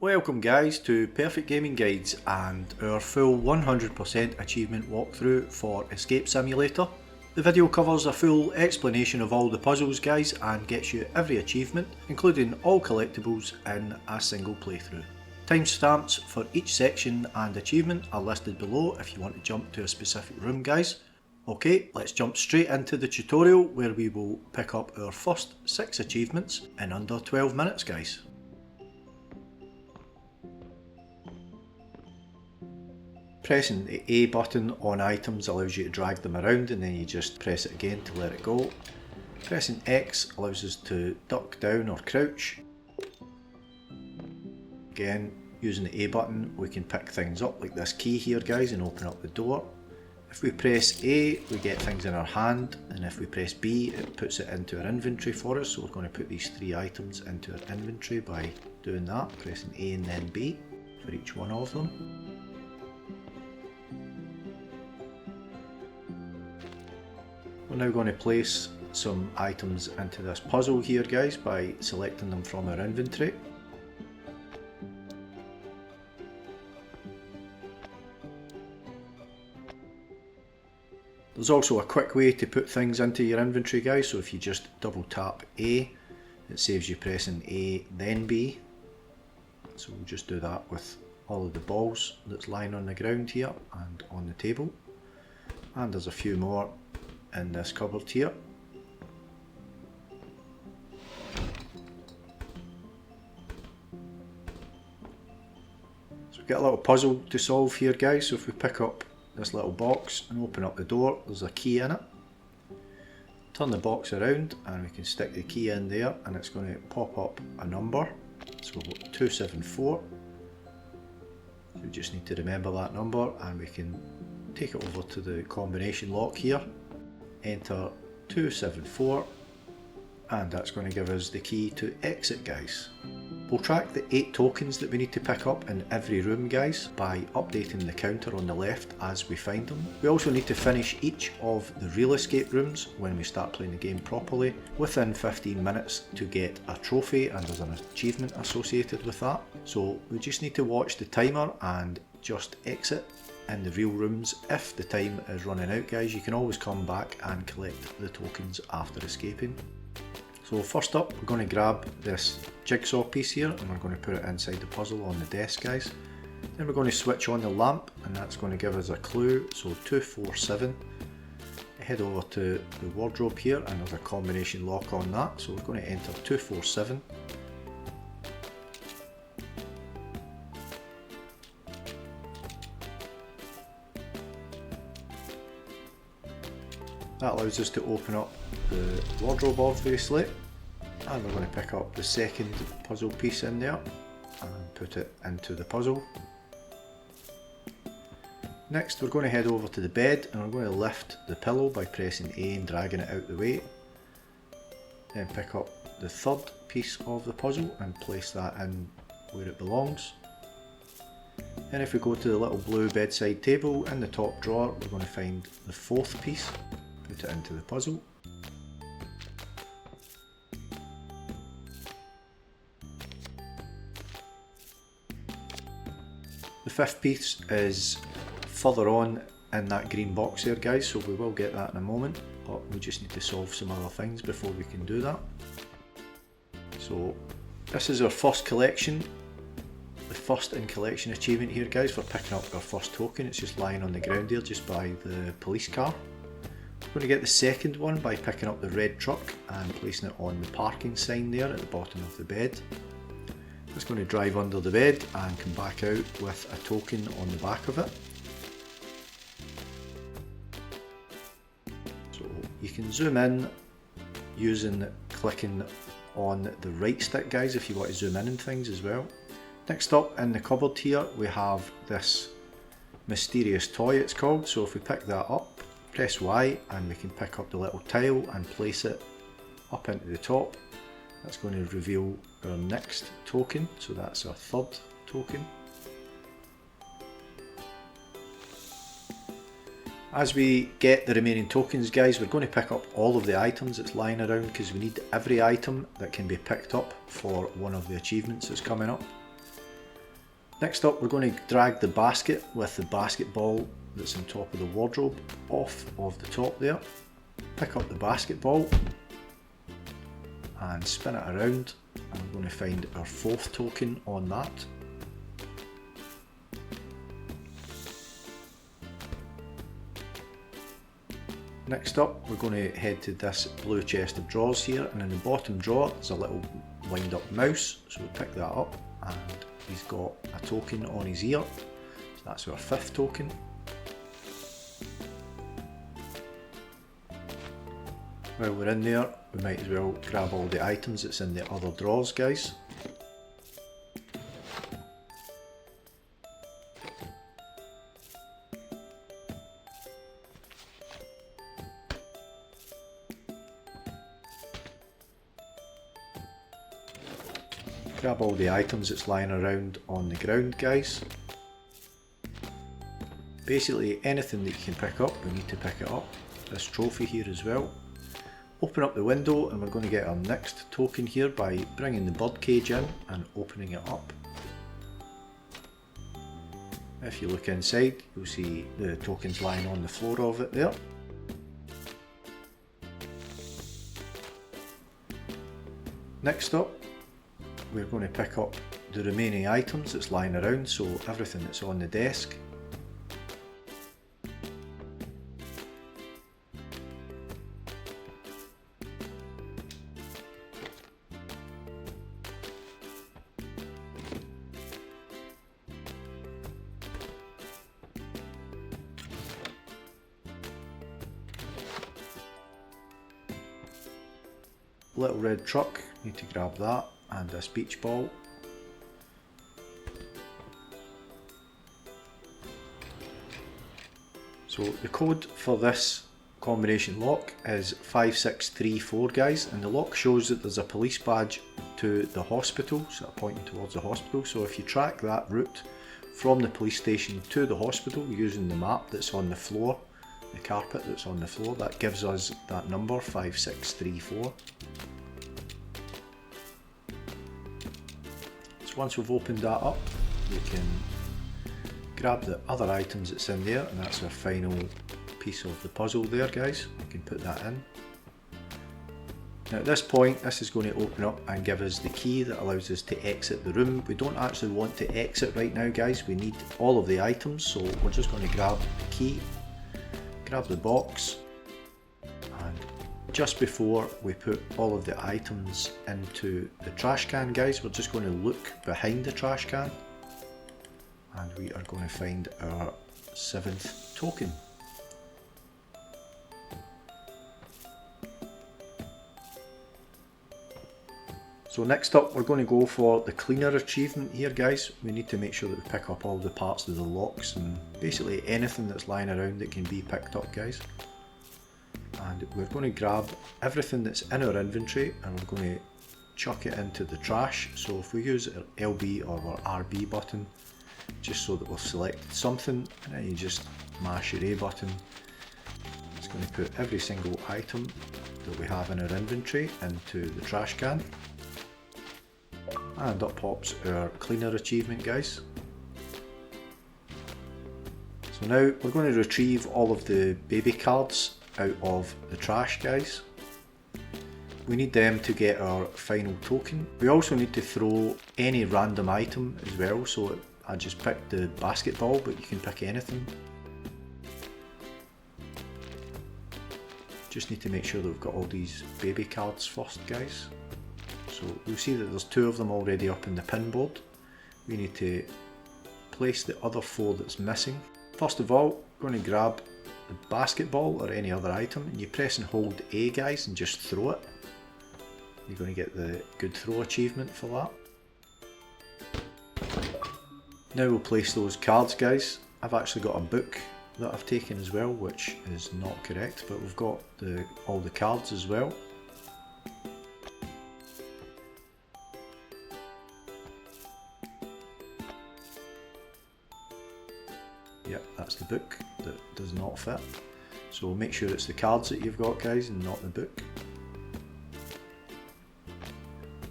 Welcome guys to Perfect Gaming Guides and our full 100% achievement walkthrough for Escape Simulator. The video covers a full explanation of all the puzzles guys and gets you every achievement, including all collectibles in a single playthrough. Timestamps for each section and achievement are listed below if you want to jump to a specific room guys. Okay, let's jump straight into the tutorial where we will pick up our first 6 achievements in under 12 minutes guys. Pressing the A button on items allows you to drag them around and then you just press it again to let it go. Pressing X allows us to duck down or crouch. Again, using the A button we can pick things up like this key here guys and open up the door. If we press A we get things in our hand, and if we press B it puts it into our inventory for us, so we're going to put these 3 items into our inventory by doing that, pressing A and then B for each one of them. We're now going to place some items into this puzzle here guys by selecting them from our inventory. There's also a quick way to put things into your inventory guys, so if you just double tap A it saves you pressing A then B. So we'll just do that with all of the balls that's lying on the ground here and on the table. And there's a few more in this cupboard here. So we've got a little puzzle to solve here guys, so if we pick up this little box and open up the door, there's a key in it. Turn the box around and we can stick the key in there and it's going to pop up a number. So we've got 274. So we just need to remember that number and we can take it over to the combination lock here. Enter 274 and that's going to give us the key to exit guys. We'll track the 8 tokens that we need to pick up in every room guys by updating the counter on the left as we find them. We also need to finish each of the real escape rooms when we start playing the game properly within 15 minutes to get a trophy, and there's an achievement associated with that. So we just need to watch the timer and just exit in the real rooms. If the time is running out guys, you can always come back and collect the tokens after escaping. So first up we're going to grab this jigsaw piece here and we're going to put it inside the puzzle on the desk guys. Then we're going to switch on the lamp and that's going to give us a clue, so 247. Head over to the wardrobe here and there's a combination lock on that, so we're going to enter 247. That allows us to open up the wardrobe obviously, and we're going to pick up the second puzzle piece in there and put it into the puzzle. Next we're going to head over to the bed and we're going to lift the pillow by pressing A and dragging it out the way. Then pick up the third piece of the puzzle and place that in where it belongs. Then if we go to the little blue bedside table in the top drawer, we're going to find the 4th piece. Put it into the puzzle. The 5th piece is further on in that green box there guys, so we will get that in a moment, but we just need to solve some other things before we can do that. So this is our first collection, the first in collection achievement here guys for picking up our first token. It's just lying on the ground there just by the police car. We're going to get the second one by picking up the red truck and placing it on the parking sign there at the bottom of the bed. It's going to drive under the bed and come back out with a token on the back of it. So you can zoom in using clicking on the right stick guys if you want to zoom in and things as well. Next up in the cupboard here we have this mysterious toy it's called, so if we pick that up, press Y and we can pick up the little tile and place it up into the top. That's going to reveal our next token, so that's our 3rd token. As we get the remaining tokens guys, we're going to pick up all of the items that's lying around because we need every item that can be picked up for one of the achievements that's coming up. Next up, we're going to drag the basket with the basketball that's on top of the wardrobe off of the top there. Pick up the basketball and spin it around, and we're going to find our 4th token on that. Next up, we're going to head to this blue chest of drawers here, and in the bottom drawer there's a little wind up mouse, so we pick that up, and he's got a token on his ear, so that's our 5th token. While we're in there, we might as well grab all the items that's in the other drawers, guys. Grab all the items that's lying around on the ground, guys. Basically anything that you can pick up, we need to pick it up. This trophy here as well. Open up the window, and we're going to get our next token here by bringing the bird cage in and opening it up. If you look inside, you'll see the tokens lying on the floor of it there. Next up, we're going to pick up the remaining items that's lying around, so everything that's on the desk. Little red truck, need to grab that, and this beach ball. So the code for this combination lock is 5634, guys, and the lock shows that there's a police badge to the hospital, sort of pointing towards the hospital. So if you track that route from the police station to the hospital using the map that's on the floor, the carpet that's on the floor, that gives us that number 5634. So once we've opened that up, we can grab the other items that's in there, and that's our final piece of the puzzle there, guys. We can put that in. Now at this point, this is going to open up and give us the key that allows us to exit the room. We don't actually want to exit right now, guys. We need all of the items, so we're just going to grab the key, grab the box, and just before we put all of the items into the trash can, guys, we're just going to look behind the trash can, and we are going to find our 7th token. So next up, we're going to go for the cleaner achievement here, guys. We need to make sure that we pick up all the parts of the locks and basically anything that's lying around that can be picked up, guys. And we're going to grab everything that's in our inventory, and we're going to chuck it into the trash. So if we use our LB or our RB button, just so that we've selected something, and then you just mash your A button. It's going to put every single item that we have in our inventory into the trash can. And up pops our cleaner achievement, guys. So now we're going to retrieve all of the baby cards out of the trash, guys. We need them to get our final token. We also need to throw any random item as well, so I just picked the basketball, but you can pick anything. Just need to make sure that we've got all these baby cards first, guys. So you'll see that there's 2 of them already up in the pin board. We need to place the other 4 that's missing. First of all, we're going to grab the basketball or any other item, and you press and hold A, guys, and just throw it. You're going to get the good throw achievement for that. Now we'll place those cards, guys. I've actually got a book that I've taken as well, which is not correct, but we've got all the cards as well. Yep, that's the book that does not fit. So make sure it's the cards that you've got, guys, and not the book.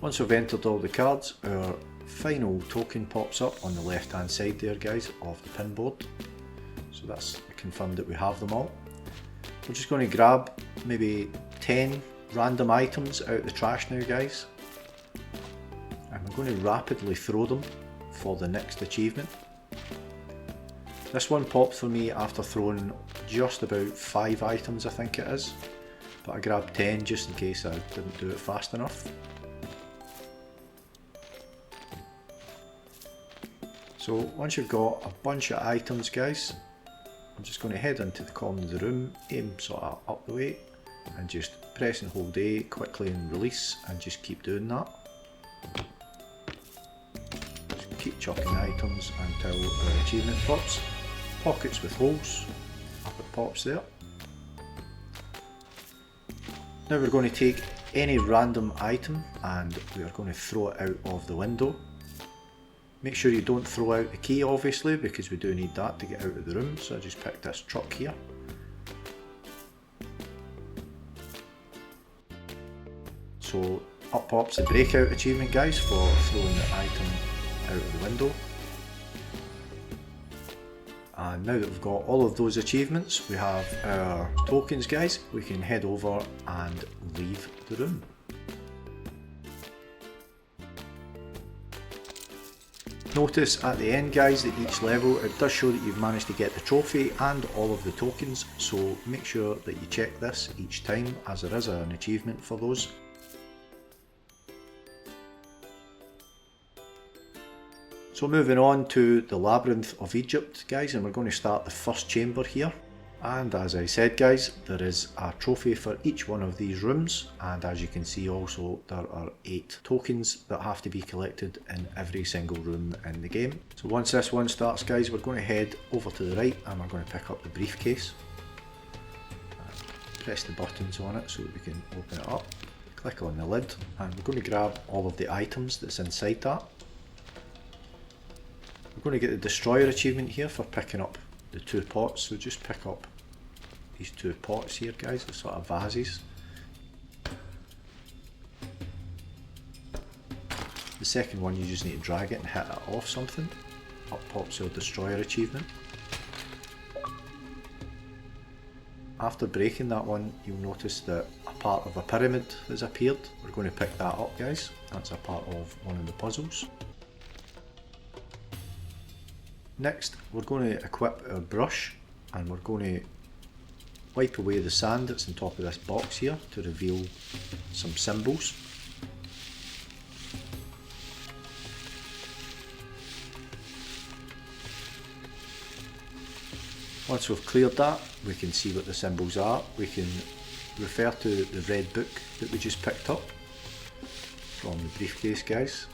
Once we've entered all the cards, our final token pops up on the left hand side there guys of the pin board. So that's confirmed that we have them all. We're just going to grab maybe 10 random items out of the trash now guys. And we're going to rapidly throw them for the next achievement. This one popped for me after throwing just about 5 items I think it is. But I grabbed 10 just in case I didn't do it fast enough. So once you've got a bunch of items guys, I'm just going to head into the corner of the room, aim sort of up the way, and just press and hold A quickly and release, and just keep doing that. Just keep chucking items until our achievement pops. Pockets with holes, up it pops there. Now we're going to take any random item and we are going to throw it out of the window. Make sure you don't throw out the key obviously, because we do need that to get out of the room, so I just picked this truck here. So up pops the breakout achievement guys for throwing the item out of the window. And now that we've got all of those achievements, we have our tokens guys, we can head over and leave the room. Notice at the end guys that each level it does show that you've managed to get the trophy and all of the tokens, so make sure that you check this each time as there is an achievement for those. So moving on to the Labyrinth of Egypt guys, and we're going to start the first chamber here. And as I said guys, there is a trophy for each one of these rooms, and as you can see also there are 8 tokens that have to be collected in every single room in the game. So once this one starts guys, we're going to head over to the right and we're going to pick up the briefcase. Press the buttons on it so that we can open it up. Click on the lid and we're going to grab all of the items that's inside that. We're going to get the Destroyer achievement here for picking up the 2 pots, so just pick up these 2 pots here guys, the sort of vases. The second one you just need to drag it and hit it off something. Up pops your Destroyer achievement. After breaking that one, you'll notice that a part of a pyramid has appeared. We're going to pick that up guys, that's a part of one of the puzzles. Next we're going to equip our brush and we're going to wipe away the sand that's on top of this box here to reveal some symbols. Once we've cleared that, we can see what the symbols are. We can refer to the red book that we just picked up from the briefcase guys.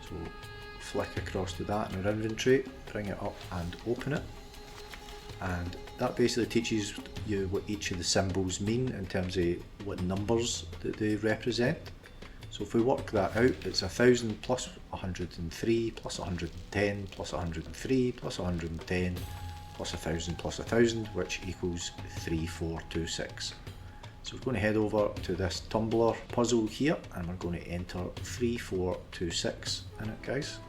So flick across to that in our inventory, bring it up and open it, and that basically teaches you what each of the symbols mean in terms of what numbers that they represent. So if we work that out, it's 1000 plus 103 plus 110 plus 103 plus 110 plus 1000 plus 1000, which equals 3426. So we're going to head over to this tumbler puzzle here and we're going to enter 3426 in it guys.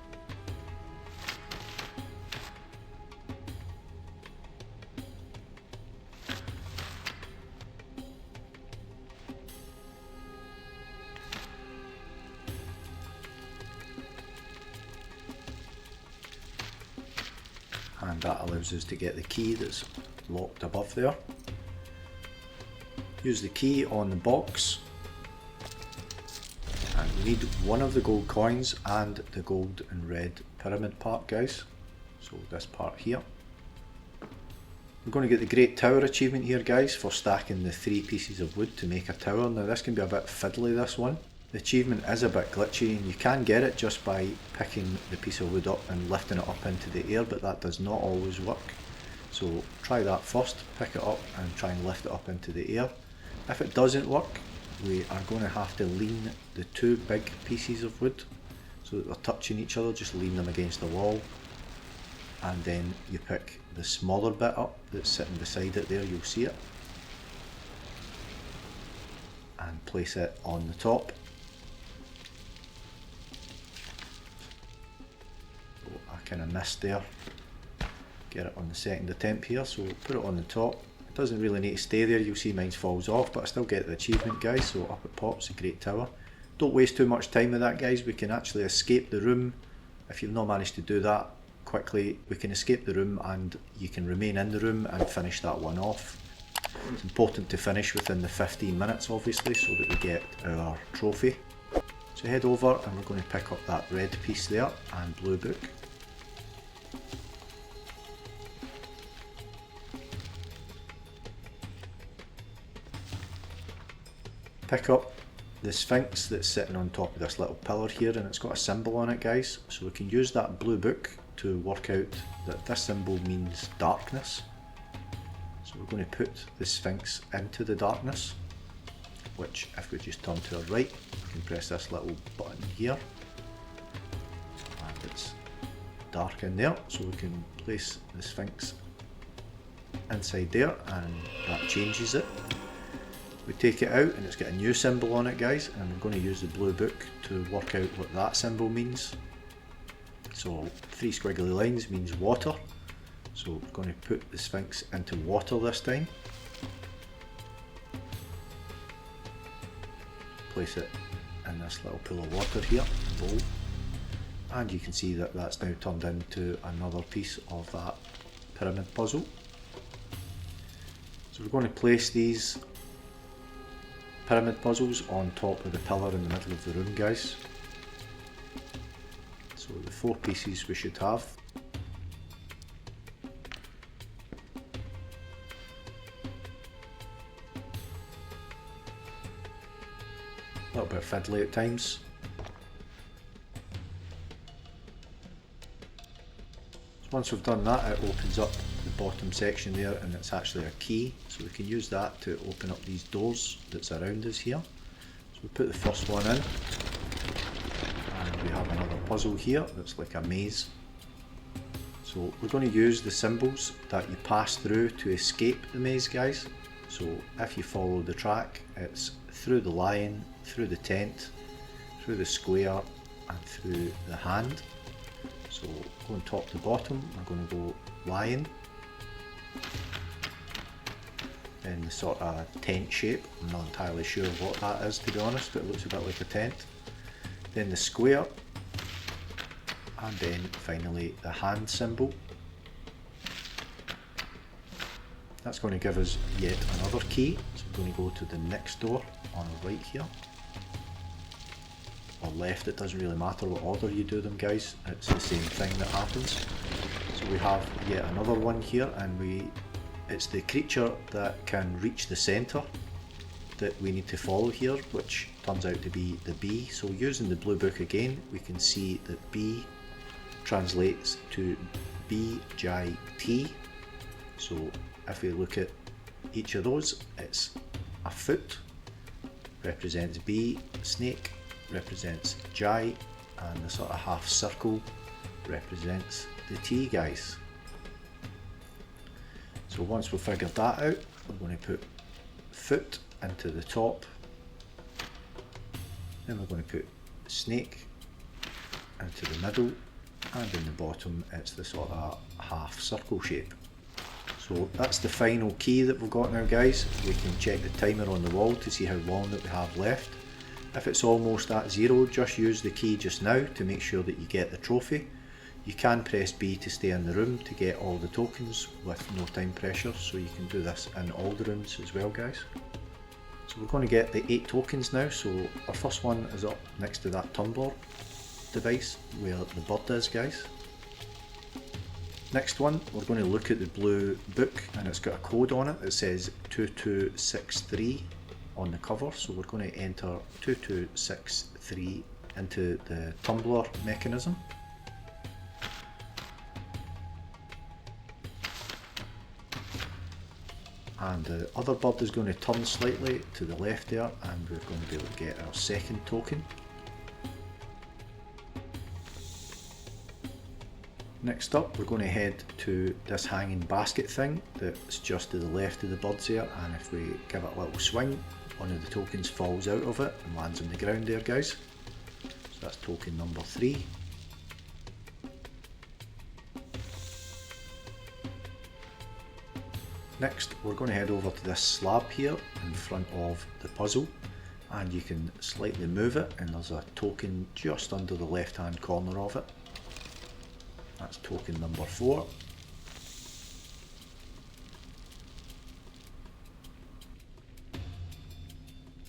And that allows us to get the key that's locked above there. Use the key on the box, and we need one of the gold coins and the gold and red pyramid part guys, so this part here. We're going to get the Great Tower achievement here guys for stacking the 3 pieces of wood to make a tower. Now this can be a bit fiddly, this one. The achievement is a bit glitchy and you can get it just by picking the piece of wood up and lifting it up into the air, but that does not always work. So try that first, pick it up and try and lift it up into the air. If it doesn't work, we are going to have to lean the 2 big pieces of wood so that they're touching each other, just lean them against the wall. And then you pick the smaller bit up that's sitting beside it there, you'll see it. And place it on the top. kind of missed there. Get it on the second attempt here, so put it on the top. It doesn't really need to stay there, you'll see mine falls off, but I still get the achievement, guys, so up it pops, a great tower. Don't waste too much time with that, guys. We can actually escape the room. If you've not managed to do that quickly, we can escape the room and you can remain in the room and finish that one off. It's important to finish within the 15 minutes obviously, so that we get our trophy. So head over and we're going to pick up that red piece there and blue book. Pick up the Sphinx that's sitting on top of this little pillar here, and it's got a symbol on it, guys, so we can use that blue book to work out that this symbol means darkness. So we're going to put the Sphinx into the darkness, which if we just turn to our right, we can press this little button here and it's dark in there, so we can place the Sphinx inside there and that changes it. We take it out and it's got a new symbol on it, guys, and we're going to use the blue book to work out what that symbol means. So 3 squiggly lines means water, so we're going to put the Sphinx into water this time. Place it in this little pool of water here, bowl, and you can see that that's now turned into another piece of that pyramid puzzle. So we're going to place these pyramid puzzles on top of the pillar in the middle of the room, guys. So the 4 pieces we should have. A little bit fiddly at times. So once we've done that, it opens up the bottom section there and it's actually a key, so we can use that to open up these doors that's around us here. So we put the first one in and we have another puzzle here that's like a maze. So we're going to use the symbols that you pass through to escape the maze, guys. So if you follow the track, it's through the lion, through the tent, through the square and through the hand. So going top to bottom, we're going to go lion, then the sort of tent shape. I'm not entirely sure what that is, to be honest, but it looks a bit like a tent. Then the square, and then finally the hand symbol. That's going to give us yet another key, so we're going to go to the next door on the right here, or left, it doesn't really matter what order you do them, guys, it's the same thing that happens. So we have yet another one here, and it's the creature that can reach the centre that we need to follow here, which turns out to be the bee. So using the blue book again, we can see that bee translates to B-J-T. So if we look at each of those, it's a foot represents B, snake represents J, and the sort of half circle represents the T, guys. So once we've figured that out, we're going to put foot into the top, then we're going to put snake into the middle, and in the bottom it's the sort of half circle shape. So that's the final key that we've got now, guys. We can check the timer on the wall to see how long that we have left. If it's almost at 0, just use the key just now to make sure that you get the trophy. You can press B to stay in the room to get all the tokens with no time pressure, so you can do this in all the rooms as well, guys. So we're going to get the 8 tokens now. So our first one is up next to that tumbler device where the bird is, guys. Next one, we're going to look at the blue book, and it's got a code on it that says 2263 on the cover, so we're going to enter 2263 into the tumbler mechanism. And the other bird is going to turn slightly to the left there, and we're going to be able to get our second token. Next up, we're going to head to this hanging basket thing that's just to the left of the birds here, and if we give it a little swing, one of the tokens falls out of it and lands on the ground there, guys. So that's token number 3. Next we're going to head over to this slab here in front of the puzzle, and you can slightly move it and there's a token just under the left hand corner of it. That's token number 4.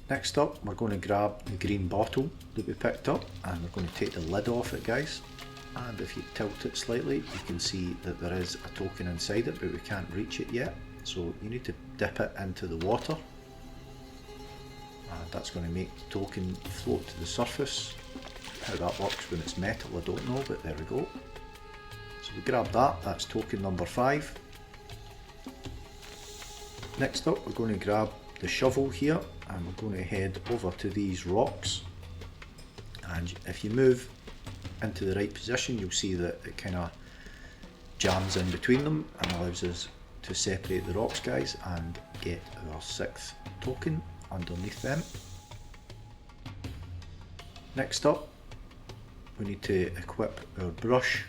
Next up we're going to grab the green bottle that we picked up and we're going to take the lid off it, guys. And if you tilt it slightly you can see that there is a token inside it, but we can't reach it yet. So you need to dip it into the water, and that's going to make the token float to the surface. How that works when it's metal I don't know, but there we go. So we grab that, that's token number 5. Next up we're going to grab the shovel here and we're going to head over to these rocks, and if you move into the right position you'll see that it kind of jams in between them and allows us to separate the rocks, guys, and get our 6th token underneath them. Next up we need to equip our brush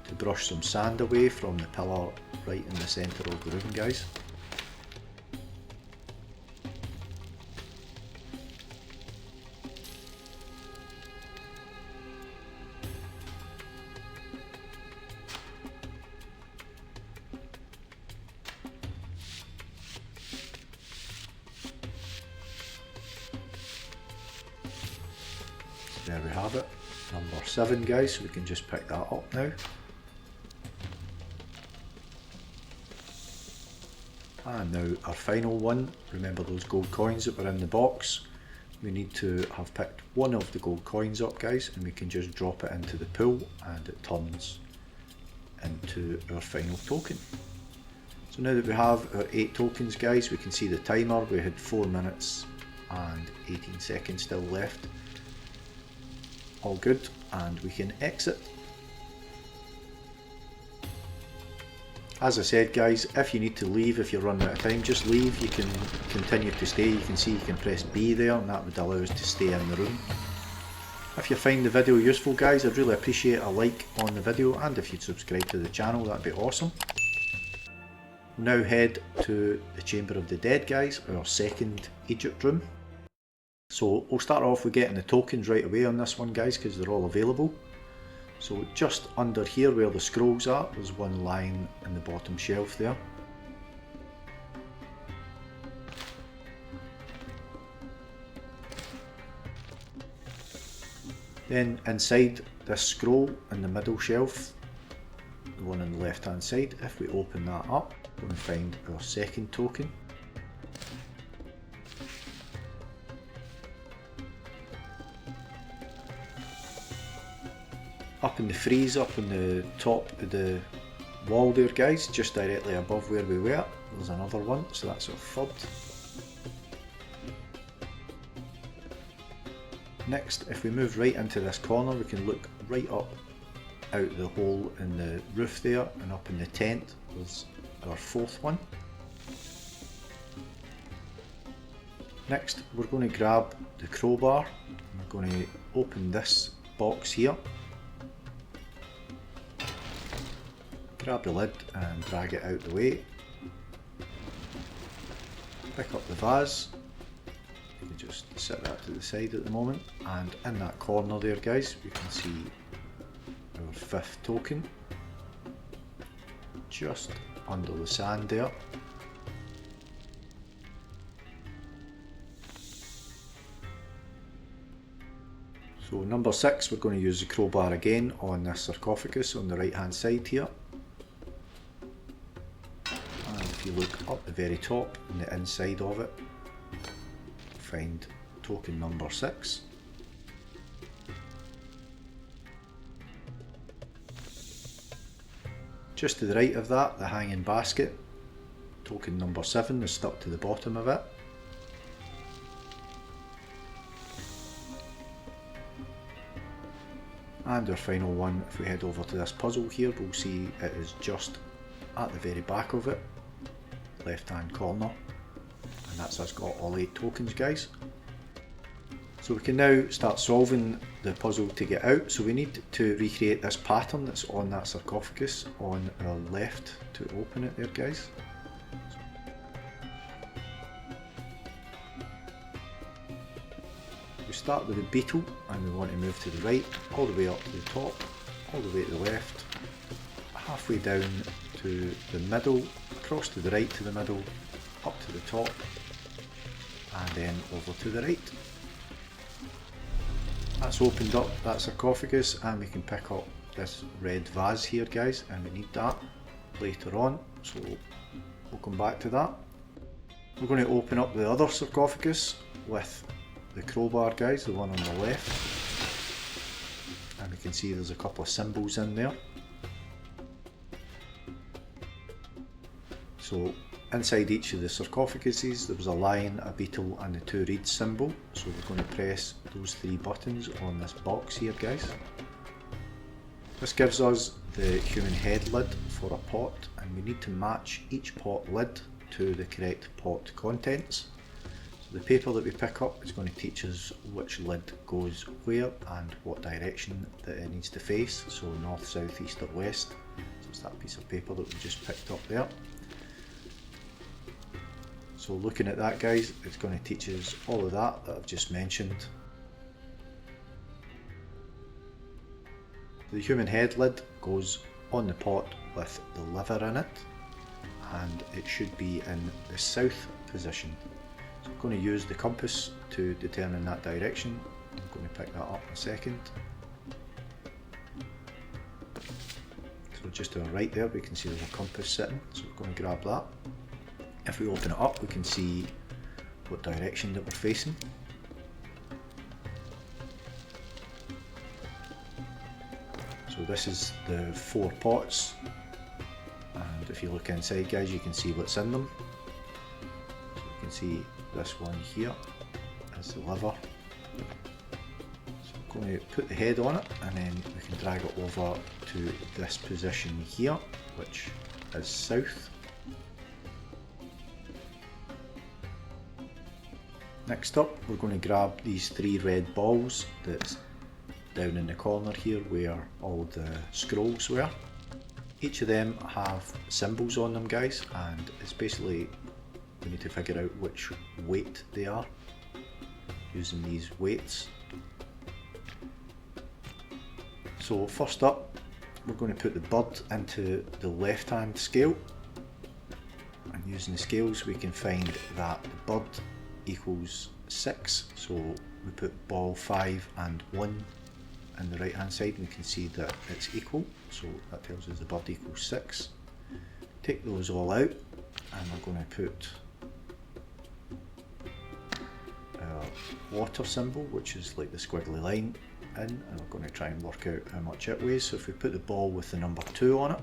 to brush some sand away from the pillar right in the centre of the room, guys. There we have it, number 7, guys, so we can just pick that up now. And now our final one, remember those gold coins that were in the box? We need to have picked one of the gold coins up, guys, and we can just drop it into the pool and it turns into our final token. So now that we have our 8 tokens, guys, we can see the timer. We had 4 minutes and 18 seconds still left. All good, and we can exit. As I said, guys, if you need to leave, if you're running out of time, just leave. You can continue to stay. You can see you can press B there and that would allow us to stay in the room. If you find the video useful, guys, I'd really appreciate a like on the video, and if you'd subscribe to the channel, that'd be awesome. Now head to the Chamber of the Dead, guys, our 2nd Egypt room. So we'll start off with getting the tokens right away on this one, guys, because they're all available. So just under here where the scrolls are, there's one lying in the bottom shelf there. Then inside this scroll in the middle shelf, the one on the left hand side, if we open that up, we're going to find our 2nd token. Up in the frieze, up on the top of the wall there, guys, just directly above where we were, there's another one, so that's our 3rd. Next, if we move right into this corner, we can look right up out the hole in the roof there, and up in the tent there's our 4th one. Next, we're going to grab the crowbar, and we're going to open this box here. Grab the lid and drag it out the way. Pick up the vase. You can just set that to the side at the moment, and in that corner there, guys, we can see our 5th token just under the sand there. So number 6, we're going to use the crowbar again on this sarcophagus on the right hand side here. And if you look up the very top and the inside of it, find token number 6. Just to the right of that, the hanging basket, token number 7 is stuck to the bottom of it. And our final one, if we head over to this puzzle here, we'll see it is just at the very back of it, left hand corner, and that's us got all 8 tokens, guys. So we can now start solving the puzzle to get out. So we need to recreate this pattern that's on that sarcophagus on our left to open it there, guys. start with the beetle and we want to move to the right, all the way up to the top, all the way to the left, halfway down to the middle, across to the right to the middle, up to the top, and then over to the right. That's opened up that sarcophagus, and we can pick up this red vase here, guys, and we need that later on, so we'll come back to that. We're going to open up the other sarcophagus with the crowbar, guys, the one on the left, and we can see there's a couple of symbols in there. So inside each of the sarcophaguses there was a lion, a beetle and the 2 reeds symbol, so we're going to press those 3 buttons on this box here, guys. This gives us the human head lid for a pot, and we need to match each pot lid to the correct pot contents. So the paper that we pick up is going to teach us which lid goes where and what direction that it needs to face, so north, south, east or west. So it's that piece of paper that we just picked up there. So looking at that, guys, it's going to teach us all of that I've just mentioned. The human head lid goes on the pot with the liver in it, and it should be in the south position. So I'm going to use the compass to determine that direction. I'm going to pick that up in a second. So just to the right there we can see there's a compass sitting, so we're going to grab that. If we open it up we can see what direction that we're facing. So this is the 4 pots, and if you look inside, guys, you can see what's in them. So you can see this one here is the liver. So I'm going to put the head on it, and then we can drag it over to this position here, which is south. Next up we're going to grab these 3 red balls that's down in the corner here where all the scrolls were. Each of them have symbols on them, guys, and it's basically we need to figure out which weight they are using these weights. So first up we're going to put the bird into the left hand scale, and using the scales we can find that the bird equals 6, so we put ball 5 and 1 in the right hand side and we can see that it's equal, so that tells us the bird equals 6. Take those all out and we're going to put a water symbol, which is like the squiggly line, in, and we're going to try and work out how much it weighs. So if we put the ball with the number 2 on it,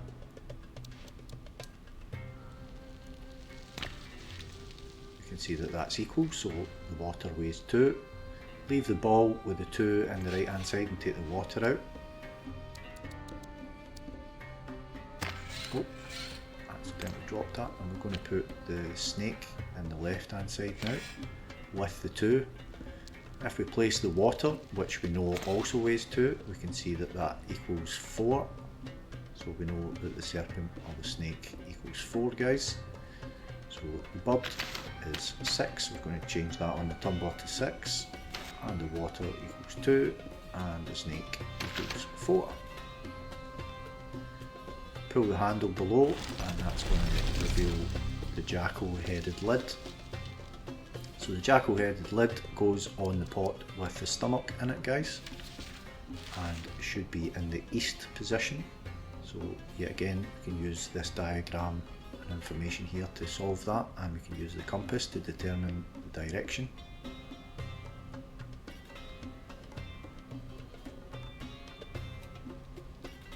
you can see that that's equal, so the water weighs 2. Leave the ball with the 2 in the right hand side and take the water out. Oh, accidentally dropped that, and we're going to put the snake in the left hand side now with the 2. If we place the water, which we know also weighs 2, we can see that that equals 4. So we know that the serpent or the snake equals 4, guys. So the bird is 6, we're going to change that on the tumbler to 6, and the water equals 2, and the snake equals 4. Pull the handle below, and that's going to reveal the jackal-headed lid. So the jackal-headed lid goes on the pot with the stomach in it, guys, and it should be in the east position. So yet again we can use this diagram and information here to solve that, and we can use the compass to determine the direction.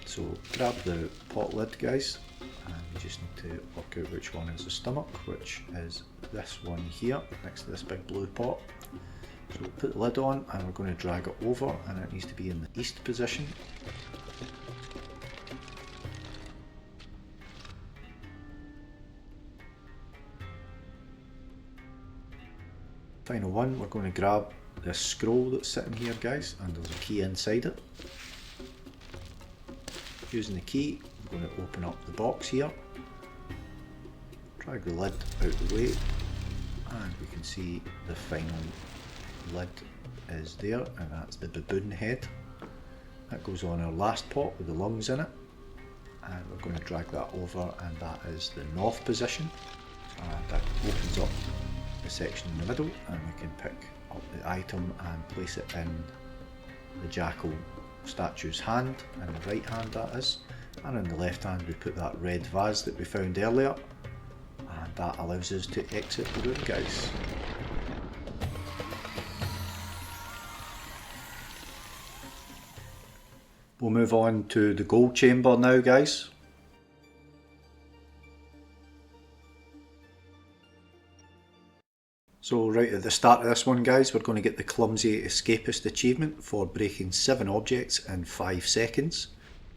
So grab the pot lid, guys, and we just need to work out which one is the stomach, which is this one here next to this big blue pot. So we'll put the lid on and we're going to drag it over, and it needs to be in the east position. Final one, we're going to grab this scroll that's sitting here, guys, and there's a key inside it. Using the key, we're going to open up the box here, drag the lid out the way, and we can see the final lid is there, and that's the baboon head. That goes on our last pot with the lungs in it, and we're going to drag that over, and that is the north position, and that opens up the section in the middle, and we can pick up the item and place it in the jackal statue's hand, in the right hand that is, and in the left hand we put that red vase that we found earlier, and that allows us to exit the room, guys. We'll move on to the gold chamber now, guys. So right at the start of this one, guys, we're going to get the Clumsy Escapist achievement for breaking 7 objects in 5 seconds.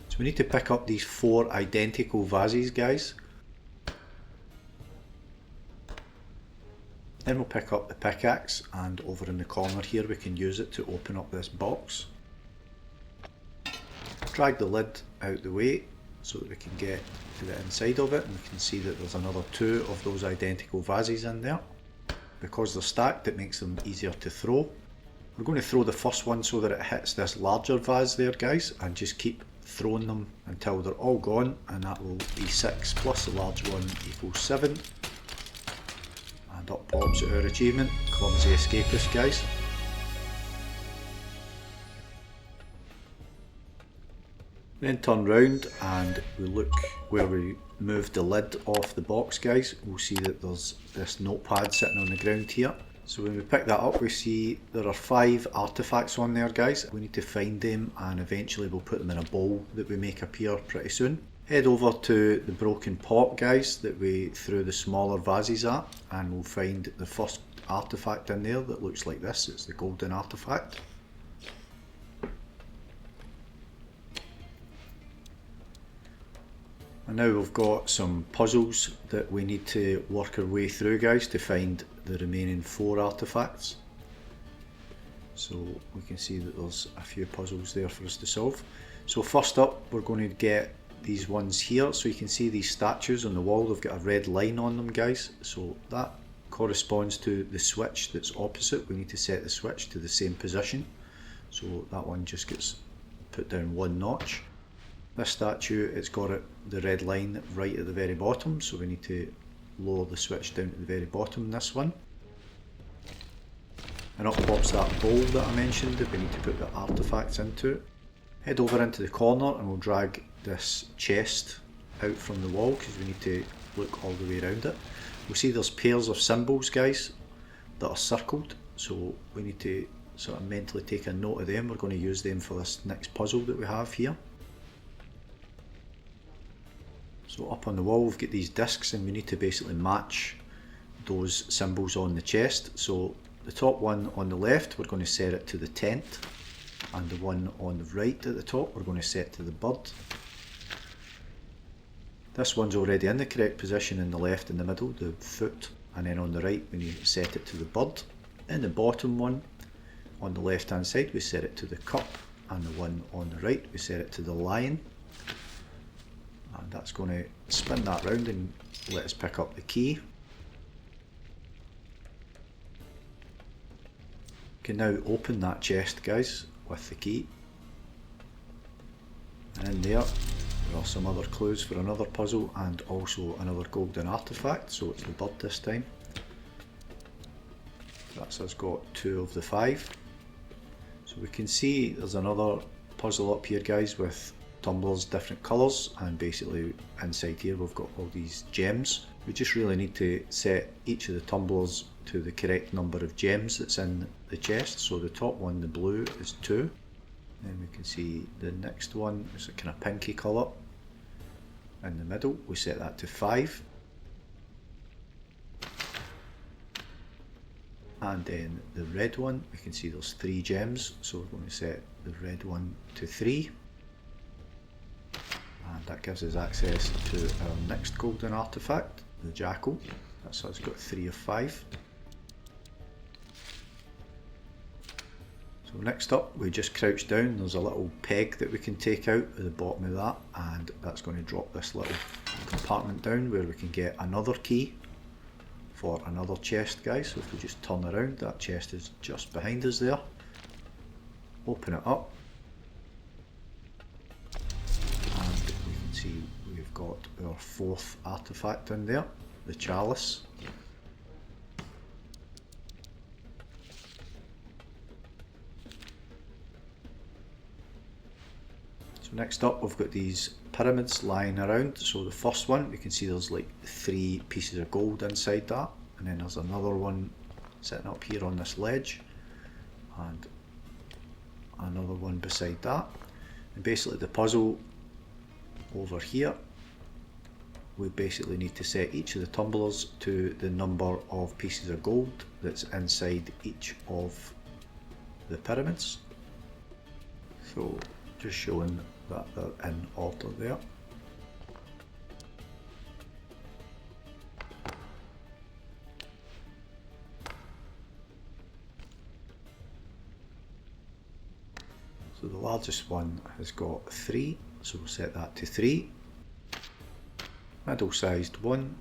So we need to pick up these 4 identical vases, guys. Then we'll pick up the pickaxe, and over in the corner here we can use it to open up this box. Drag the lid out the way so that we can get to the inside of it, and we can see that there's another 2 of those identical vases in there. Because they're stacked, it makes them easier to throw. We're going to throw the first one so that it hits this larger vase there, guys, and just keep throwing them until they're all gone, and that will be 6 plus the large one equals 7. And up pops our achievement, Clumsy Escapist, guys. Then turn round and we look where we moved the lid off the box, guys. We'll see that there's this notepad sitting on the ground here. So when we pick that up, we see there are 5 artifacts on there, guys. We need to find them, and eventually we'll put them in a bowl that we make appear pretty soon. Head over to the broken pot, guys, that we threw the smaller vases at, and we'll find the first artifact in there that looks like this. It's the golden artifact. And now we've got some puzzles that we need to work our way through, guys, to find the remaining 4 artifacts. So we can see that there's a few puzzles there for us to solve. So first up, we're going to get these ones here. So you can see these statues on the wall, they've got a red line on them, guys. So that corresponds to the switch that's opposite. We need to set the switch to the same position. So that one just gets put down 1 notch. This statue, it's got the red line right at the very bottom, so we need to lower the switch down to the very bottom in this one. And up pops that bowl that I mentioned that we need to put the artifacts into. Head over into the corner and we'll drag this chest out from the wall because we need to look all the way around it. We'll see there's pairs of symbols, guys, that are circled, so we need to sort of mentally take a note of them. We're going to use them for this next puzzle that we have here. So up on the wall we've got these discs, and we need to basically match those symbols on the chest. So the top one on the left, we're going to set it to the tent, and the one on the right at the top we're going to set to the bird. This one's already in the correct position in the left in the middle, the foot, and then on the right we need to set it to the bird. In the bottom one on the left hand side we set it to the cup, and the one on the right we set it to the lion. And that's going to spin that round and let us pick up the key. We can now open that chest, guys, with the key. And in there are some other clues for another puzzle and also another golden artifact, so it's the bird this time. That's us got 2 of the 5. So we can see there's another puzzle up here, guys, with tumblers different colours, and basically inside here we've got all these gems. We just really need to set each of the tumblers to the correct number of gems that's in the chest. So the top one, the blue, is 2. Then we can see the next one is a kind of pinky colour. In the middle we set that to 5. And then the red one, we can see there's 3 gems, so we're going to set the red one to 3. And that gives us access to our next golden artifact, the jackal. That's us got 3 of 5. So next up we just crouch down, there's a little peg that we can take out at the bottom of that, and that's going to drop this little compartment down where we can get another key for another chest, guys. So if we just turn around, that chest is just behind us there, Open it up, and we can see we've got our fourth artifact in there, the chalice. So next up we've got these pyramids lying around. So the first one, we can see there's like 3 pieces of gold inside that, and then there's another one sitting up here on this ledge, and another one beside that. And basically the puzzle over here, we basically need to set each of the tumblers to the number of pieces of gold that's inside each of the pyramids. So just showing that they're in order there. So the largest one has got 3, so we'll set that to 3. Middle sized one,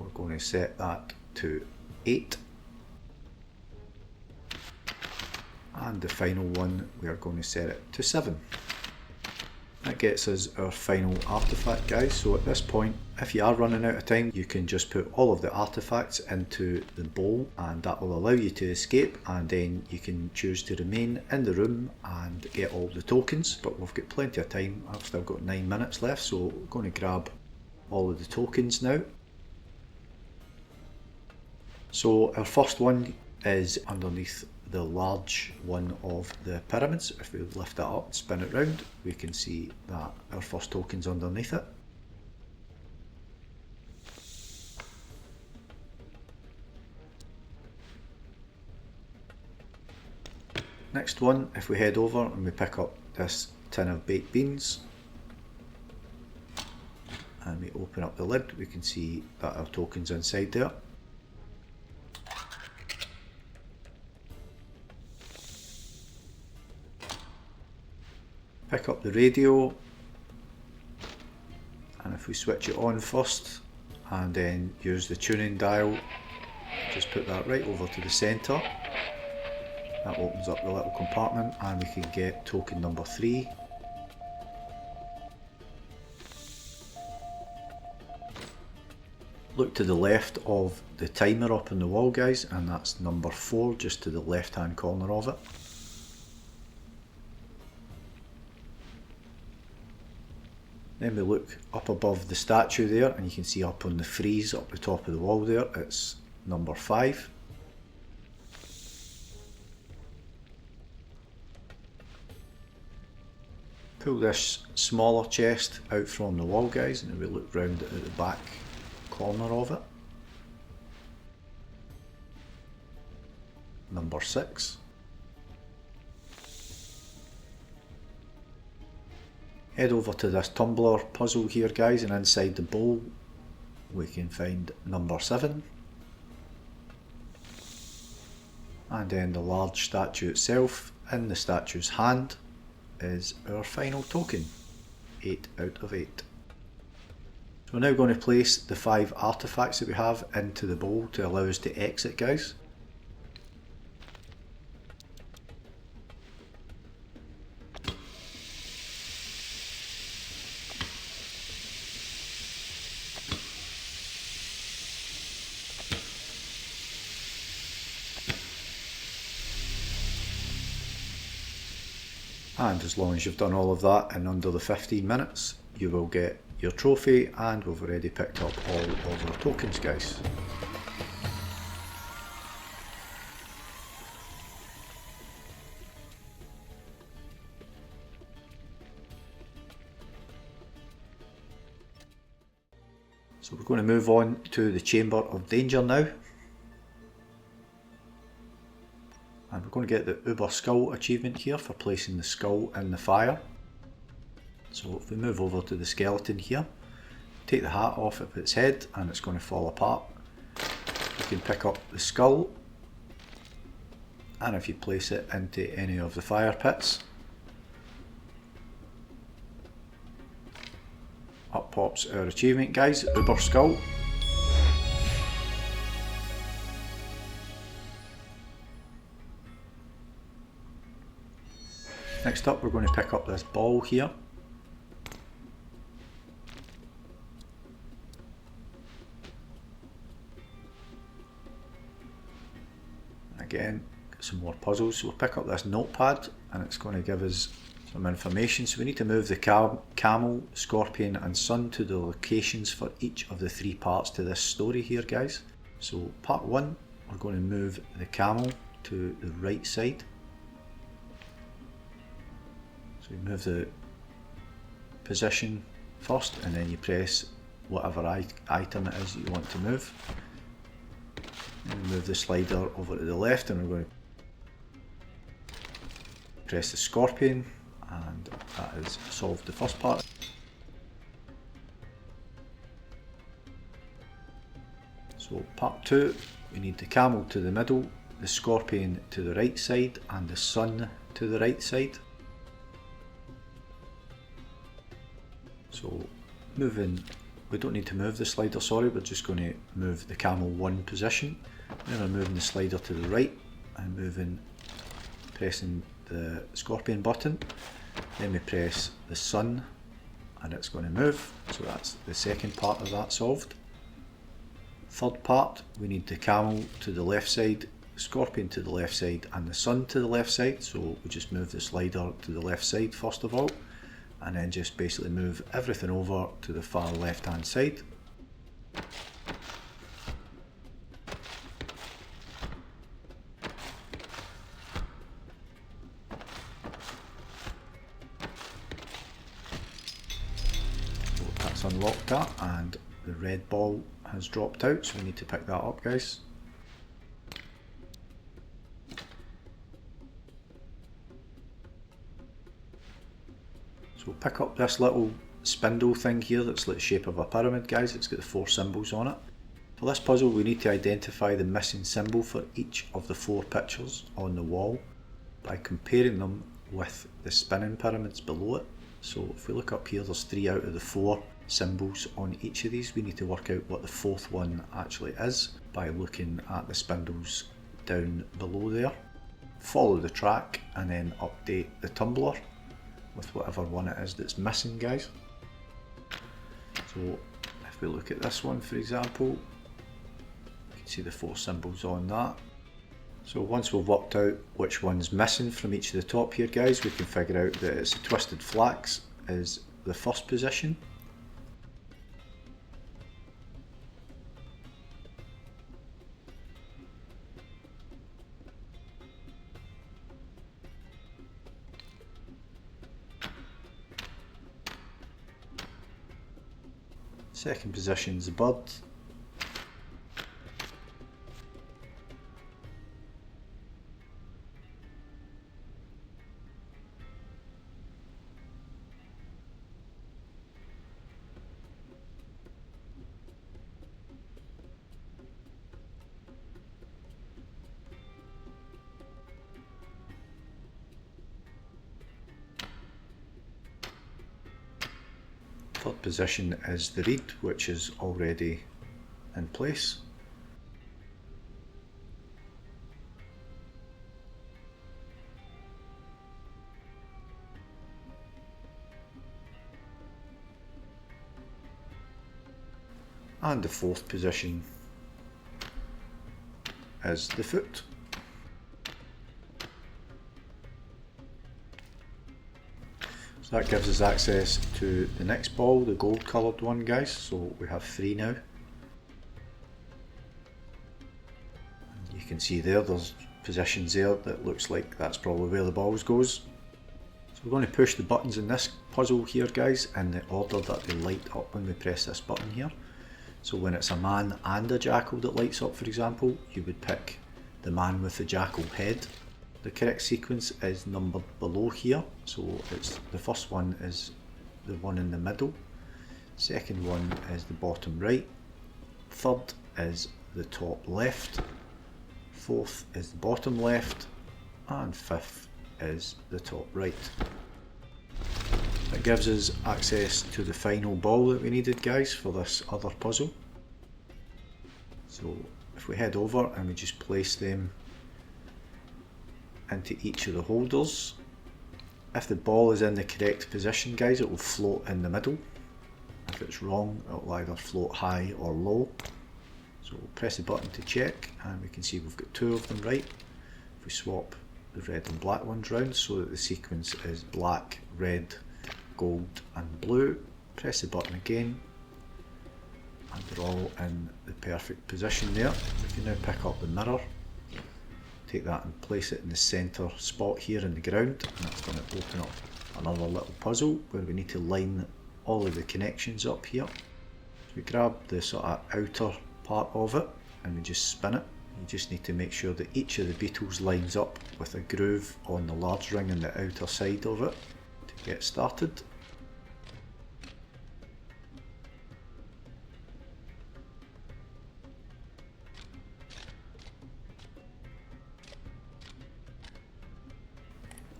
we're going to set that to 8. And the final one, we are going to set it to 7. That gets us our final artifact, guys. So at this point, if you are running out of time, you can just put all of the artifacts into the bowl, and that will allow you to escape, and then you can choose to remain in the room and get all the tokens. But we've got plenty of time. I've still got 9 minutes left, so we're going to grab all of the tokens now. So our first one is underneath the large one of the pyramids. If we lift it up, spin it round, we can see that our first token's underneath it. Next one, if we head over and we pick up this tin of baked beans and we open up the lid, we can see that our token's inside there. Pick up the radio, and if we switch it on first and then use the tuning dial, just put that right over to the centre. That opens up the little compartment and we can get token number 3. Look to the left of the timer up on the wall, guys, and that's number 4, just to the left hand corner of it. Then we look up above the statue there, and you can see up on the frieze up the top of the wall there, it's number 5. Pull this smaller chest out from the wall, guys, and we look round at the back corner of it. Number 6. Head over to this tumbler puzzle here, guys, and inside the bowl we can find number 7. And then the large statue itself, in the statue's hand, is our final token, 8 out of 8. So we're now going to place the 5 artifacts that we have into the bowl to allow us to exit, guys. And as long as you've done all of that in under the 15 minutes, you will get your trophy, and we've already picked up all of our tokens, guys. So we're going to move on to the Chamber of Danger now. And we're going to get the Uber Skull achievement here for placing the skull in the fire. So if we move over to the skeleton here, take the hat off of its head and it's going to fall apart. You can pick up the skull, and if you place it into any of the fire pits, up pops our achievement, guys, Uber Skull. Next up we're going to pick up this ball here. Again, got some more puzzles. So we'll pick up this notepad and it's going to give us some information. So we need to move the camel, scorpion and sun to the locations for each of the 3 parts to this story here, guys. So part 1, we're going to move the camel to the right side. So you move the position first and then you press whatever item it is that you want to move. And move the slider over to the left and we're going to press the scorpion, and that has solved the first part. So part 2, we need the camel to the middle, the scorpion to the right side and the sun to the right side. So moving, we don't need to move the slider, sorry, we're just going to move the camel 1 position. Then we're moving the slider to the right and pressing the scorpion button. Then we press the sun and it's going to move. So that's the second part of that solved. Third part, we need the camel to the left side, the scorpion to the left side and the sun to the left side. So we just move the slider to the left side first of all, and then just basically move everything over to the far left hand side. That's unlocked that, and the red ball has dropped out, so we need to pick that up, guys. So we'll pick up this little spindle thing here that's like the shape of a pyramid, guys. It's got the 4 symbols on it. For this puzzle we need to identify the missing symbol for each of the 4 pictures on the wall by comparing them with the spinning pyramids below it. So if we look up here, there's 3 out of the 4 symbols on each of these. We need to work out what the 4th one actually is by looking at the spindles down below there. Follow the track and then update the tumbler with whatever one it is that's missing, guys. So if we look at this one for example, you can see the 4 symbols on that. So once we've worked out which one's missing from each of the top here, guys, we can figure out that it's twisted flax is the first position. Second position's the bird. Third position is the reed, which is already in place. And the 4th position is the foot. So that gives us access to the next ball, the gold coloured one, guys. So we have 3 now. And you can see there's positions there that looks like that's probably where the balls goes. So we're going to push the buttons in this puzzle here, guys, in the order that they light up when we press this button here. So when it's a man and a jackal that lights up, for example, you would pick the man with the jackal head. The correct sequence is numbered below here, so it's the first one is the one in the middle, second one is the bottom right, third is the top left, fourth is the bottom left, and fifth is the top right. That gives us access to the final ball that we needed, guys, for this other puzzle. So if we head over and we just place them into each of the holders, If the ball is in the correct position, guys, it will float in the middle. If it's wrong, it will either float high or low. So we'll press the button to check, and we can see we've got 2 of them right. If we swap the red and black ones round so that the sequence is black, red, gold and blue, press the button again, and they're all in the perfect position there. We can now pick up the mirror, take that and place it in the centre spot here in the ground, and that's going to open up another little puzzle where we need to line all of the connections up here. So we grab the sort of outer part of it and we just spin it. You just need to make sure that each of the beetles lines up with a groove on the large ring on the outer side of it to get started.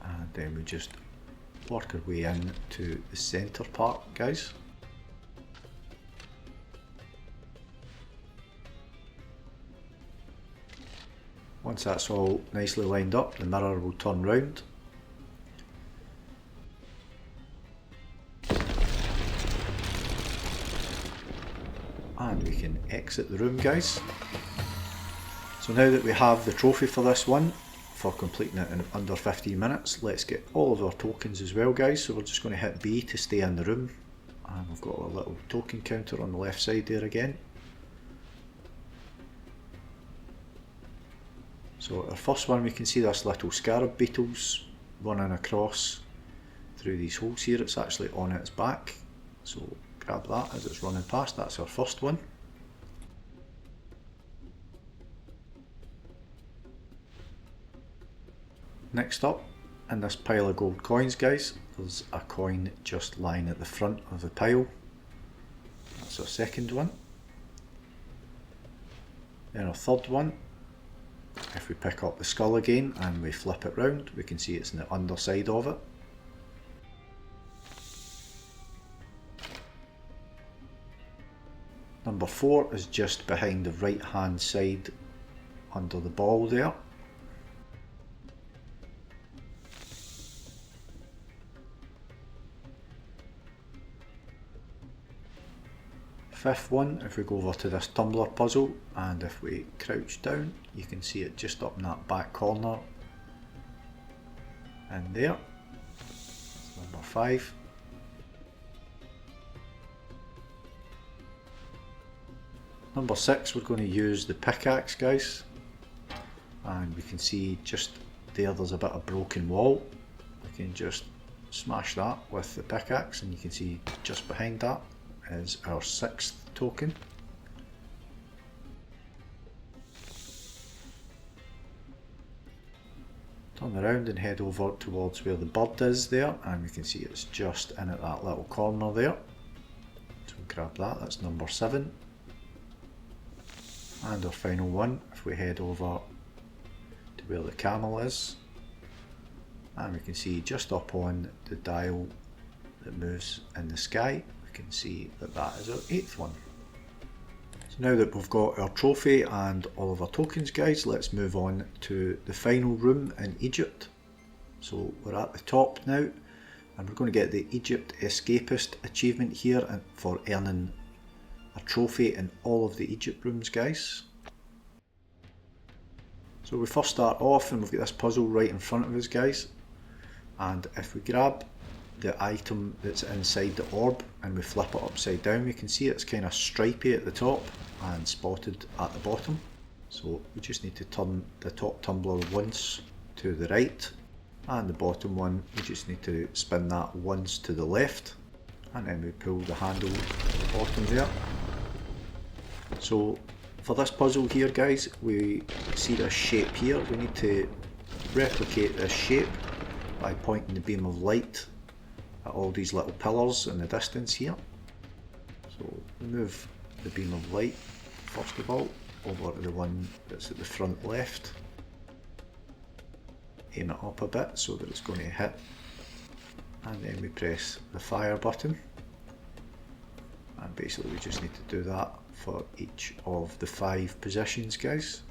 And then we just work our way in to the centre part, guys. Once that's all nicely lined up, the mirror will turn round. And we can exit the room, guys. So now that we have the trophy for this one, for completing it in under 15 minutes, let's get all of our tokens as well, guys. So we're just going to hit B to stay in the room. And we've got a little token counter on the left side there again. So our first one, we can see this little scarab beetles running across through these holes here. It's actually on its back, so grab that as it's running past. That's our first one. Next up, in this pile of gold coins, guys, there's a coin just lying at the front of the pile. That's our second one. Then our third one. If we pick up the skull again and we flip it round, we can see it's in the underside of it. Number 4 is just behind the right hand side under the ball there. Fifth one, if we go over to this tumbler puzzle and if we crouch down, you can see it just up in that back corner and there. That's number 5. Number 6, we're going to use the pickaxe, guys, and we can see just there's a bit of broken wall. We can just smash that with the pickaxe, and you can see just behind that is our 6th token. Turn around and head over towards where the bird is there, and we can see it's just in at that little corner there. So grab that, that's number 7. And our final one, if we head over to where the camel is, and we can see just up on the dial that moves in the sky, we can see that that is our 8th one. So now that we've got our trophy and all of our tokens, guys, let's move on to the final room in Egypt. So we're at the top now, and we're going to get the Egypt Escapist achievement here for earning a trophy in all of the Egypt rooms, guys. So we first start off and we've got this puzzle right in front of us, guys, and if we grab the item that's inside the orb and we flip it upside down, we can see it's kind of stripy at the top and spotted at the bottom. So we just need to turn the top tumbler once to the right, and the bottom one we just need to spin that once to the left, and then we pull the handle at the bottom there. So for this puzzle here, guys, we see this shape here. We need to replicate this shape by pointing the beam of light at all these little pillars in the distance here. So we move the beam of light first of all over to the one that's at the front left. Aim it up a bit so that it's going to hit, and then we press the fire button, and basically we just need to do that for each of the 5 positions, guys.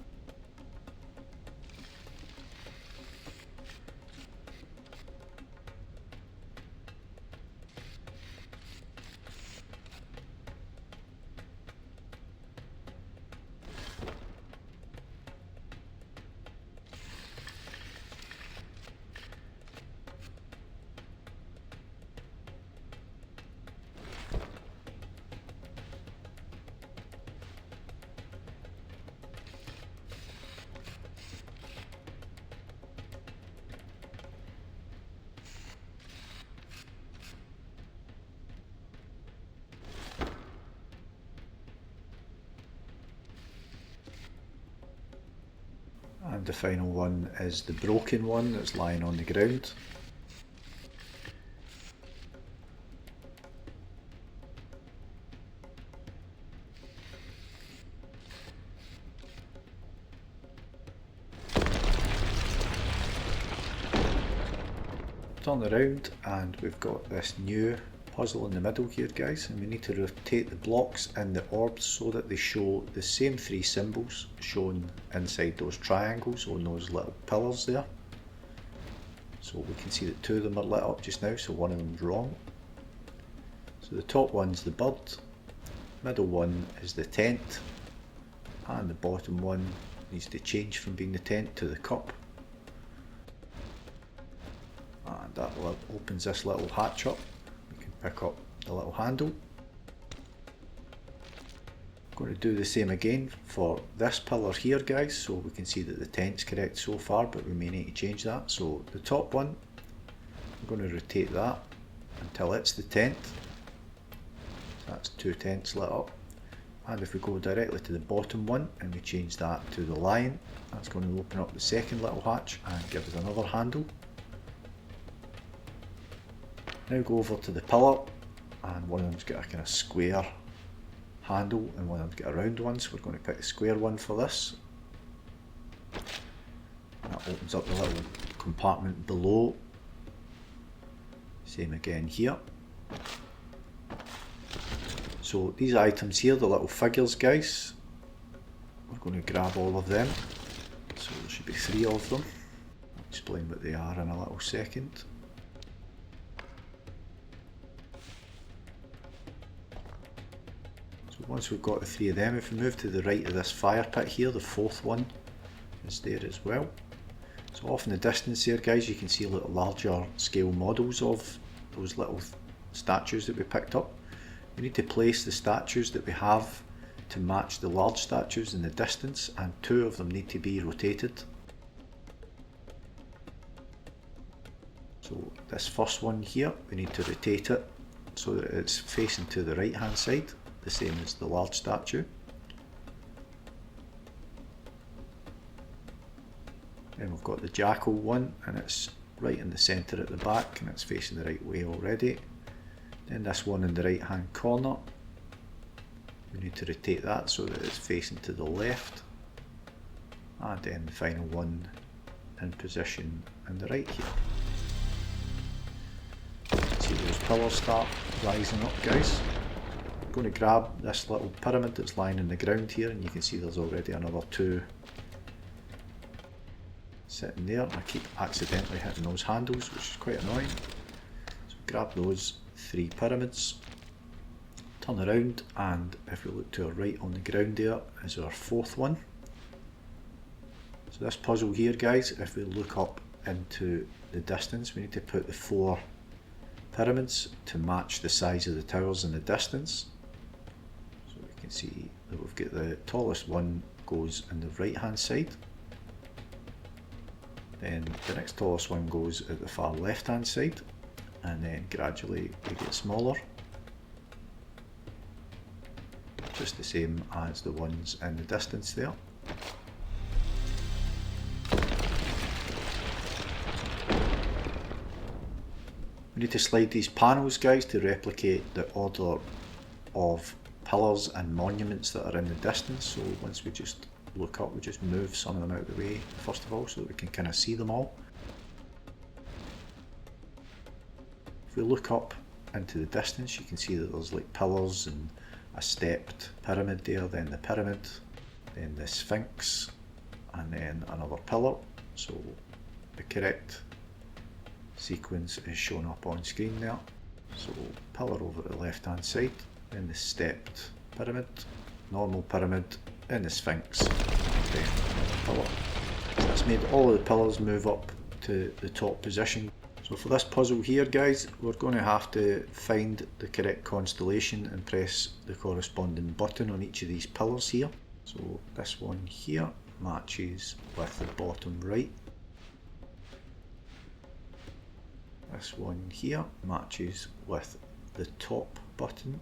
And the final one is the broken one that's lying on the ground. Turn around and we've got this new puzzle in the middle here, guys, and we need to rotate the blocks in the orbs so that they show the same three symbols shown inside those triangles on those little pillars there. So we can see that two of them are lit up just now, so one of them's wrong. So the top one's the bird, middle one is the tent, and the bottom one needs to change from being the tent to the cup. And that opens this little hatch up. We can pick up the little handle. I'm going to do the same again for this pillar here, guys, so we can see that the tent's correct so far, but we may need to change that. So the top one, I'm going to rotate that until it's the tent. So that's two tents lit up. And if we go directly to the bottom one and we change that to the lion, that's going to open up the second little hatch and give us another handle. Now go over to the pillar, and one of them's got a kind of square handle and one of them's got a round one, so we're going to pick the square one for this. That opens up the little compartment below. Same again here. So these items here, the little figures, guys, we're going to grab all of them. So there should be three of them. I'll explain what they are in a little second. Once we've got the three of them, if we move to the right of this fire pit here, the fourth one is there as well. So off in the distance there, guys, you can see little larger scale models of those little statues that we picked up. We need to place the statues that we have to match the large statues in the distance, and two of them need to be rotated. So this first one here, we need to rotate it so that it's facing to the right hand side, the same as the large statue. Then we've got the jackal one, and it's right in the centre at the back and it's facing the right way already. Then this one in the right hand corner, we need to rotate that so that it's facing to the left. And then the final one in position in the right here. See those pillars start rising up, guys. I'm going to grab this little pyramid that's lying in the ground here, and you can see there's already another two sitting there. I keep accidentally hitting those handles, which is quite annoying. So grab those three pyramids, turn around, and if we look to our right on the ground there is our fourth one. So this puzzle here, guys, if we look up into the distance, we need to put the four pyramids to match the size of the towers in the distance. So we can see that we've got the tallest one goes on the right hand side, then the next tallest one goes at the far left hand side, and then gradually they get smaller, just the same as the ones in the distance there. We need to slide these panels, guys, to replicate the order of pillars and monuments that are in the distance. So once we just look up, we just move some of them out of the way first of all so that we can kind of see them all. If we look up into the distance, you can see that there's like pillars and a stepped pyramid there, then the pyramid, then the sphinx, and then another pillar. So the correct sequence is shown up on screen there. So pillar over at the left hand side, then the stepped pyramid, normal pyramid, then the sphinx, then the pillar. So that's made all of the pillars move up to the top position. So for this puzzle here, guys, we're going to have to find the correct constellation and press the corresponding button on each of these pillars here. So this one here matches with the bottom right. This one here matches with the top button.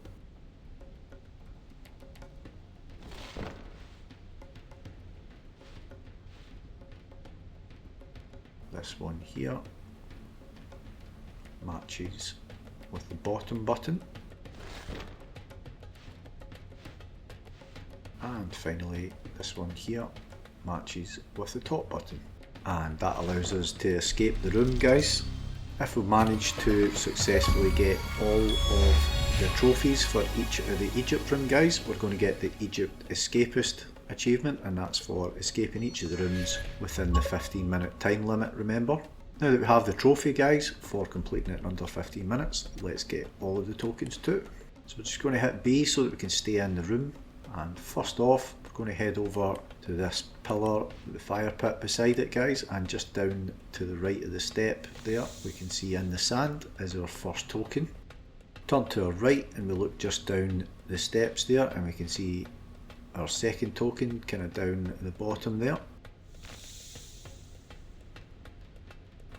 this one here matches with the bottom button, and finally this one here matches with the top button, and that allows us to escape the room, guys. If we manage to successfully get all of the trophies for each of the Egypt room, guys, we're going to get the Egypt Escapist achievement, and that's for escaping each of the rooms within the 15-minute time limit, remember. Now that we have the trophy, guys, for completing it in under 15 minutes, let's get all of the tokens too. So we're just going to hit B so that we can stay in the room, and first off we're going to head over to this pillar, the fire pit beside it, guys, and just down to the right of the step there we can see in the sand is our first token. Turn to our right and we look just down the steps there and we can see our second token kind of down at the bottom there.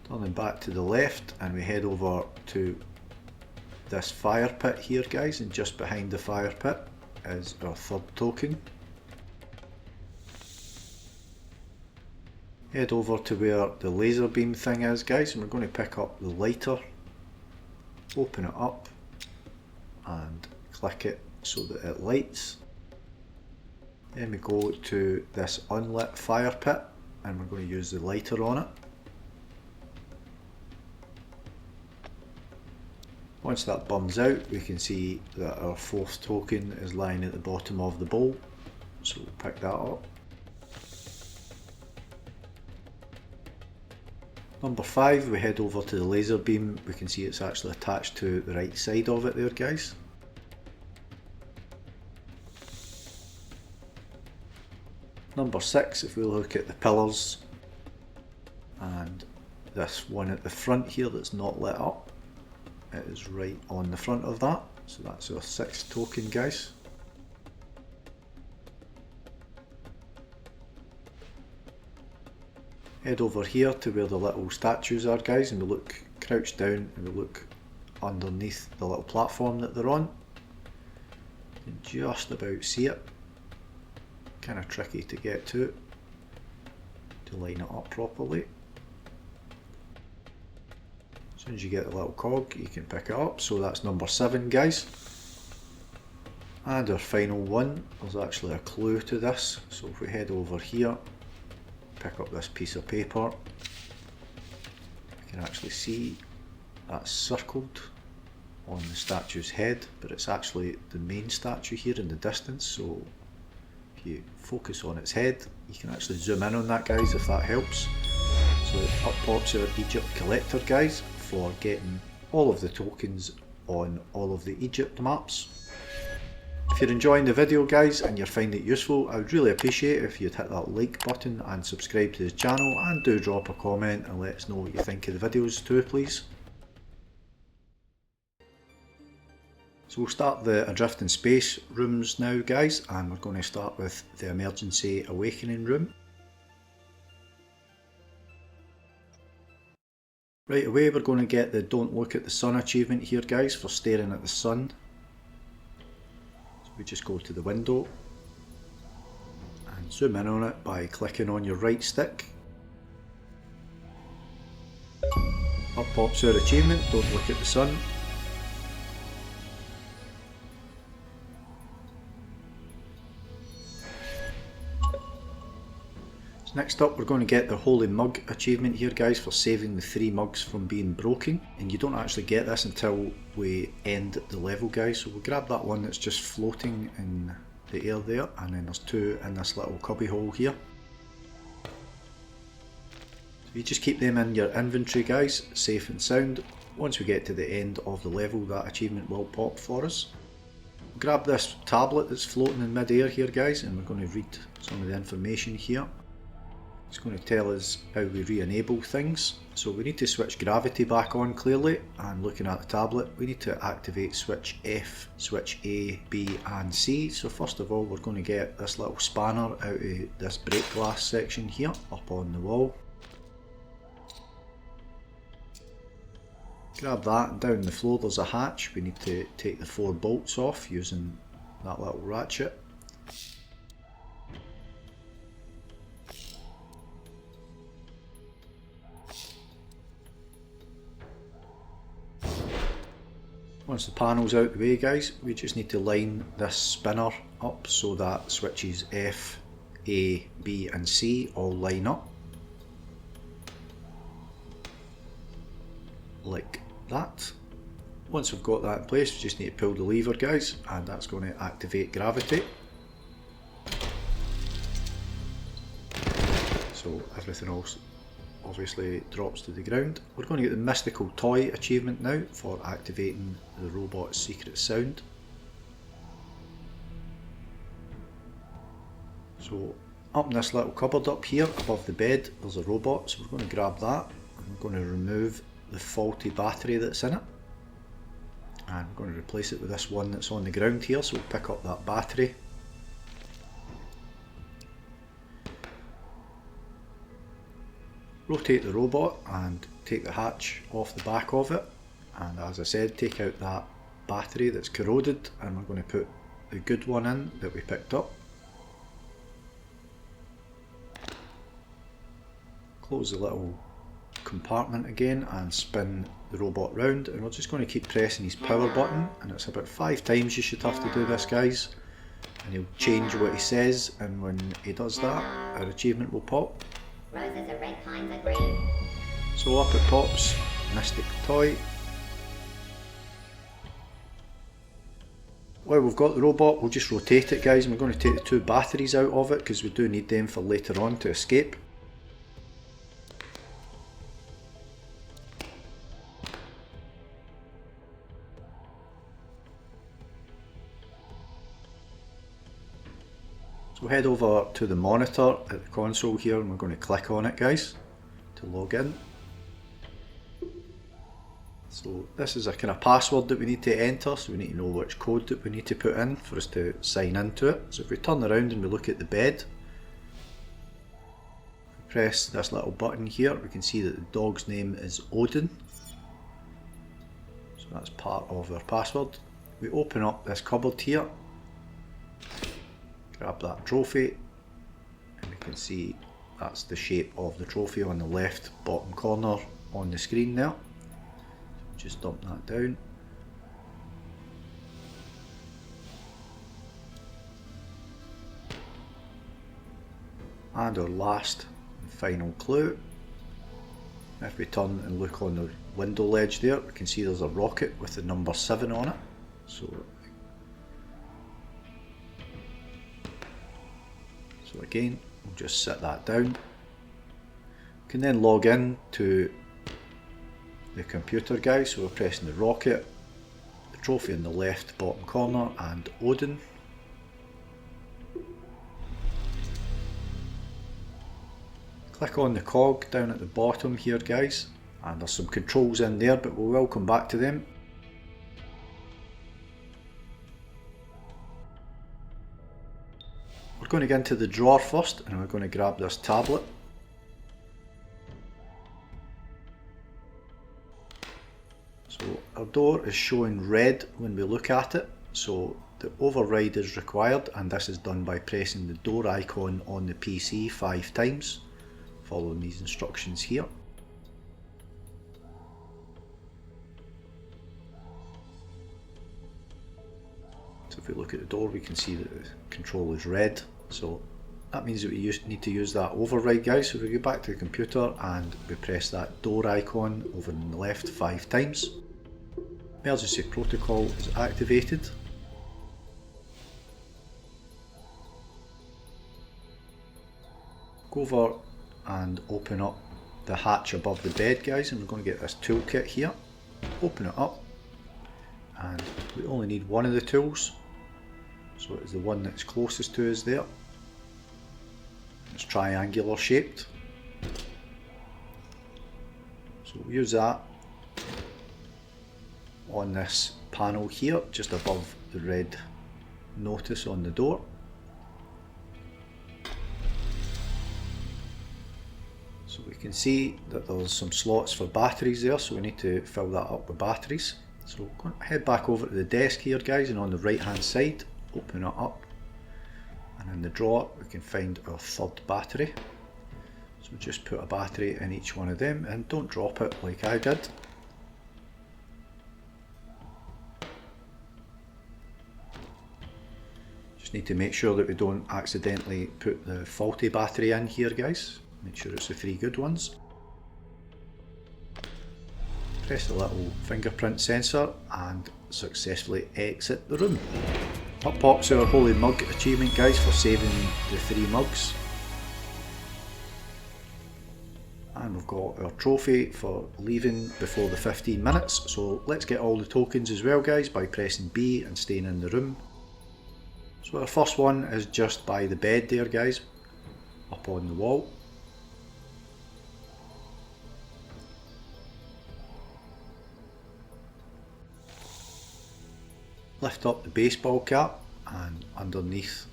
Turning back to the left and we head over to this fire pit here, guys, and just behind the fire pit is our third token. Head over to where the laser beam thing is, guys, and we're going to pick up the lighter, open it up and click it so that it lights. Then we go to this unlit fire pit and we're going to use the lighter on it. Once that burns out, we can see that our fourth token is lying at the bottom of the bowl, so we'll pick that up. Number 5, we head over to the laser beam. We can see it's actually attached to the right side of it there, guys. Number 6, if we look at the pillars and this one at the front here that's not lit up, it is right on the front of that, so that's our 6th token, guys. Head over here to where the little statues are, guys, and we look, crouch down and we look underneath the little platform that they're on. You can just about see it. Kind of tricky to get to line it up properly. As soon as you get the little cog you can pick it up, so that's number 7, guys. And our final one, there's actually a clue to this, so if we head over here, pick up this piece of paper, you can actually see that's circled on the statue's head, but it's actually the main statue here in the distance, so if you focus on its head you can actually zoom in on that, guys, if that helps. So up pops our Egypt collector, guys, for getting all of the tokens on all of the Egypt maps. If you're enjoying the video, guys, and you're finding it useful, I would really appreciate it if you'd hit that like button and subscribe to the channel, and do drop a comment and let us know what you think of the videos too, please. So we'll start the Adrift in Space rooms now, guys, and we're going to start with the Emergency Awakening room. Right away we're going to get the Don't Look at the Sun achievement here, guys, for staring at the sun. So we just go to the window and zoom in on it by clicking on your right stick. Up pops our achievement, Don't Look at the Sun. Next up we're going to get the Holy Mug achievement here, guys, for saving the 3 mugs from being broken, and you don't actually get this until we end the level, guys, so we'll grab that one that's just floating in the air there, and then there's 2 in this little cubby hole here. So you just keep them in your inventory, guys, safe and sound. Once we get to the end of the level, that achievement will pop for us. We'll grab this tablet that's floating in mid-air here, guys, and we're going to read some of the information here. It's going to tell us how we re-enable things. So we need to switch gravity back on, clearly, and looking at the tablet we need to activate switch F, switch A, B and C. So first of all we're going to get this little spanner out of this break glass section here up on the wall. Grab that, and down the floor there's a hatch. We need to take the 4 bolts off using that little ratchet. Once the panel's out the way, guys, we just need to line this spinner up so that switches F, A, B and C all line up. Like that. Once we've got that in place, we just need to pull the lever, guys, and that's going to activate gravity. So everything else obviously drops to the ground. We're going to get the mystical toy achievement now for activating the robot's secret sound. So up in this little cupboard up here above the bed there's a robot, so we're going to grab that and we're going to remove the faulty battery that's in it, and we're going to replace it with this one that's on the ground here. So we'll pick up that battery, rotate the robot and take the hatch off the back of it, and as I said, take out that battery that's corroded, and we're going to put the good one in that we picked up. Close the little compartment again and spin the robot round, and we're just going to keep pressing his power button, and it's about 5 times you should have to do this, guys, and he'll change what he says, and when he does that our achievement will pop. Roses are red, pines are green. So up it pops, Mystic Toy. While we've got the robot, we'll just rotate it, guys, and we're going to take the 2 batteries out of it because we do need them for later on to escape. So we'll head over to the monitor at the console here, and we're going to click on it, guys, to log in. So this is a kind of password that we need to enter, so we need to know which code that we need to put in for us to sign into it. So if we turn around and we look at the bed, press this little button here, we can see that the dog's name is Odin. So that's part of our password. We open up this cupboard here, grab that trophy, and we can see that's the shape of the trophy on the left bottom corner on the screen there. Just dump that down. And our last and final clue, if we turn and look on the window ledge there, we can see there's a rocket with the number 7 on it. So again, we'll just set that down. We can then log in to the computer, guys, so we're pressing the rocket, the trophy in the left bottom corner, and Odin. Click on the cog down at the bottom here, guys, and there's some controls in there, but we will come back to them. We're going to get into the drawer first, and we're going to grab this tablet. So our door is showing red when we look at it, so the override is required, and this is done by pressing the door icon on the PC 5 times, following these instructions here. So if we look at the door, we can see that the control is red, so that means that we need to use that override, guys. So if we go back to the computer and we press that door icon over on the left 5 times, emergency protocol is activated. Go over and open up the hatch above the bed, guys, and we're going to get this toolkit here. Open it up, and we only need one of the tools, so it's the one that's closest to us there. It's triangular shaped, so we'll use that on this panel here just above the red notice on the door. So we can see that there's some slots for batteries there, so we need to fill that up with batteries. So we're going to head back over to the desk here, guys, and on the right hand side open it up, and in the drawer we can find our 3rd battery. So just put a battery in each one of them, and don't drop it like I did. Just need to make sure that we don't accidentally put the faulty battery in here, guys. Make sure it's the 3 good ones. Press the little fingerprint sensor and successfully exit the room. Up pops our Holy Mug achievement, guys, for saving the 3 mugs. And we've got our trophy for leaving before the 15 minutes. So let's get all the tokens as well, guys, by pressing B and staying in the room. So our first one is just by the bed there, guys, up on the wall. Lift up the baseball cap and underneath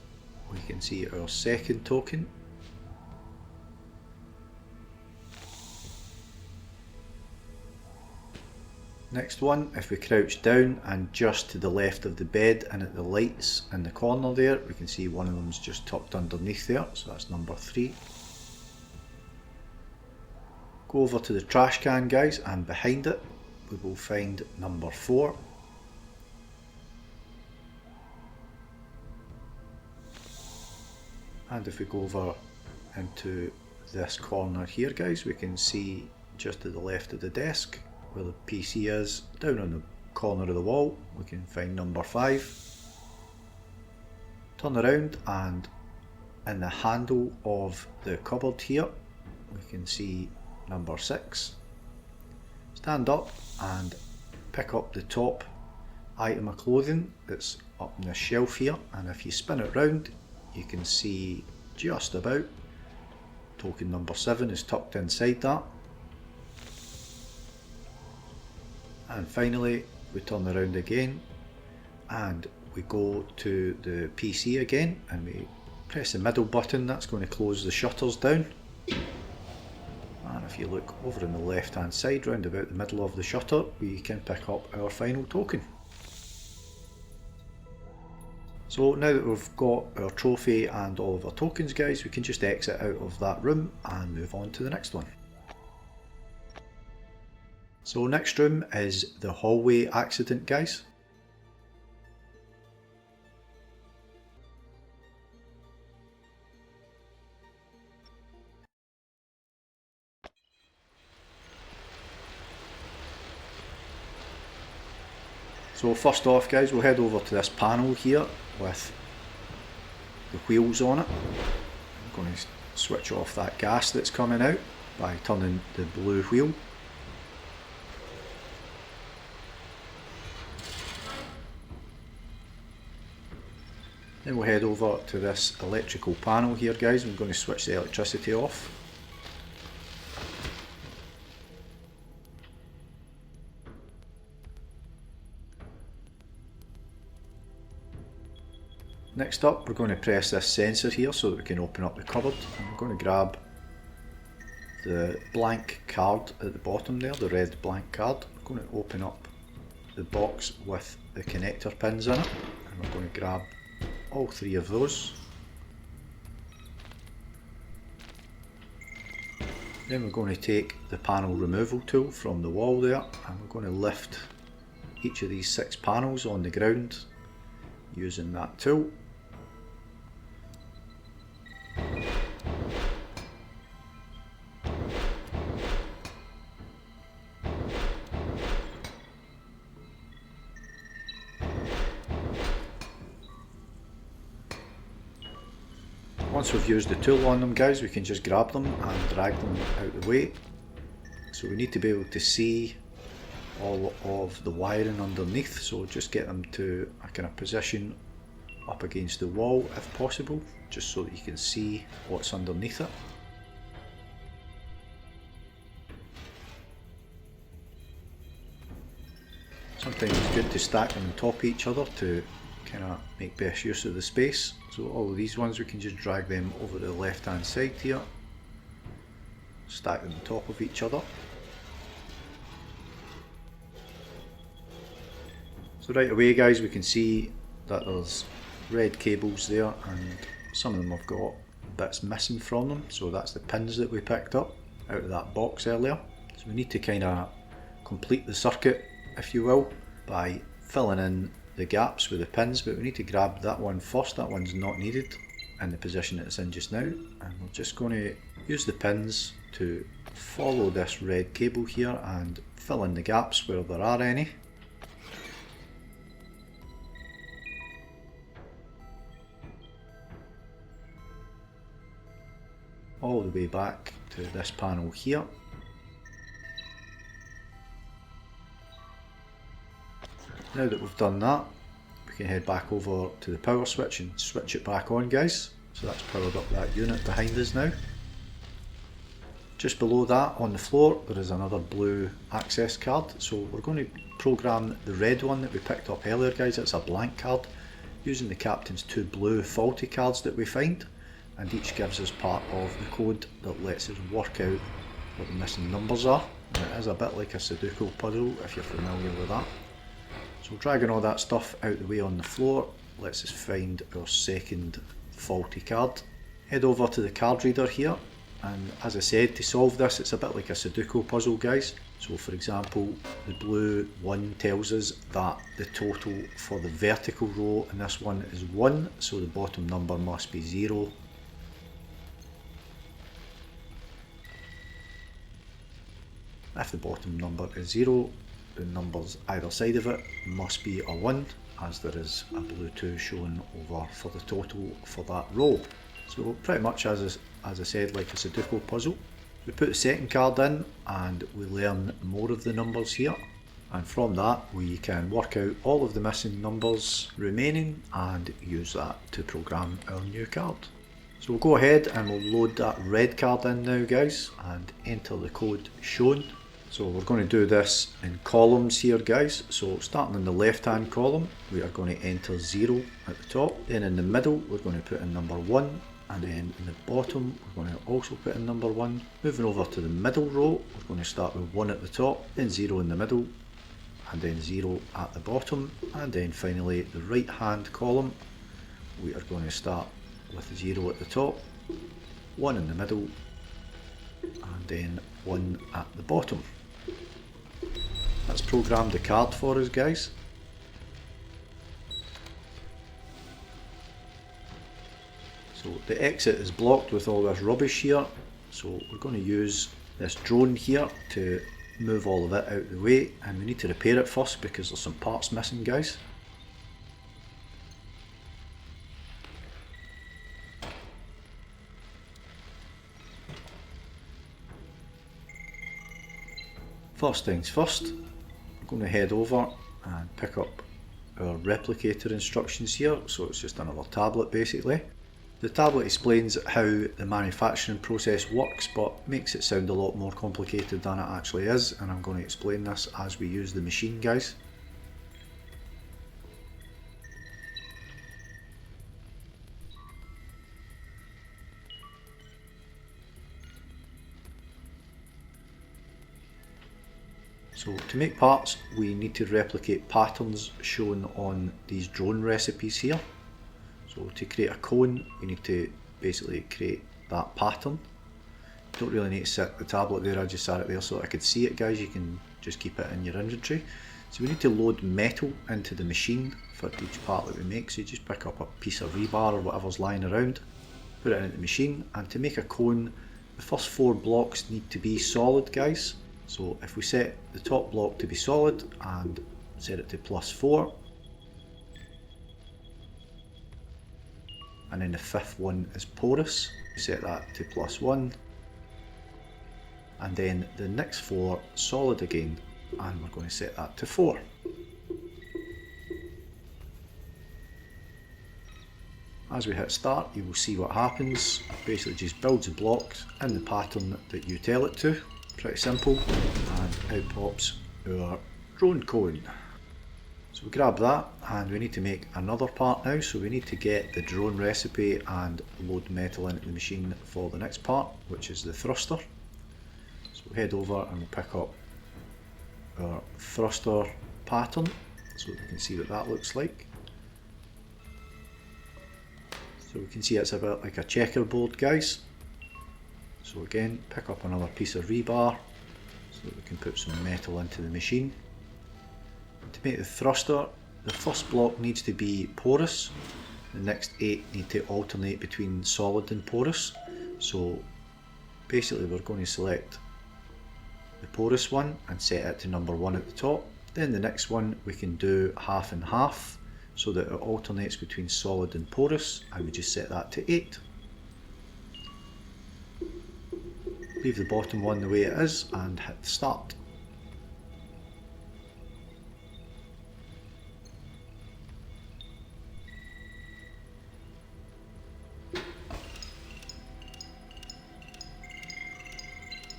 we can see our second token. Next one, if we crouch down and just to the left of the bed and at the lights in the corner there, we can see one of them's just tucked underneath there, so that's number 3. Go over to the trash can, guys, and behind it we will find number 4. And if we go over into this corner here, guys, we can see just to the left of the desk where the PC is, down on the corner of the wall, we can find number 5. Turn around and in the handle of the cupboard here, we can see number 6. Stand up and pick up the top item of clothing that's up on the shelf here, and if you spin it round, you can see just about token number 7 is tucked inside that. And finally we turn around again and we go to the PC again and we press the middle button. That's going to close the shutters down, and if you look over on the left hand side round about the middle of the shutter, we can pick up our final token. So now that we've got our trophy and all of our tokens, guys, we can just exit out of that room and move on to the next one. So next room is the hallway accident, guys. So first off, guys, we'll head over to this panel here with the wheels on it. I'm going to switch off that gas that's coming out by turning the blue wheel. Then we'll head over to this electrical panel here, guys. I'm going to switch the electricity off. Next up, we're going to press this sensor here so that we can open up the cupboard. And we're going to grab the blank card at the bottom there, the red blank card. We're going to open up the box with the connector pins in it, and we're going to grab all 3 of those. Then we're going to take the panel removal tool from the wall there, and we're going to lift each of these 6 panels on the ground using that tool. Once we've used the tool on them, guys, we can just grab them and drag them out of the way. So we need to be able to see all of the wiring underneath, so just get them to a kind of position up against the wall if possible, just so that you can see what's underneath it. Sometimes it's good to stack them on top of each other to kind of make best use of the space. So all of these ones, we can just drag them over to the left hand side here, stack them on top of each other. So right away, guys, we can see that there's red cables there, and some of them have got bits missing from them, so that's the pins that we picked up out of that box earlier. So we need to kind of complete the circuit, if you will, by filling in the gaps with the pins, but we need to grab that one first. That one's not needed in the position it's in just now, and we're just going to use the pins to follow this red cable here and fill in the gaps where there are any. All the way back to this panel here. Now that we've done that, we can head back over to the power switch and switch it back on, guys. So that's powered up that unit behind us now. Just below that on the floor there is another blue access card, so we're going to program the red one that we picked up earlier, guys. It's a blank card using the captain's 2 blue faulty cards that we find, and each gives us part of the code that lets us work out what the missing numbers are. And it is a bit like a Sudoku puzzle if you're familiar with that. So dragging all that stuff out the way on the floor lets us find our second faulty card. Head over to the card reader here, and as I said, to solve this it's a bit like a Sudoku puzzle, guys. So for example, the blue 1 tells us that the total for the vertical row in this one is 1, so the bottom number must be 0. If the bottom number is 0, the numbers either side of it must be a 1, as there is a blue 2 shown over for the total for that row. So pretty much as I said, like a Sudoku puzzle. We put the second card in and we learn more of the numbers here, and from that we can work out all of the missing numbers remaining and use that to program our new card. So we'll go ahead and we'll load that red card in now, guys, and enter the code shown. So we're going to do this in columns here, guys. So starting in the left hand column we are going to enter 0 at the top, then in the middle we're going to put in number 1, and then in the bottom we're going to also put in number 1. Moving over to the middle row, we're going to start with 1 at the top, then 0 in the middle, and then 0 at the bottom, and then finally the right hand column we are going to start with 0 at the top, 1 in the middle, and then 1 at the bottom. Let's program the card for us, guys. So the exit is blocked with all this rubbish here, so we're going to use this drone here to move all of it out of the way, and we need to repair it first because there's some parts missing, guys. First things first, I'm going to head over and pick up our replicator instructions here. So it's just another tablet basically. The tablet explains how the manufacturing process works, but makes it sound a lot more complicated than it actually is, and I'm going to explain this as we use the machine, guys. So to make parts we need to replicate patterns shown on these drone recipes here. So to create a cone we need to basically create that pattern. You don't really need to set the tablet there, I just sat it there so I could see it, guys. You can just keep it in your inventory. So we need to load metal into the machine for each part that we make. So you just pick up a piece of rebar or whatever's lying around, put it into the machine, and to make a cone the first 4 blocks need to be solid, guys. So if we set the top block to be solid and set it to +4, and then the 5th one is porous, we set that to +1, and then the next 4 solid again, and we're going to set that to 4. As we hit start you will see what happens. It basically just builds the blocks in the pattern that you tell it to. Pretty simple, and out pops our drone cone. So we grab that and we need to make another part now, so we need to get the drone recipe and load metal into the machine for the next part, which is the thruster. So we head over and we'll pick up our thruster pattern so we can see what that looks like. So we can see it's a bit like a checkerboard, guys. So again, pick up another piece of rebar so that we can put some metal into the machine. And to make the thruster, the first block needs to be porous, the next 8 need to alternate between solid and porous. So basically we're going to select the porous one and set it to number 1 at the top. Then the next one we can do half and half so that it alternates between solid and porous. I would just set that to 8. Leave the bottom one the way it is and hit start.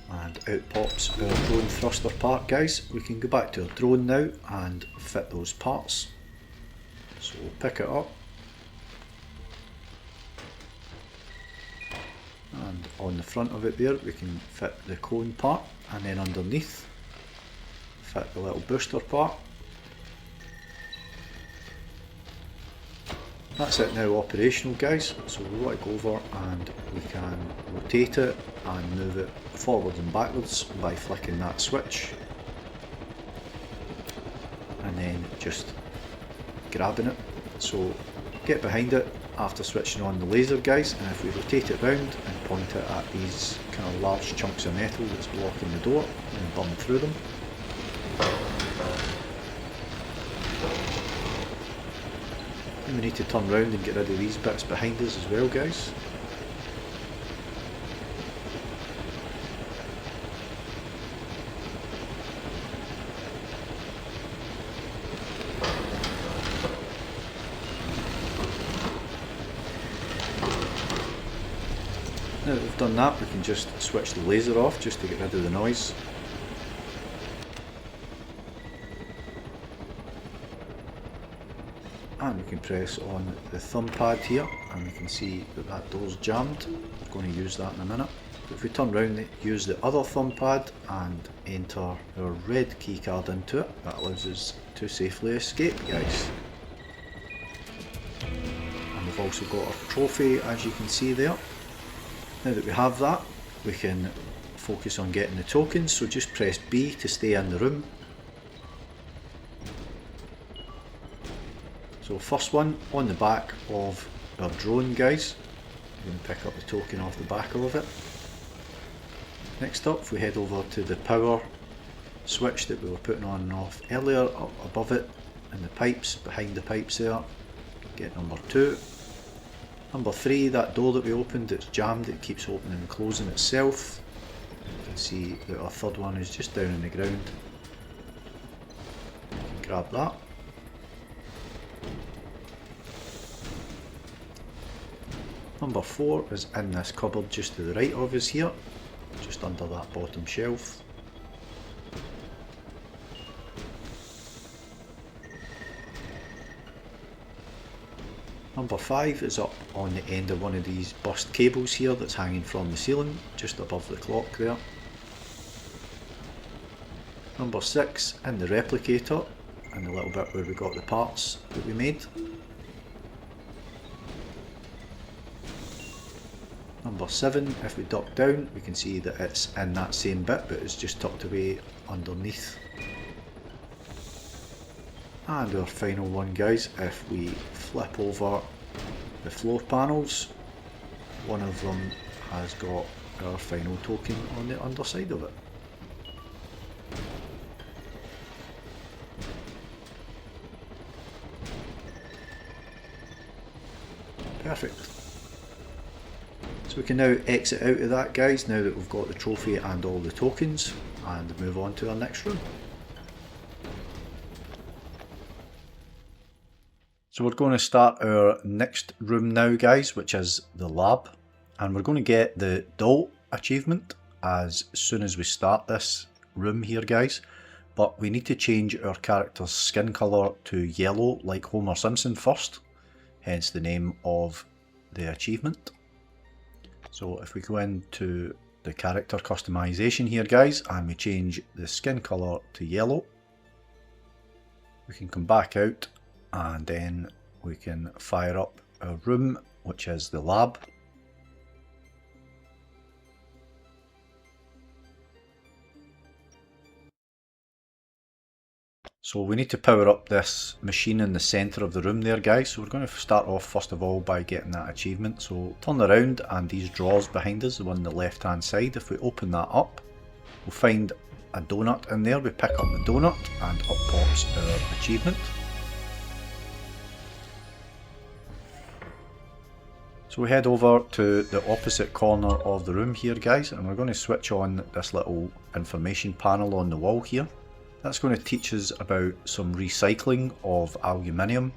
And out pops our drone thruster part, guys. We can go back to our drone now and fit those parts. So we'll pick it up, and on the front of it there we can fit the cone part, and then underneath fit the little booster part. That's it now operational, guys. So we want to go over and we can rotate it and move it forwards and backwards by flicking that switch and then just grabbing it. So get behind it after switching on the laser, guys, and if we rotate it round and point it at these kind of large chunks of metal that's blocking the door and burn through them. And we need to turn round and get rid of these bits behind us as well, guys. Now that we've done that, we can just switch the laser off just to get rid of the noise. And we can press on the thumb pad here and we can see that that door's jammed. We're going to use that in a minute. But if we turn around, use the other thumb pad and enter our red keycard into it, that allows us to safely escape, guys. And we've also got our trophy, as you can see there. Now that we have that, we can focus on getting the tokens, so just press B to stay in the room. So first one on the back of our drone, guys. We're going to pick up the token off the back of it. Next up, if we head over to the power switch that we were putting on and off earlier, up above it, and the pipes, behind the pipes there, get number 2. Number 3, that door that we opened, it's jammed, it keeps opening and closing itself. You can see that our third one is just down in the ground. Grab that. Number 4 is in this cupboard just to the right of us here, just under that bottom shelf. Number 5 is up on the end of one of these burst cables here that's hanging from the ceiling, just above the clock there. Number 6 in the replicator, and the little bit where we got the parts that we made. Number 7, if we duck down, we can see that it's in that same bit, but it's just tucked away underneath. And our final one, guys, if we flip over the floor panels, one of them has got our final token on the underside of it. Perfect. So we can now exit out of that, guys, now that we've got the trophy and all the tokens, and move on to our next room. So we're going to start our next room now, guys, which is the lab, and we're going to get the doll achievement as soon as we start this room here, guys, but we need to change our character's skin colour to yellow like Homer Simpson first, hence the name of the achievement. So if we go into the character customization here, guys, and we change the skin colour to yellow, we can come back out and then we can fire up our room, which is the lab. So we need to power up this machine in the centre of the room there, guys. So we're going to start off first of all by getting that achievement. So turn around, and these drawers behind us, the one on the left hand side, if we open that up, we'll find a donut in there. We pick up the donut and up pops our achievement. So we head over to the opposite corner of the room here, guys, and we're going to switch on this little information panel on the wall here. That's going to teach us about some recycling of aluminium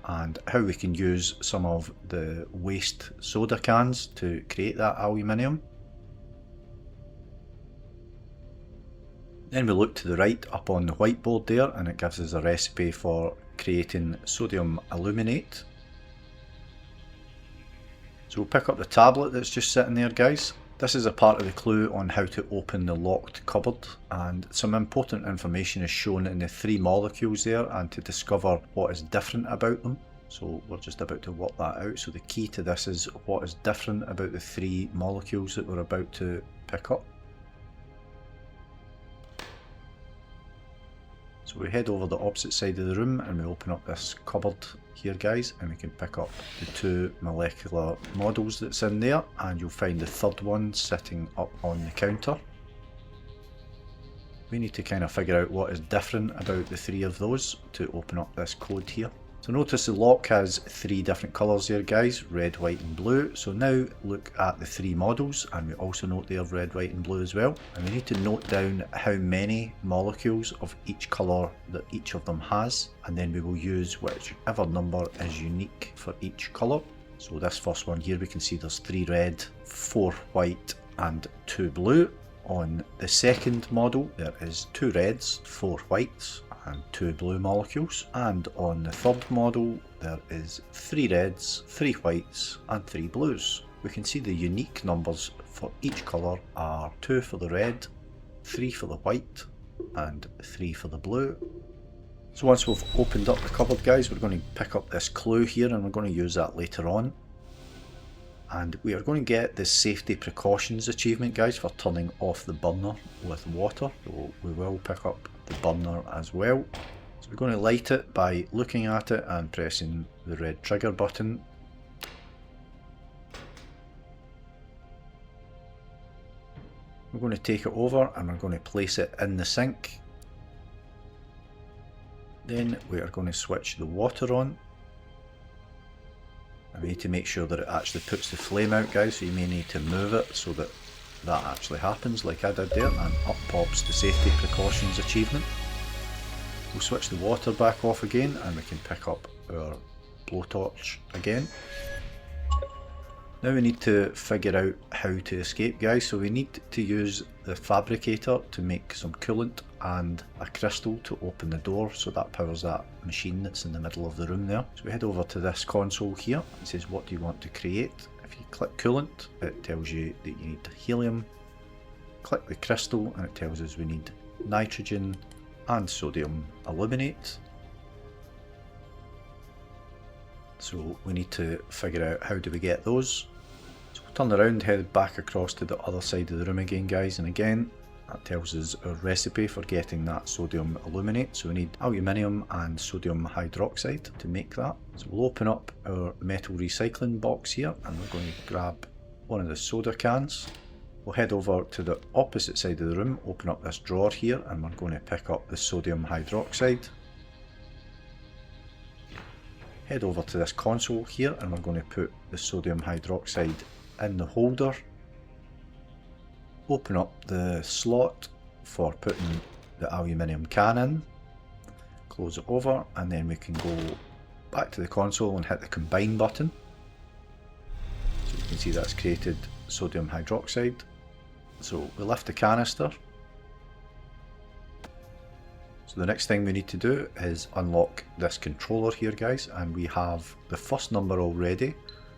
and how we can use some of the waste soda cans to create that aluminium. Then we look to the right up on the whiteboard there, and it gives us a recipe for creating sodium aluminate. So we'll pick up the tablet that's just sitting there, guys. This is a part of the clue on how to open the locked cupboard, and some important information is shown in the 3 molecules there and to discover what is different about them. So we're just about to work that out. So the key to this is what is different about the 3 molecules that we're about to pick up. So we head over the opposite side of the room and we open up this cupboard here, guys, and we can pick up the 2 molecular models that's in there, and you'll find the third one sitting up on the counter. We need to kind of figure out what is different about the 3 of those to open up this code here. So notice the lock has 3 different colours there, guys, red, white and blue. So now look at the 3 models, and we also note they have red, white and blue as well. And we need to note down how many molecules of each colour that each of them has, and then we will use whichever number is unique for each colour. So this first one here, we can see there's 3 red, 4 white and 2 blue. On the second model there is 2 reds, 4 whites and 2 blue molecules, and on the third model there is 3 reds, 3 whites and 3 blues. We can see the unique numbers for each colour are 2 for the red, 3 for the white and 3 for the blue. So once we've opened up the cupboard, guys, we're going to pick up this clue here and we're going to use that later on. And we are going to get the safety precautions achievement, guys, for turning off the burner with water. So we will pick up the burner as well. So we're going to light it by looking at it and pressing the red trigger button. We're going to take it over and we're going to place it in the sink. Then we are going to switch the water on. And we need to make sure that it actually puts the flame out, guys, so you may need to move it so that that actually happens like I did there, and up pops the safety precautions achievement. We'll switch the water back off again and we can pick up our blowtorch again. Now we need to figure out how to escape, guys, so we need to use the fabricator to make some coolant and a crystal to open the door, so that powers that machine that's in the middle of the room there. So we head over to this console here. It says what do you want to create. If you click coolant, it tells you that you need helium. Click the crystal and it tells us we need nitrogen and sodium aluminate. So we need to figure out how do we get those. So we'll turn around, head back across to the other side of the room again, guys, and again that tells us our recipe for getting that sodium aluminate. So we need aluminium and sodium hydroxide to make that. So we'll open up our metal recycling box here and we're going to grab one of the soda cans. We'll head over to the opposite side of the room, open up this drawer here, and we're going to pick up the sodium hydroxide. Head over to this console here and we're going to put the sodium hydroxide in the holder. Open up the slot for putting the aluminium can in. Close it over and then we can go back to the console and hit the combine button. So you can see that's created sodium hydroxide. So we lift the canister. So the next thing we need to do is unlock this controller here, guys, and we have the first number already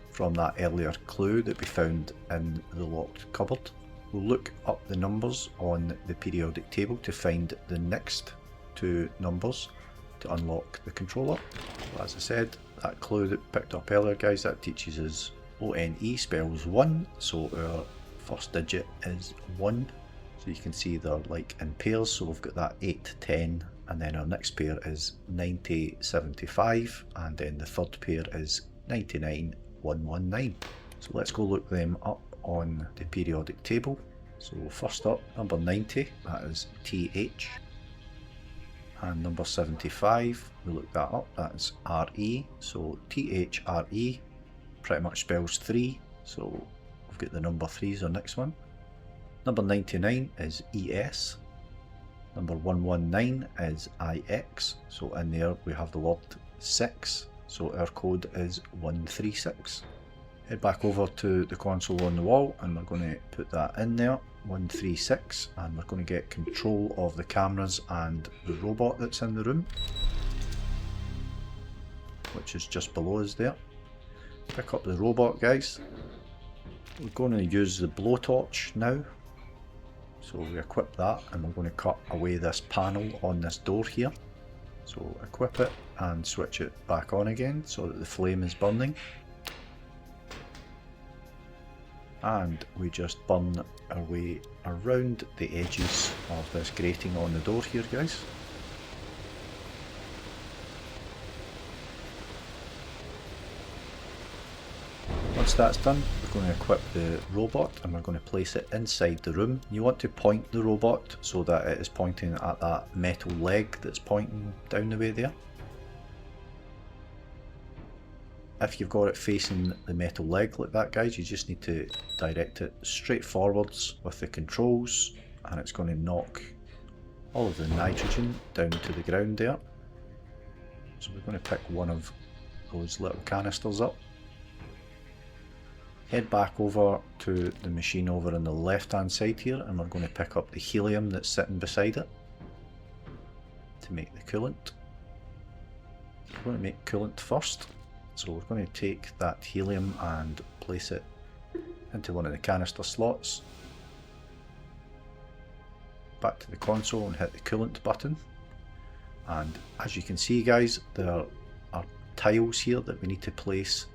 from that earlier clue that we found in the locked cupboard. We'll look up the numbers on the periodic table to find the next 2 numbers to unlock the controller. So as I said, that clue that we picked up earlier, guys, that teaches us ONE spells 1, so our first digit is 1. So you can see they're like in pairs, so we've got that 8, 10 and then our next pair is 9075, and then the third pair is 99119. So let's go look them up on the periodic table. So first up, number 90, that is TH, and number 75, we looked that up, that's RE, so THRE pretty much spells 3, so we've got the number 3 is our next one. Number 99 is ES, number 119 is IX, so in there we have the word 6, so our code is 136. Head back over to the console on the wall and we're going to put that in there, 136, and we're going to get control of the cameras and the robot that's in the room, which is just below us there. Pick up the robot, guys. We're going to use the blowtorch now, so we equip that and we're going to cut away this panel on this door here. So equip it and switch it back on again so that the flame is burning. And we just burn our way around the edges of this grating on the door here, guys. Once that's done, we're going to equip the robot and we're going to place it inside the room. You want to point the robot so that it is pointing at that metal leg that's pointing down the way there. If you've got it facing the metal leg like that, guys, you just need to direct it straight forwards with the controls and it's going to knock all of the nitrogen down to the ground there. So we're going to pick one of those little canisters up. Head back over to the machine over on the left hand side here and we're going to pick up the helium that's sitting beside it to make the coolant. We're going to make coolant first. So we're going to take that helium and place it into one of the canister slots. Back to the console and hit the coolant button. And as you can see, guys, there are tiles here that we need to place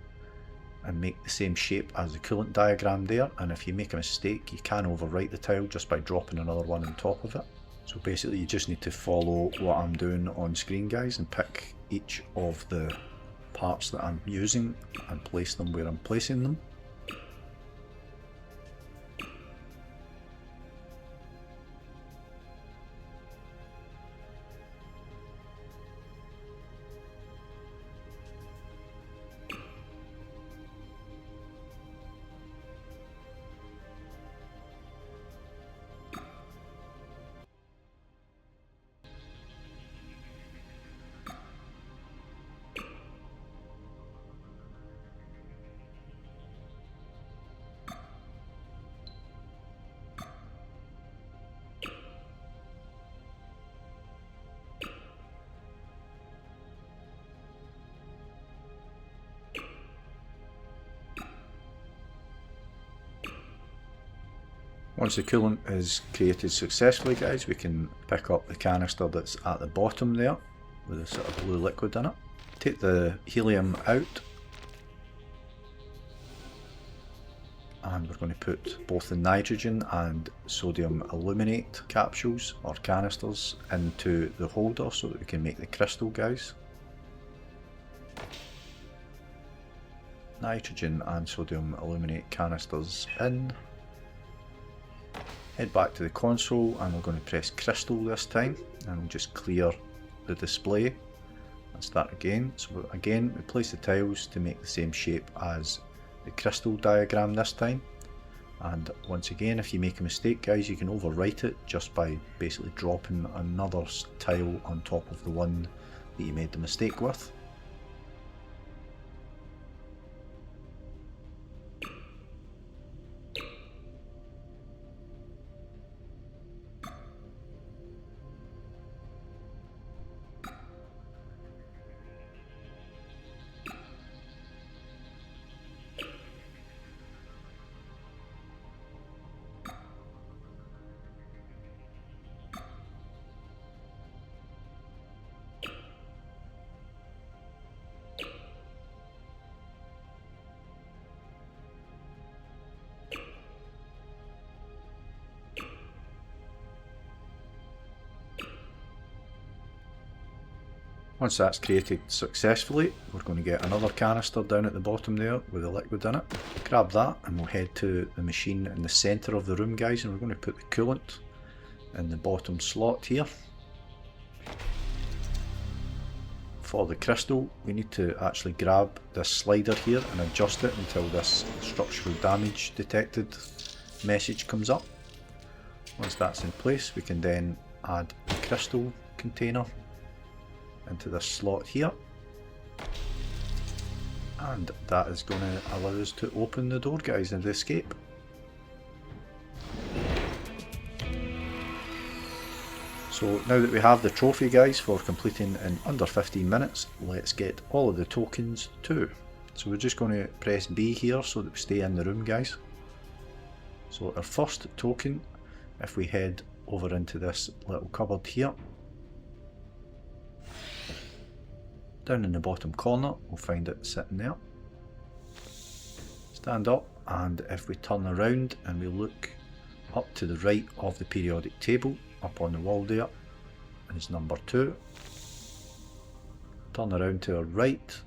and make the same shape as the coolant diagram there. And if you make a mistake, you can overwrite the tile just by dropping another one on top of it. So basically you just need to follow what I'm doing on screen, guys, and pick each of the parts that I'm using and place them where I'm placing them. Once the coolant is created successfully, guys, we can pick up the canister that's at the bottom there with a sort of blue liquid in it. Take the helium out and we're going to put both the nitrogen and sodium aluminate capsules or canisters into the holder so that we can make the crystal, guys. Nitrogen and sodium aluminate canisters in. Head back to the console and we're going to press crystal this time and we'll just clear the display and start again. So again, we place the tiles to make the same shape as the crystal diagram this time. And once again, if you make a mistake, guys, you can overwrite it just by basically dropping another tile on top of the one that you made the mistake with. Once that's created successfully, we're going to get another canister down at the bottom there with a liquid in it. Grab that and we'll head to the machine in the centre of the room, guys, and we're going to put the coolant in the bottom slot here. For the crystal, we need to actually grab this slider here and adjust it until this structural damage detected message comes up. Once that's in place, we can then add the crystal container into this slot here, and that is going to allow us to open the door, guys, and escape. So now that we have the trophy, guys, for completing in under 15 minutes, let's get all of the tokens too. So we're just going to press B here so that we stay in the room, guys. So our first token, if we head over into this little cupboard here, down in the bottom corner, we'll find it sitting there. Stand up, and if we turn around and we look up to the right of the periodic table, up on the wall there, is number 2. Turn around to our right,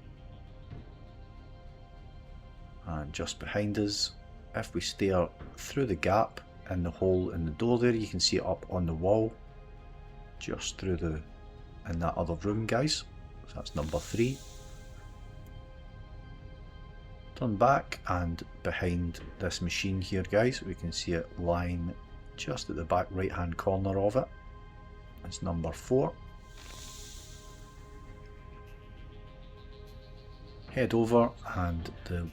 and just behind us, if we stare through the gap in the hole in the door there, you can see it up on the wall, just through the, in that other room, guys. So that's number 3. Turn back, and behind this machine here, guys, we can see it lying just at the back right hand corner of it. It's number 4. Head over, and the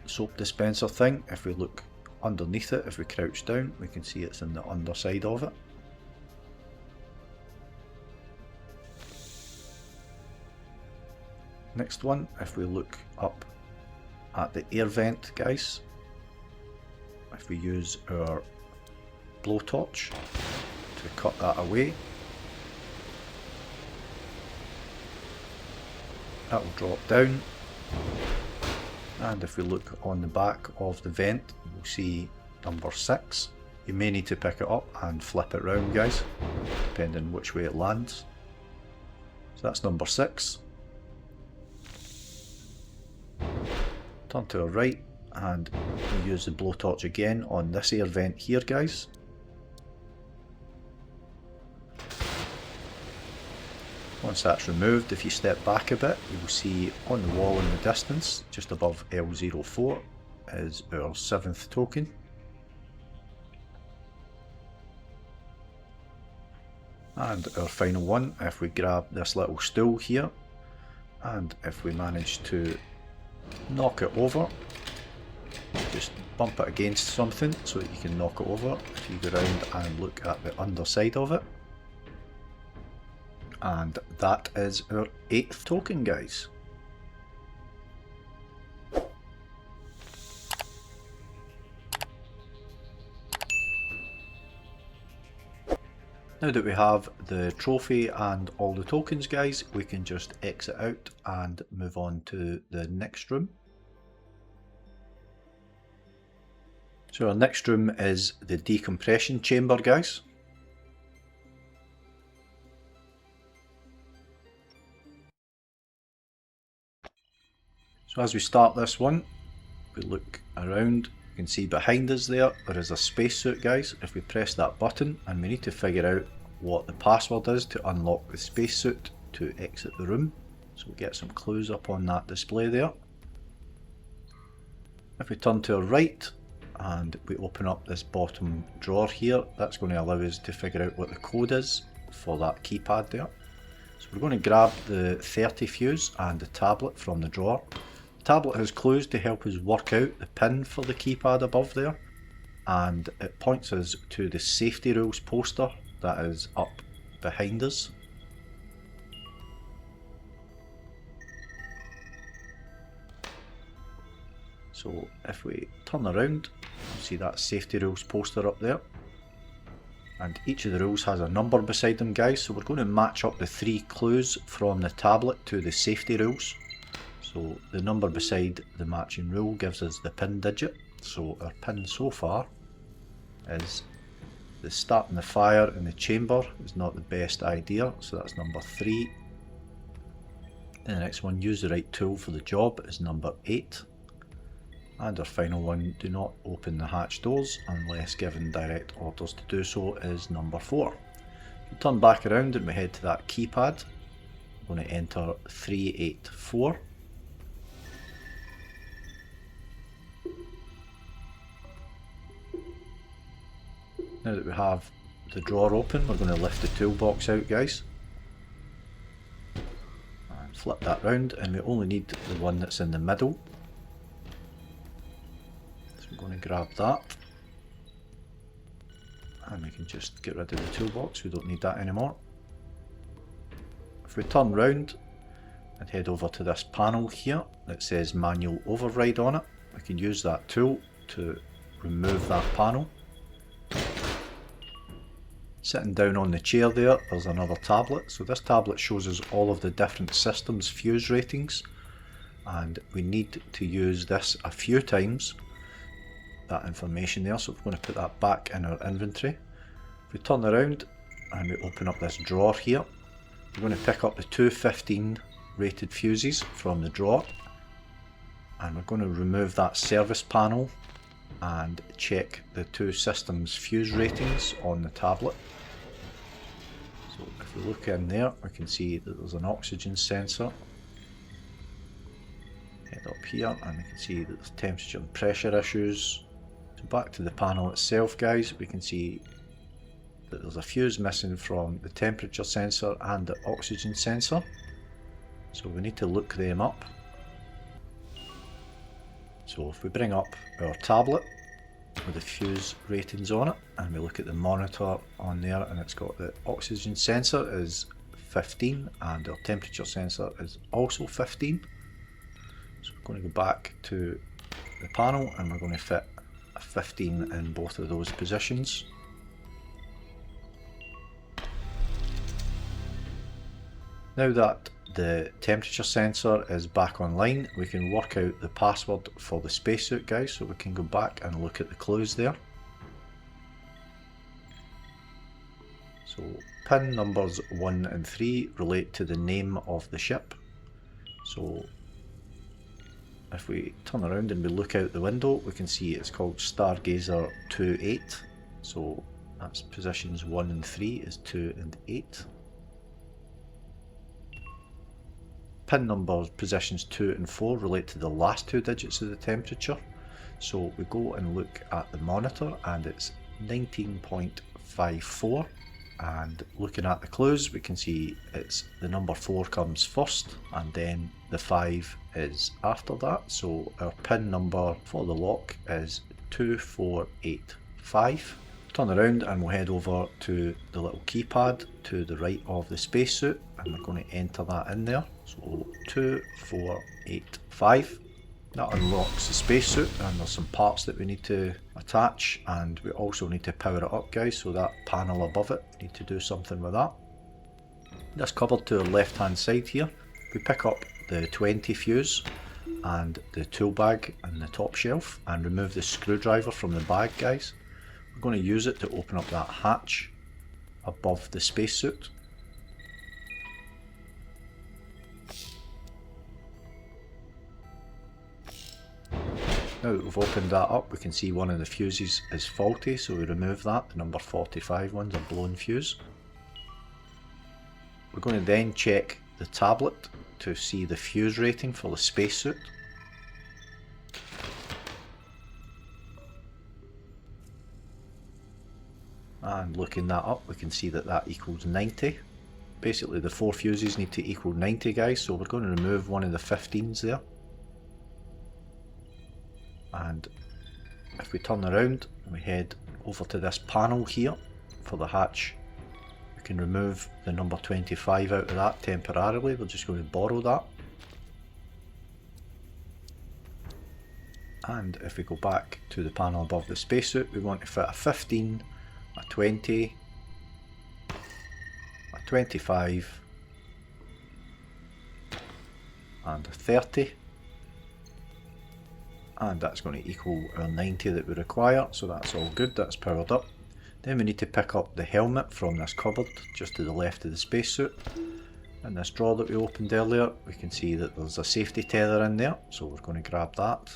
soap dispenser thing, if we look underneath it, if we crouch down, we can see it's in the underside of it. Next one, if we look up at the air vent, guys, if we use our blowtorch to cut that away, that will drop down, and if we look on the back of the vent, we'll see number 6. You may need to pick it up and flip it round, guys, depending which way it lands. So that's number 6. Turn to our right, and we use the blowtorch again on this air vent here, guys. Once that's removed, if you step back a bit, you will see on the wall in the distance, just above L04, is our 7th token. And our final one, if we grab this little stool here, and if we manage to knock it over, just bump it against something so that you can knock it over. If you go around and look at the underside of it, and that is our 8th token, guys. Now that we have the trophy and all the tokens, guys, we can just exit out and move on to the next room. So our next room is the decompression chamber, guys. So as we start this one, we look around, you can see behind us there is a spacesuit, guys. If we press that button, and we need to figure out what the password is to unlock the spacesuit to exit the room. So we'll get some clues up on that display there. If we turn to our right and we open up this bottom drawer here, that's going to allow us to figure out what the code is for that keypad there. So we're going to grab the 30 fuse and the tablet from the drawer. The tablet has clues to help us work out the pin for the keypad above there, and it points us to the safety rules poster that is up behind us. So if we turn around, you see that safety rules poster up there, and each of the rules has a number beside them, guys. So we're going to match up the 3 clues from the tablet to the safety rules. So the number beside the matching rule gives us the pin digit. So our pin so far is the starting the fire in the chamber is not the best idea, so that's number 3. And the next one, use the right tool for the job, is number 8. And our final one, do not open the hatch doors unless given direct orders to do so, is number 4. We turn back around and we head to that keypad. We're going to enter 384. Now that we have the drawer open, we're going to lift the toolbox out, guys. And flip that round, and we only need the one that's in the middle. So we're going to grab that. And we can just get rid of the toolbox, we don't need that anymore. If we turn round and head over to this panel here that says manual override on it, we can use that tool to remove that panel. Sitting down on the chair there's another tablet. So this tablet shows us all of the different systems fuse ratings, and we need to use this a few times, that information there. So we're going to put that back in our inventory. If we turn around and we open up this drawer here, we're going to pick up the 215 rated fuses from the drawer, and we're going to remove that service panel and check the two systems fuse ratings on the tablet. So if we look in there, we can see that there's an oxygen sensor. Head up here and we can see that there's temperature and pressure issues. So back to the panel itself, guys, we can see that there's a fuse missing from the temperature sensor and the oxygen sensor. So we need to look them up. So if we bring up our tablet with the fuse ratings on it, and we look at the monitor on there, and it's got the oxygen sensor is 15 and our temperature sensor is also 15. So we're going to go back to the panel and we're going to fit a 15 in both of those positions. Now that the temperature sensor is back online, we can work out the password for the spacesuit, guys, so we can go back and look at the clues there. So pin numbers 1 and 3 relate to the name of the ship. So if we turn around and we look out the window, we can see it's called Stargazer 28. So that's positions 1 and 3 is 2 and 8. Pin numbers positions 2 and 4 relate to the last two digits of the temperature. So we go and look at the monitor and it's 19.54, and looking at the clues we can see it's the number 4 comes first and then the 5 is after that. So our pin number for the lock is 2485. Turn around and we'll head over to the little keypad to the right of the spacesuit, and we're going to enter that in there. So 2485. That unlocks the spacesuit, and there's some parts that we need to attach, and we also need to power it up, guys. So that panel above it, we need to do something with that. This cupboard to the left hand side here, we pick up the 20 fuse and the tool bag and the top shelf and remove the screwdriver from the bag, guys. We're going to use it to open up that hatch above the spacesuit. Now that we've opened that up, we can see one of the fuses is faulty, so we remove that. The number 45 one's a blown fuse. We're going to then check the tablet to see the fuse rating for the spacesuit. And looking that up, we can see that that equals 90. Basically the 4 fuses need to equal 90, guys, so we're going to remove one of the 15s there. And if we turn around and we head over to this panel here for the hatch, we can remove the number 25 out of that temporarily. We're just going to borrow that. And if we go back to the panel above the spacesuit, we want to fit a 15, a 20, a 25 and a 30, and that's going to equal our 90 that we require, so that's all good, that's powered up. Then we need to pick up the helmet from this cupboard just to the left of the spacesuit, In this drawer that we opened earlier, we can see that there's a safety tether in there, so we're going to grab that.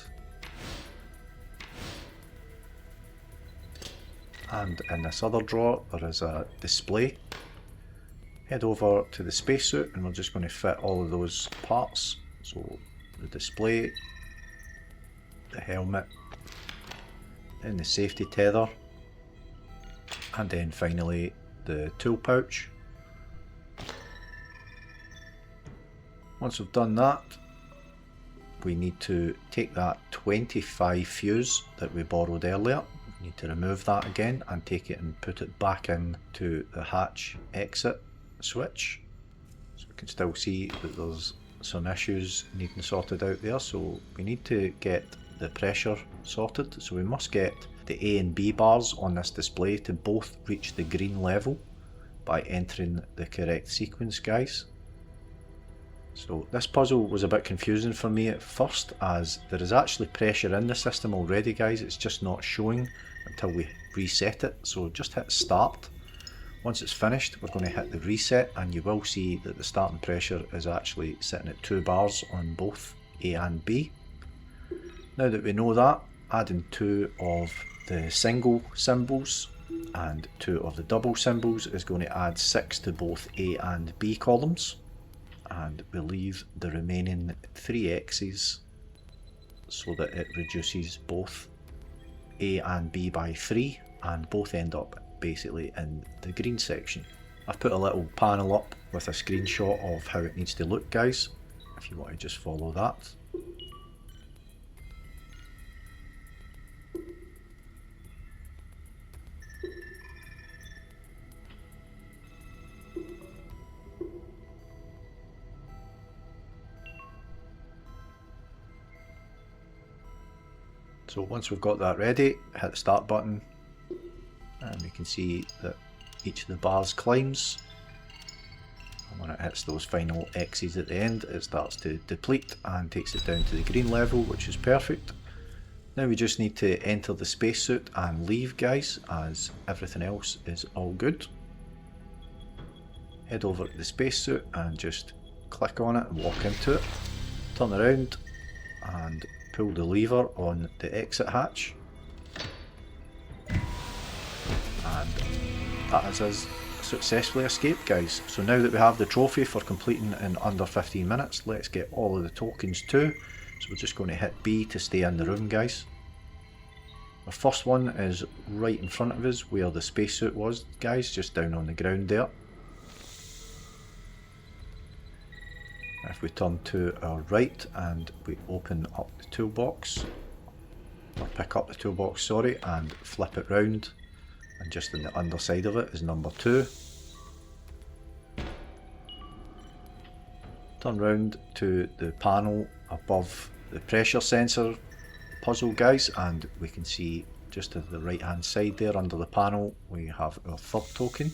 And in this other drawer there is a display. Head over to the spacesuit and we're just going to fit all of those parts. So the display, the helmet, then the safety tether, and then finally the tool pouch. Once we've done that, we need to take that 25 fuse that we borrowed earlier. We need to remove that again and take it and put it back into the hatch exit switch. So we can still see that there's some issues needing sorted out there, so we need to get the pressure sorted. So we must get the A and B bars on this display to both reach the green level by entering the correct sequence, guys. So this puzzle was a bit confusing for me at first, as there is actually pressure in the system already, guys. It's just not showing until we reset it. So just hit start. Once it's finished, we're going to hit the reset and you will see that the starting pressure is actually sitting at 2 bars on both A and B. Now that we know that, adding 2 of the single symbols and 2 of the double symbols is going to add 6 to both A and B columns. And we leave the remaining 3 X's so that it reduces both A and B by 3 and both end up basically in the green section. I've put a little panel up with a screenshot of how it needs to look, guys, if you want to just follow that. So once we've got that ready, hit the start button and we can see that each of the bars climbs, and when it hits those final X's at the end it starts to deplete and takes it down to the green level, which is perfect. Now we just need to enter the spacesuit and leave, guys, as everything else is all good. Head over to the spacesuit and just click on it and walk into it. Turn around and pull the lever on the exit hatch, and that is us successfully escaped, guys. So now that we have the trophy for completing in under 15 minutes, let's get all of the tokens too. So we're just going to hit B to stay in the room, guys. The first one is right in front of us where the spacesuit was, guys, just down on the ground there. If we turn to our right and we open up the toolbox, or pick up the toolbox, sorry, and flip it round, and just on the underside of it is number 2. Turn round to the panel above the pressure sensor puzzle, guys, and we can see just to the right hand side there under the panel we have our 3rd token.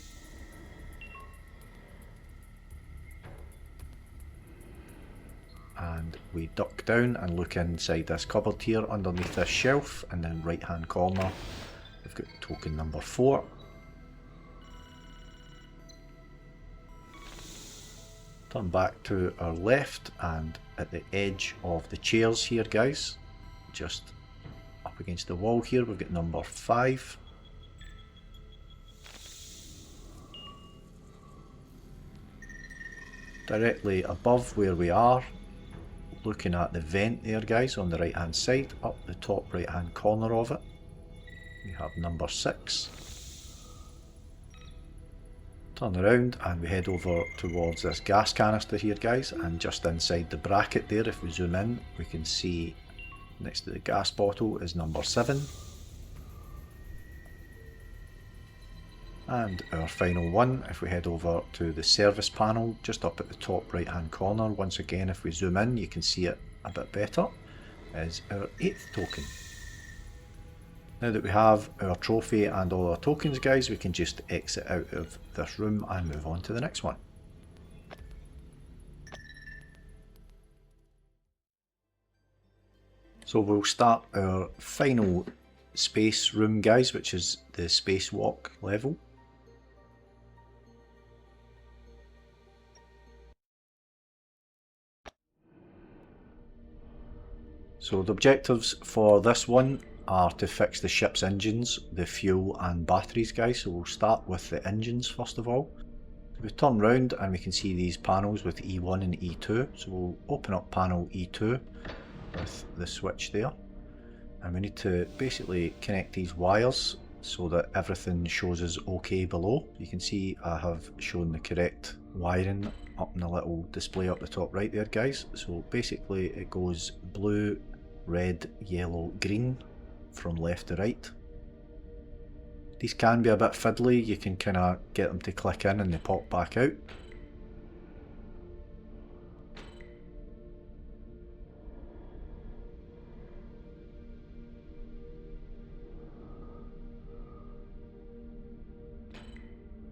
And we duck down and look inside this cupboard here underneath this shelf, and then right hand corner we've got token number 4. Turn back to our left and at the edge of the chairs here, guys, just up against the wall here, we've got number 5. Directly above where we are, looking at the vent there, guys, on the right hand side, up the top right hand corner of it, we have number 6. Turn around and we head over towards this gas canister here, guys, and just inside the bracket there, if we zoom in, we can see next to the gas bottle is number 7. And our final one, if we head over to the service panel just up at the top right hand corner, once again if we zoom in you can see it a bit better, is our 8th token. Now that we have our trophy and all our tokens, guys, we can just exit out of this room and move on to the next one. So we'll start our final space room, guys, which is the spacewalk level. So the objectives for this one are to fix the ship's engines, the fuel and batteries, guys. So we'll start with the engines first of all. We turn round and we can see these panels with E1 and E2. So we'll open up panel E2 with the switch there. And we need to basically connect these wires so that everything shows us OK below. You can see I have shown the correct wiring up in the little display up the top right there, guys. So basically it goes blue, red, yellow, green from left to right. These can be a bit fiddly, you can kind of get them to click in and they pop back out.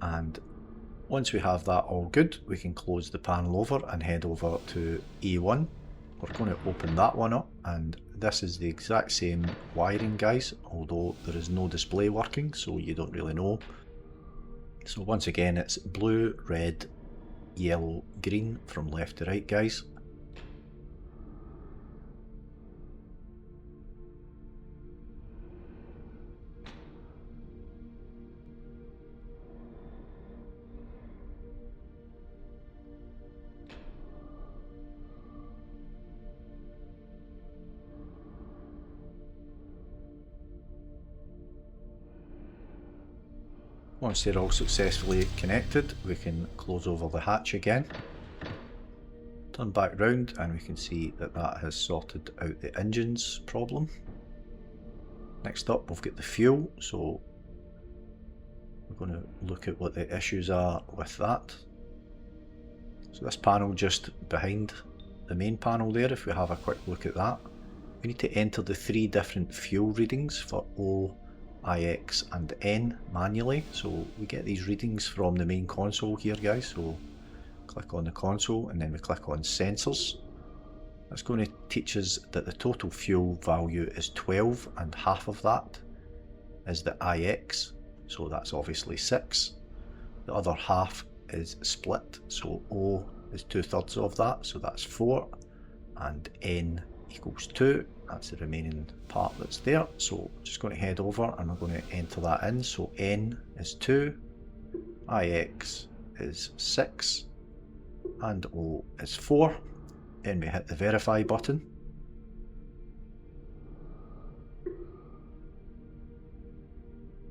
And once we have that all good, we can close the panel over and head over to E1. We're going to open that one up, and this is the exact same wiring, guys, although there is no display working, so you don't really know. So once again, it's blue, red, yellow, green from left to right, guys. Once they're all successfully connected, we can close over the hatch again. Turn back round and we can see that that has sorted out the engines problem. Next up, we've got the fuel, so we're going to look at what the issues are with that. So this panel just behind the main panel there, if we have a quick look at that, we need to enter the 3 different fuel readings for O, IX and N manually. So we get these readings from the main console here, guys. So click on the console and then we click on sensors. That's going to teach us that the total fuel value is 12 and half of that is the IX, so that's obviously 6. The other half is split, so O is 2/3 of that, so that's 4, and N equals 2. That's the remaining part that's there. So just going to head over and we're going to enter that in. So N is 2, IX is 6, and O is 4. Then we hit the verify button.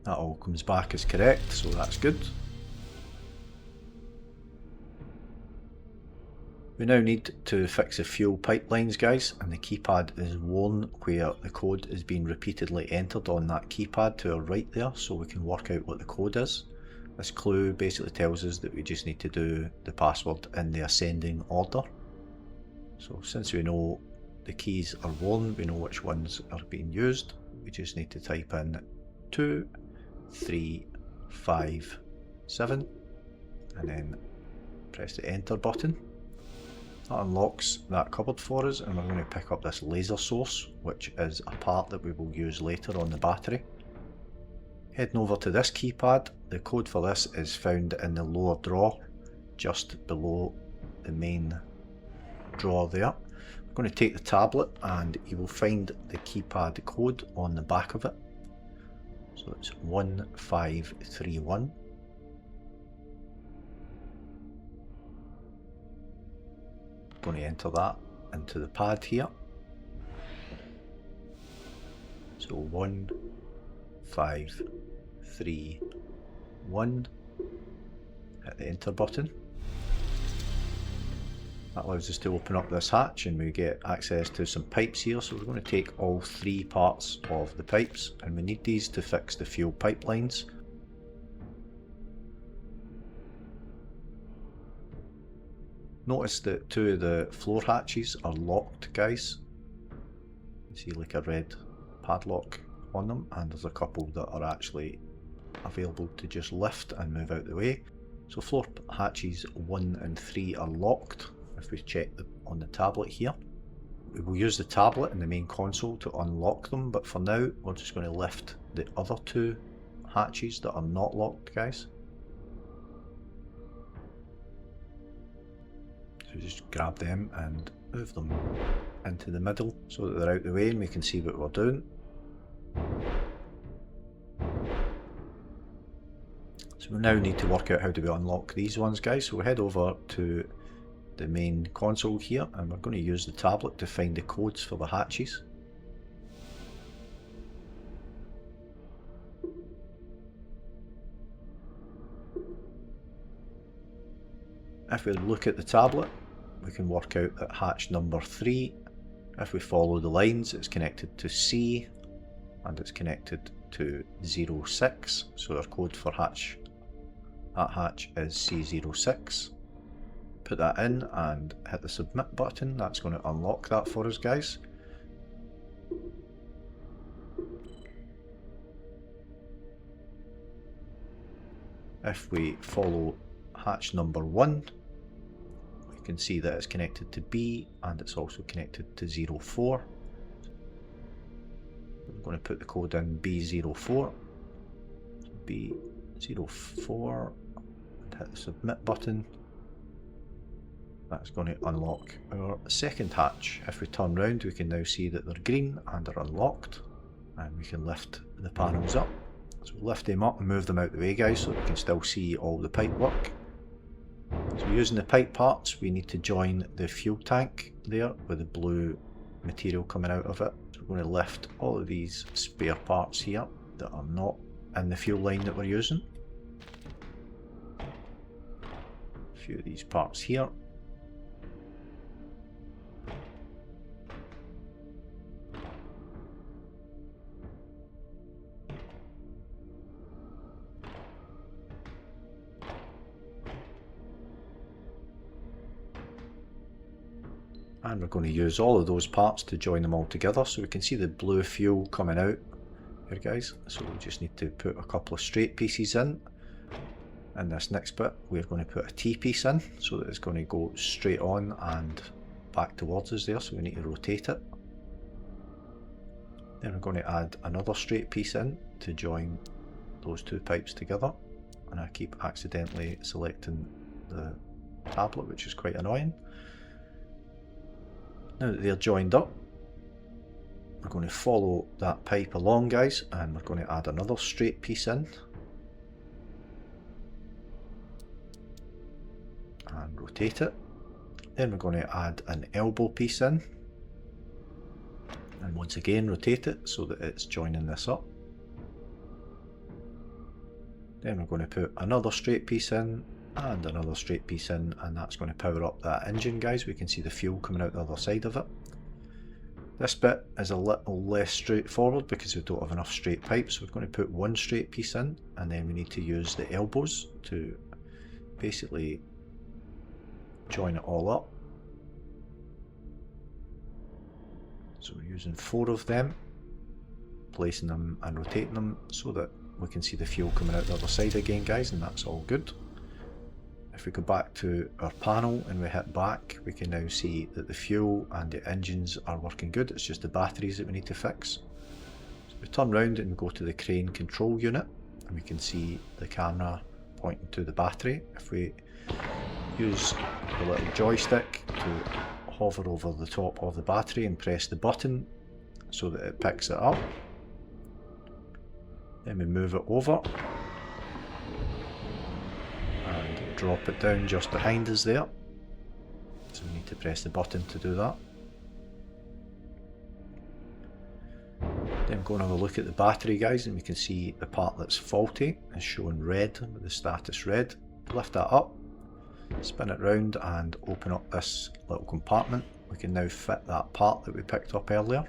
That all comes back as correct, so that's good. We now need to fix the fuel pipelines, guys, and the keypad is worn where the code is being repeatedly entered on that keypad to our right there, so we can work out what the code is. This clue basically tells us that we just need to do the password in the ascending order. So since we know the keys are worn, we know which ones are being used. We just need to type in 2, 3, 5, 7, and then press the enter button. That unlocks that cupboard for us, and we're going to pick up this laser source, which is a part that we will use later on the battery. Heading over to this keypad, the code for this is found in the lower drawer, just below the main drawer there. I'm going to take the tablet and you will find the keypad code on the back of it. So it's 1531. Going to enter that into the pad here. So 1531. Hit the enter button. That allows us to open up this hatch and we get access to some pipes here. So we're going to take all 3 parts of the pipes, and we need these to fix the fuel pipelines. Notice that 2 of the floor hatches are locked, guys. You see like a red padlock on them, and there's a couple that are actually available to just lift and move out the way. So floor hatches 1 and 3 are locked. If we check on the tablet here, we will use the tablet in the main console to unlock them, but for now we're just going to lift the other 2 hatches that are not locked, guys. So just grab them and move them into the middle so that they're out the way and we can see what we're doing. So we now need to work out how do we unlock these ones, guys. So we'll head over to the main console here and we're going to use the tablet to find the codes for the hatches. If we look at the tablet, we can work out that hatch number 3, if we follow the lines, it's connected to C and it's connected to 06, so our code for that hatch is C06. Put that in and hit the submit button. That's going to unlock that for us, guys. If we follow hatch number 1, we can see that it's connected to B and it's also connected to 04. I'm going to put the code in B04. B04 and hit the submit button. That's going to unlock our second hatch. If we turn round, we can now see that they're green and are unlocked, and we can lift the panels up. So we'll lift them up and move them out the way, guys, so that we can still see all the pipe work. So using the pipe parts, we need to join the fuel tank there with the blue material coming out of it. So we're going to lift all of these spare parts here that are not in the fuel line that we're using. A few of these parts here. And we're going to use all of those parts to join them all together, so we can see the blue fuel coming out here, guys. So we just need to put a couple of straight pieces in. And this next bit, we're going to put a T-piece in, so that it's going to go straight on and back towards us there, so we need to rotate it. Then we're going to add another straight piece in to join those two pipes together. And I keep accidentally selecting the tablet, which is quite annoying. Now that they're joined up, we're going to follow that pipe along, guys, and we're going to add another straight piece in and rotate it. Then we're going to add an elbow piece in and once again rotate it so that it's joining this up. Then we're going to put another straight piece in and another straight piece in, and that's going to power up that engine, guys. We can see the fuel coming out the other side of it. This bit is a little less straightforward because we don't have enough straight pipes, so we're going to put one straight piece in, and then we need to use the elbows to basically join it all up. So we're using 4 of them, placing them and rotating them so that we can see the fuel coming out the other side again, guys, and that's all good. If we go back to our panel and we hit back, we can now see that the fuel and the engines are working good. It's just the batteries that we need to fix. So we turn around and go to the crane control unit, and we can see the camera pointing to the battery. If we use the little joystick to hover over the top of the battery and press the button so that it picks it up, then we move it over and drop it down just behind us there. So we need to press the button to do that. Then go and have a look at the battery, guys, and we can see the part that's faulty is showing red with the status red. Lift that up, spin it round and open up this little compartment. We can now fit that part that we picked up earlier.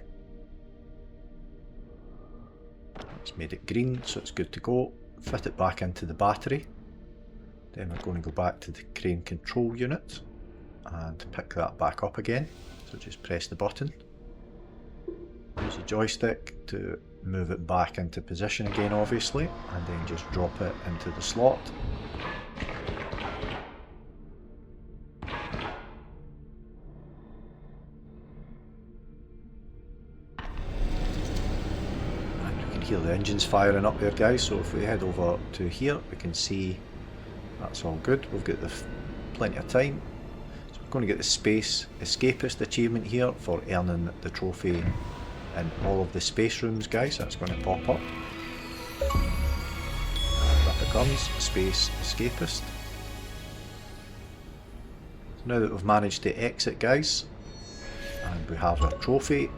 It's made it green, so it's good to go. Fit it back into the battery. Then we're going to go back to the crane control unit and pick that back up again. So just press the button. Use the joystick to move it back into position again, obviously, and then just drop it into the slot. Hear the engines firing up there, guys. So if we head over to here, we can see that's all good. We've got plenty of time, so we Going to get the Space Escapist achievement here for earning the trophy in all of the space rooms, guys. That's going to pop up. And up it comes, Space Escapist. So now that we've managed to exit, guys, and we have our trophy,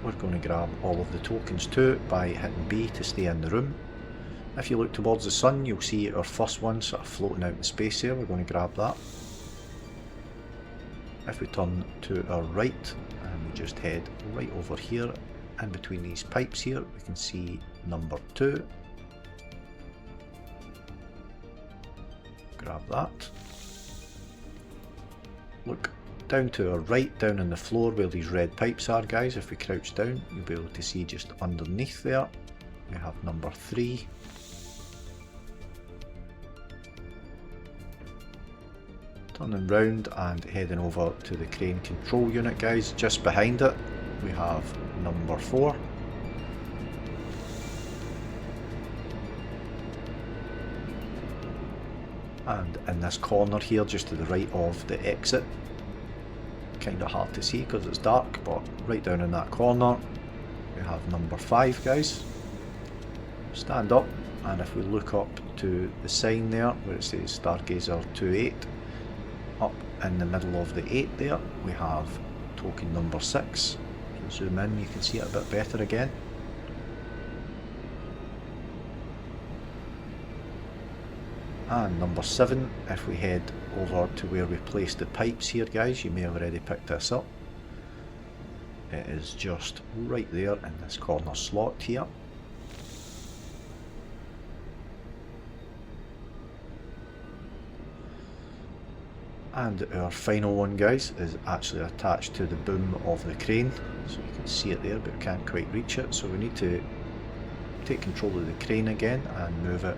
we're going to grab all of the tokens too by hitting B to stay in the room. If you look towards the sun, you'll see our first one sort of floating out in space here. We're going to grab that. If we turn to our right and we just head right over here, in between these pipes here, we can see number 2. Grab that. Look down to our right, down on the floor where these red pipes are, guys. If we crouch down, you'll be able to see just underneath there, we have number 3. Turning round and heading over to the crane control unit, guys. Just behind it we have number 4. And in this corner here, just to the right of the exit, kind of hard to see because it's dark, but right down in that corner we have number 5, guys. Stand up, and if we look up to the sign there where it says Stargazer 28, up in the middle of the 8 there we have token number 6. If you zoom in, you can see it a bit better again. And number 7, if we head over to where we placed the pipes here, guys, you may have already picked this up. It is just right there in this corner slot here. And our final one, guys, is actually attached to the boom of the crane, so you can see it there but we can't quite reach it, so we need to take control of the crane again and move it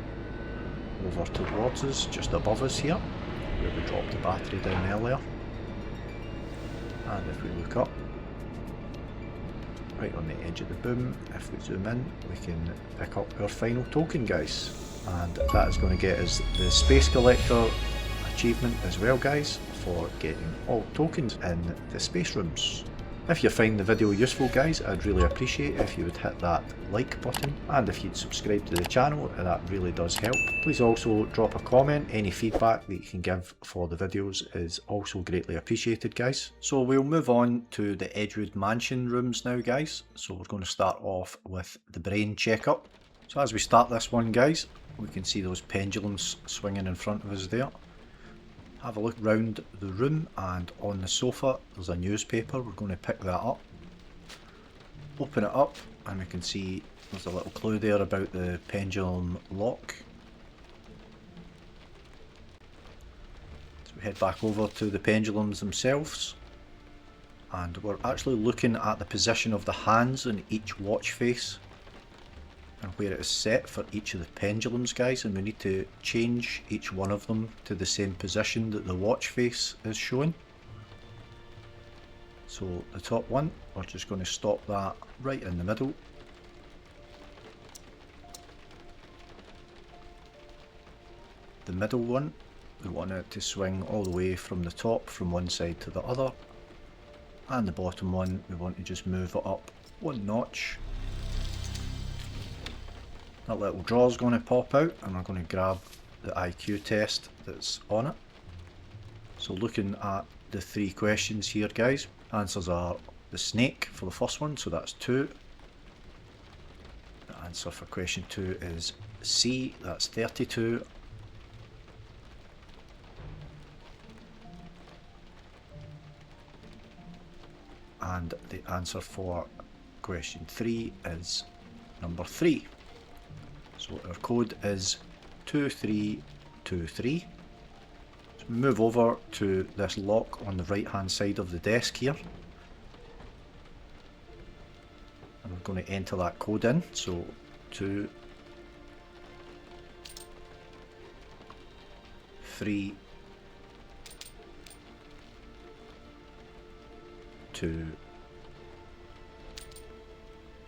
over towards us, just above us here where we dropped the battery down earlier. And if we look up, right on the edge of the boom, if we zoom in, we can pick up our final token, guys, and that is going to get us the Space Collector achievement as well, guys, for getting all tokens in the space rooms. If you find the video useful, guys, I'd really appreciate if you would hit that like button, and if you'd subscribe to the channel, that really does help. Please also drop a comment. Any feedback that you can give for the videos is also greatly appreciated, guys. So we'll move on to the Edgewood mansion rooms now, guys. So we're going to start off with the brain checkup. So as we start this one, guys, we can see those pendulums swinging in front of us there. Have a look round the room, and on the sofa there's a newspaper. We're going to pick that up, open it up, and we can see there's a little clue there about the pendulum lock. So we head back over to the pendulums themselves, and we're actually looking at the position of the hands in each watch face and where it is set for each of the pendulums, guys, and we need to change each one of them to the same position that the watch face is showing. So the top one, we're just going to stop that right in the middle. The middle one, we want it to swing all the way from the top from one side to the other, and the bottom one, we want to just move it up one notch. That little draw is going to pop out, and we're going to grab the IQ test that's on it. So looking at the 3 questions here, guys, answers are the snake for the first one, so that's 2. The answer for question 2 is C, that's 32. And the answer for question 3 is number 3. So our code is 2323. So we move over to this lock on the right hand side of the desk here. And we're going to enter that code in. So 2, 3, 2,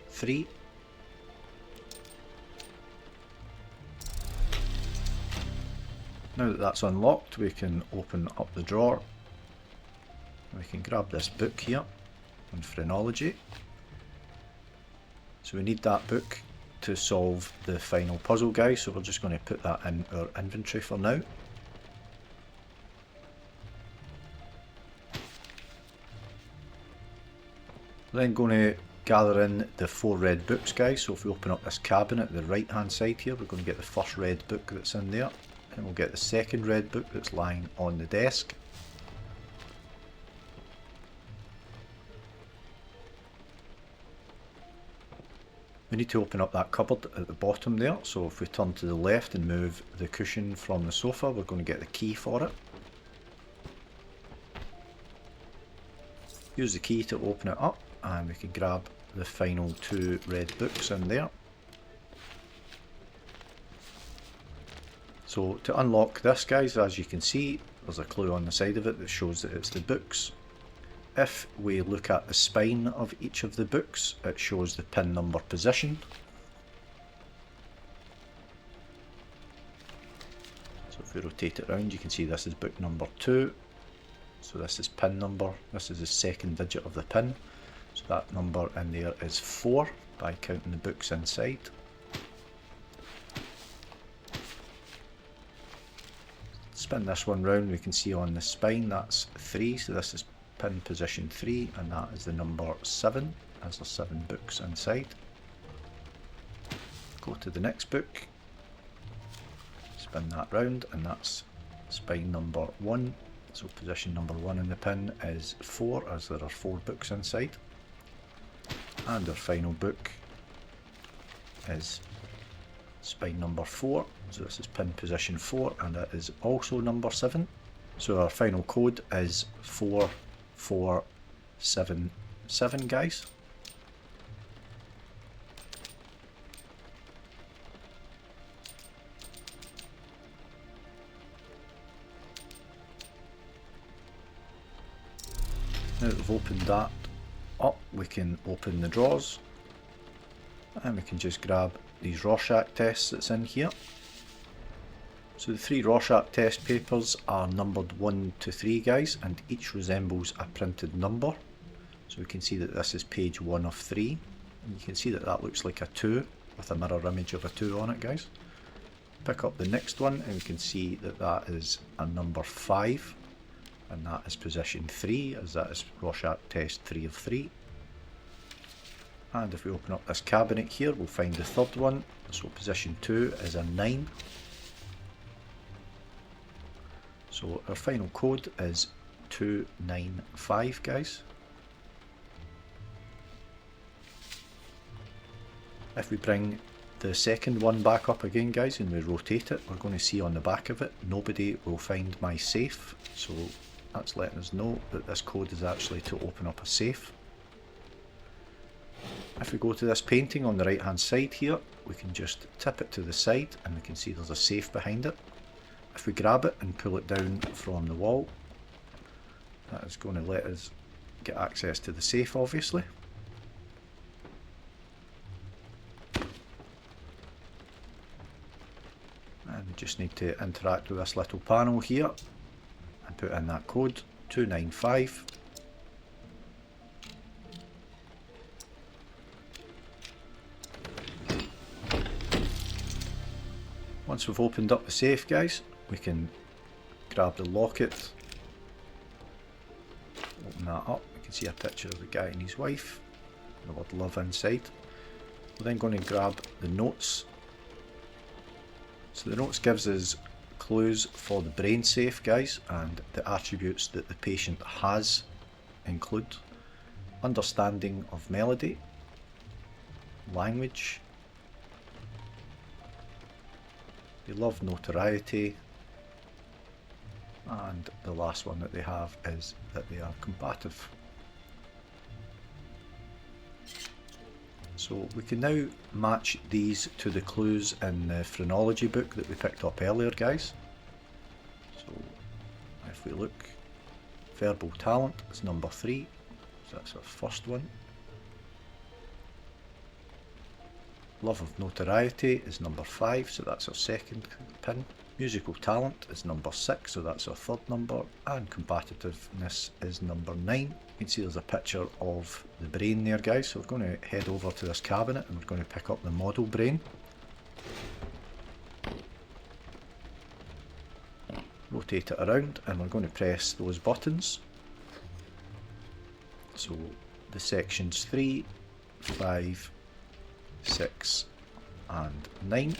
3. Now that that's unlocked, we can open up the drawer. We can grab this book here on phrenology. So we need that book to solve the final puzzle, guys, so we're just going to put that in our inventory for now. We're then going to gather in the 4 red books, guys, so if we open up this cabinet, the right hand side here, we're going to get the first red book that's in there, and we'll get the second red book that's lying on the desk. We need to open up that cupboard at the bottom there, so if we turn to the left and move the cushion from the sofa, we're going to get the key for it. Use the key to open it up, and we can grab the final 2 red books in there. So to unlock this, guys, as you can see, there's a clue on the side of it that shows that it's the books. If we look at the spine of each of the books, it shows the pin number position. So if we rotate it around, you can see this is book number 2. So this is pin number, this is the second digit of the pin. So that number in there is 4 by counting the books inside. Spin this one round, we can see on the spine that's 3, so this is pin position 3, and that is the number 7, as there's 7 books inside. Go to the next book, spin that round, and that's spine number 1, so position number 1 in the pin is 4, as there are 4 books inside. And our final book is spine number 4, so this is pin position 4, and that is also number 7. So our final code is 4477, guys. Now that we've opened that up, we can open the drawers, and we can just grab these Rorschach tests that's in here. So the 3 Rorschach test papers are numbered 1 to 3, guys, and each resembles a printed number. So we can see that this is page 1 of 3, and you can see that that looks like a 2 with a mirror image of a 2 on it, guys. Pick up the next one and we can see that that is a number 5, and that is position 3, as that is Rorschach test 3 of 3. And if we open up this cabinet here, we'll find the 3rd one, so position 2 is a 9. So our final code is 295, guys. If we bring the second one back up again, guys, and we rotate it, we're going to see on the back of it, nobody will find my safe. So that's letting us know that this code is actually to open up a safe. If we go to this painting on the right hand side here, we can just tip it to the side and we can see there's a safe behind it. If we grab it and pull it down from the wall, that is going to let us get access to the safe, obviously. And we just need to interact with this little panel here and put in that code, 295. Once we've opened up the safe, guys, we can grab the locket, open that up, we can see a picture of the guy and his wife, the word love inside. We're then going to grab the notes. So the notes gives us clues for the brain safe, guys, and the attributes that the patient has include understanding of melody, language, they love notoriety, and the last one that they have is that they are combative. So we can now match these to the clues in the phrenology book that we picked up earlier, guys. So if we look, verbal talent is number 3, so that's our first one. Love of notoriety is number 5, so that's our second pin. Musical talent is number 6, so that's our third number, and combativeness is number 9. You can see there's a picture of the brain there, guys, so we're going to head over to this cabinet and we're going to pick up the model brain. Rotate it around and we're going to press those buttons. So the sections 3, 5, 6 and 9.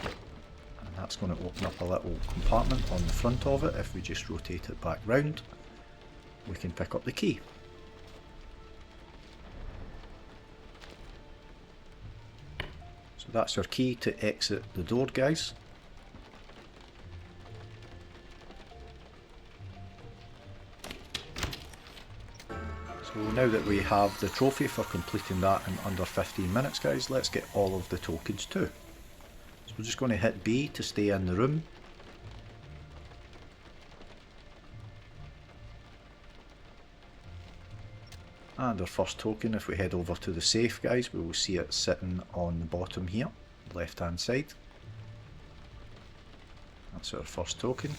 And that's going to open up a little compartment on the front of it. If we just rotate it back round, we can pick up the key. So that's our key to exit the door, guys. So now that we have the trophy for completing that in under 15 minutes, guys, let's get all of the tokens too. So we're just going to hit B to stay in the room. And our first token, if we head over to the safe, guys, we will see it sitting on the bottom here, left hand side. That's our first token.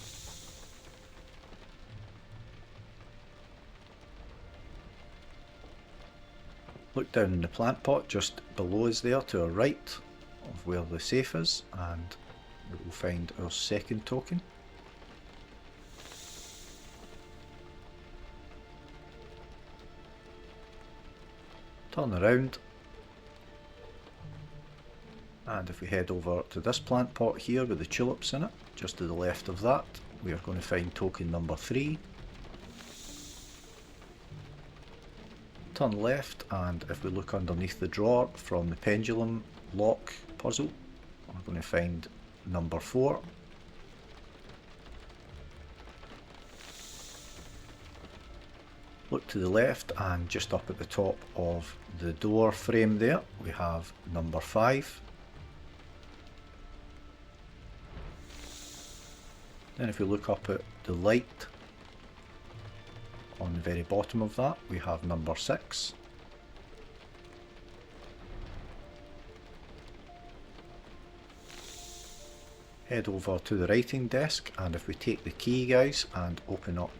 Look down in the plant pot just below us there to our right of where the safe is, and we will find our second token. Turn around, and if we head over to this plant pot here with the tulips in it, just to the left of that, we are going to find token number 3. Turn left, and if we look underneath the drawer from the pendulum lock puzzle, we're going to find number 4. Look to the left, and just up at the top of the door frame there, we have number 5. Then if we look up at the light on the very bottom of that, we have number 6. Head over to the writing desk, and if we take the key, guys, and open up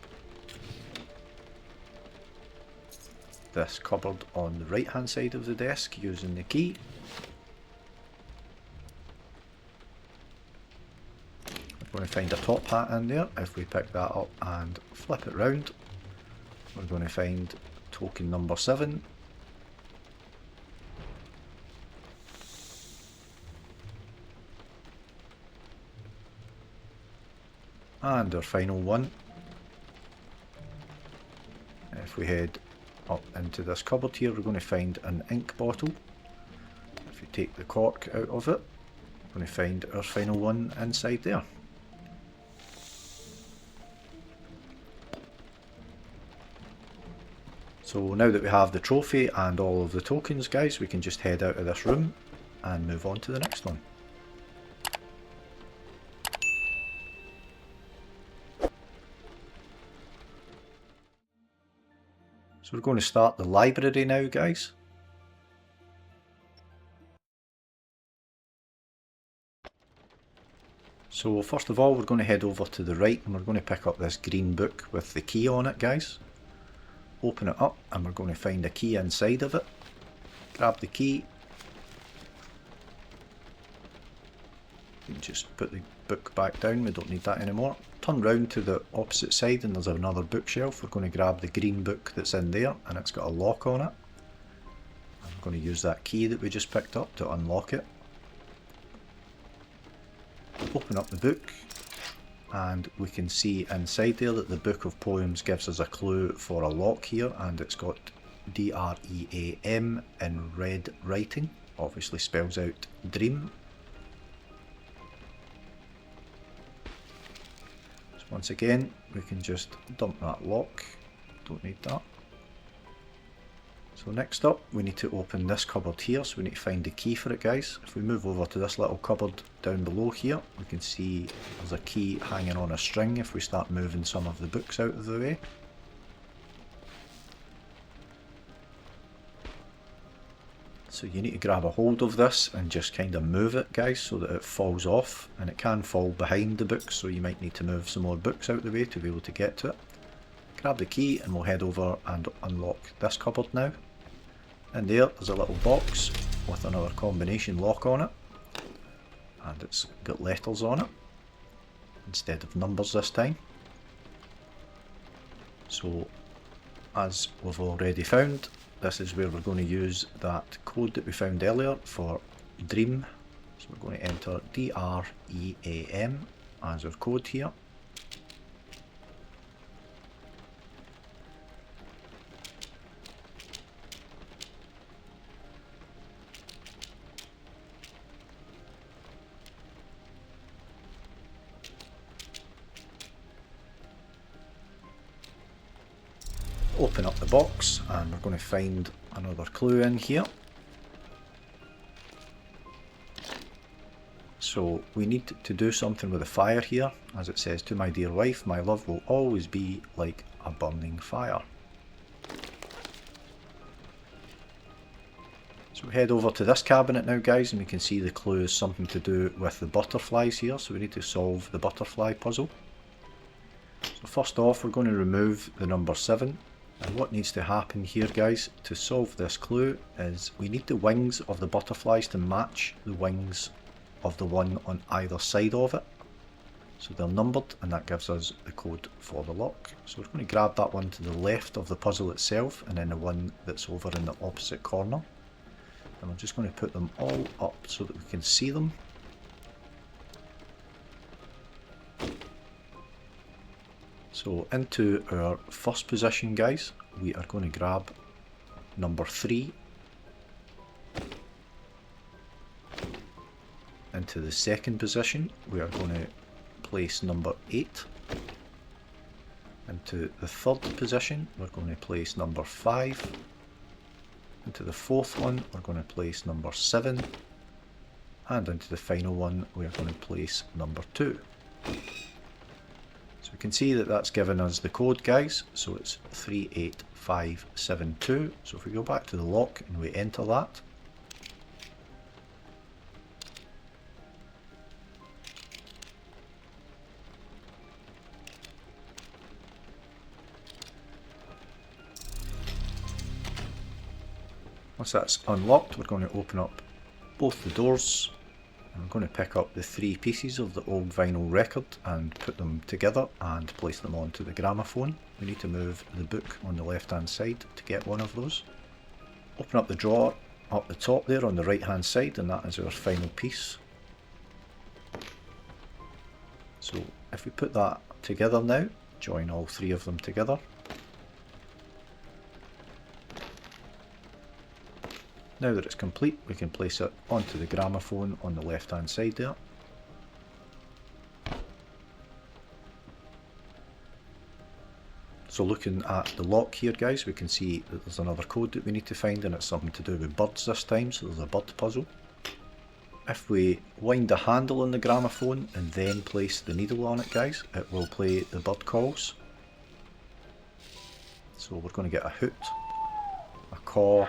this cupboard on the right hand side of the desk using the key, we're going to find a top hat in there. If we pick that up and flip it round, we're going to find token number 7. And our final one. If we head up into this cupboard here, we're going to find an ink bottle. If we take the cork out of it, we're going to find our final one inside there. So now that we have the trophy and all of the tokens, guys, we can just head out of this room and move on to the next one. So we're going to start the library now, guys. So first of all, we're going to head over to the right and we're going to pick up this green book with the key on it, guys. Open it up and we're going to find a key inside of it. Grab the key. You can just put the book back down, we don't need that anymore. Turn round to the opposite side and there's another bookshelf. We're going to grab the green book that's in there and it's got a lock on it. I'm going to use that key that we just picked up to unlock it. Open up the book and we can see inside there that the book of poems gives us a clue for a lock here, and it's got D-R-E-A-M in red writing, obviously spells out dream. So once again we can just dump that lock, don't need that. So next up we need to open this cupboard here, so we need to find the key for it, guys. If we move over to this little cupboard down below here, we can see there's a key hanging on a string if we start moving some of the books out of the way. So you need to grab a hold of this and just kind of move it, guys, so that it falls off, and it can fall behind the books, so you might need to move some more books out of the way to be able to get to it. Grab the key and we'll head over and unlock this cupboard now. And there's a little box with another combination lock on it, and it's got letters on it instead of numbers this time. So as we've already found, this is where we're going to use that code that we found earlier for Dream. So we're going to enter DREAM as our code here. Open up the box and we're going to find another clue in here. So we need to do something with the fire here, as it says, "To my dear wife, my love will always be like a burning fire." So we head over to this cabinet now, guys, and we can see the clue is something to do with the butterflies here, so we need to solve the butterfly puzzle. So first off, we're going to remove the number 7. And what needs to happen here, guys, to solve this clue is we need the wings of the butterflies to match the wings of the one on either side of it. So they're numbered, and that gives us the code for the lock. So we're going to grab that one to the left of the puzzle itself, and then the one that's over in the opposite corner. And we're just going to put them all up so that we can see them. So into our first position, guys, we are going to grab number 3. Into the second position, we are going to place number 8. Into the third position, we're going to place number 5. Into the fourth one, we're going to place number 7. And into the final one, we're going to place number 2. So we can see that that's given us the code, guys, so it's 38572. So if we go back to the lock and we enter that, once that's unlocked, we're going to open up both the doors. I'm going to pick up the 3 pieces of the old vinyl record and put them together and place them onto the gramophone. We need to move the book on the left hand side to get one of those. Open up the drawer up the top there on the right hand side, and that is our final piece. So if we put that together now, join all 3 of them together. Now that it's complete, we can place it onto the gramophone on the left hand side there. So looking at the lock here, guys, we can see that there's another code that we need to find, and it's something to do with birds this time, so there's a bird puzzle. If we wind the handle on the gramophone and then place the needle on it, guys, it will play the bird calls. So we're going to get a hoot, a caw,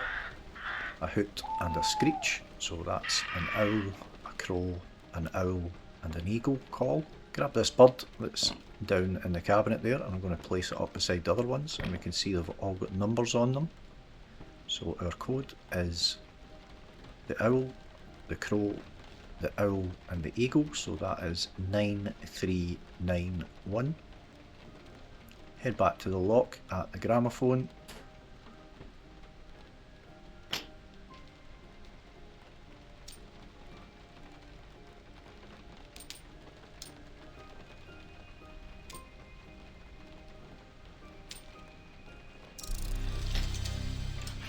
a hoot and a screech. So that's an owl, a crow, an owl and an eagle call. Grab this bird that's down in the cabinet there, and I'm going to place it up beside the other ones, and we can see they've all got numbers on them. So our code is the owl, the crow, the owl and the eagle, so that is 9391. Head back to the lock at the gramophone.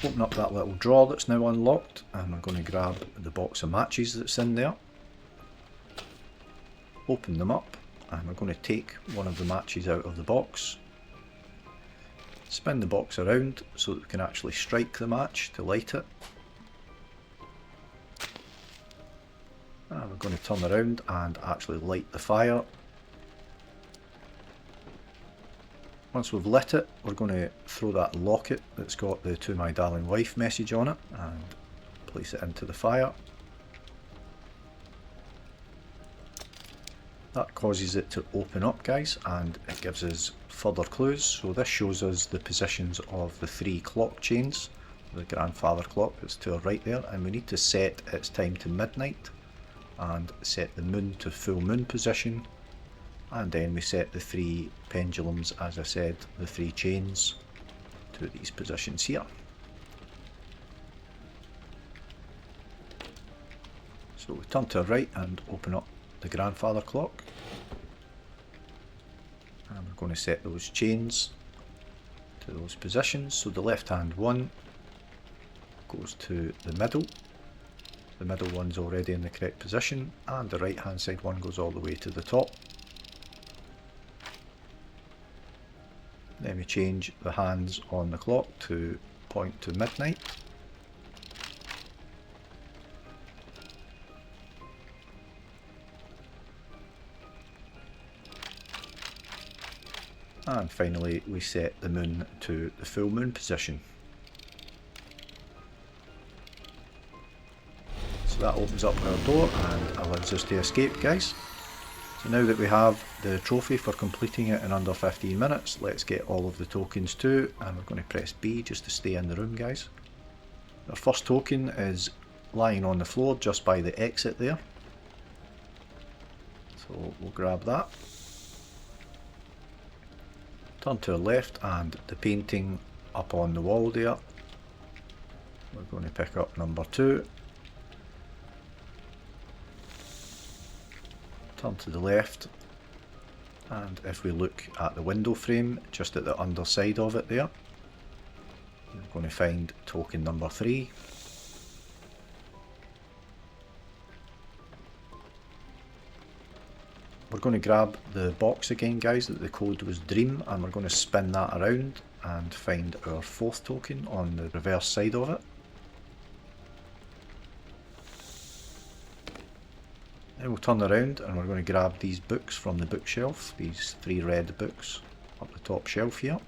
Open up that little drawer that's now unlocked, and we're going to grab the box of matches that's in there. Open them up, and we're going to take one of the matches out of the box. Spin the box around so that we can actually strike the match to light it. And we're going to turn around and actually light the fire. Once we've lit it, we're going to throw that locket that's got the "To My Darling Wife" message on it and place it into the fire. That causes it to open up, guys, and it gives us further clues. So this shows us the positions of the 3 clock chains. The grandfather clock is to our right there, and we need to set its time to midnight and set the moon to full moon position, and then we set the 3 pendulums, as I said, the 3 chains to these positions here. So we turn to our right and open up the grandfather clock, and we're going to set those chains to those positions. So the left hand one goes to the middle one's already in the correct position, and the right hand side one goes all the way to the top. Then we change the hands on the clock to point to midnight. And finally we set the moon to the full moon position. So that opens up our door and allows us to escape, guys. So now that we have the trophy for completing it in under 15 minutes, let's get all of the tokens too, and we're going to press B just to stay in the room, guys. Our first token is lying on the floor just by the exit there. So we'll grab that. Turn to our left, and the painting up on the wall there, we're going to pick up number 2. Turn to the left, and if we look at the window frame just at the underside of it there, we're going to find token number 3. We're going to grab the box again, guys, that the code was Dream, and we're going to spin that around and find our 4th token on the reverse side of it. Then we'll turn around and we're going to grab these books from the bookshelf, these 3 red books up the top shelf here.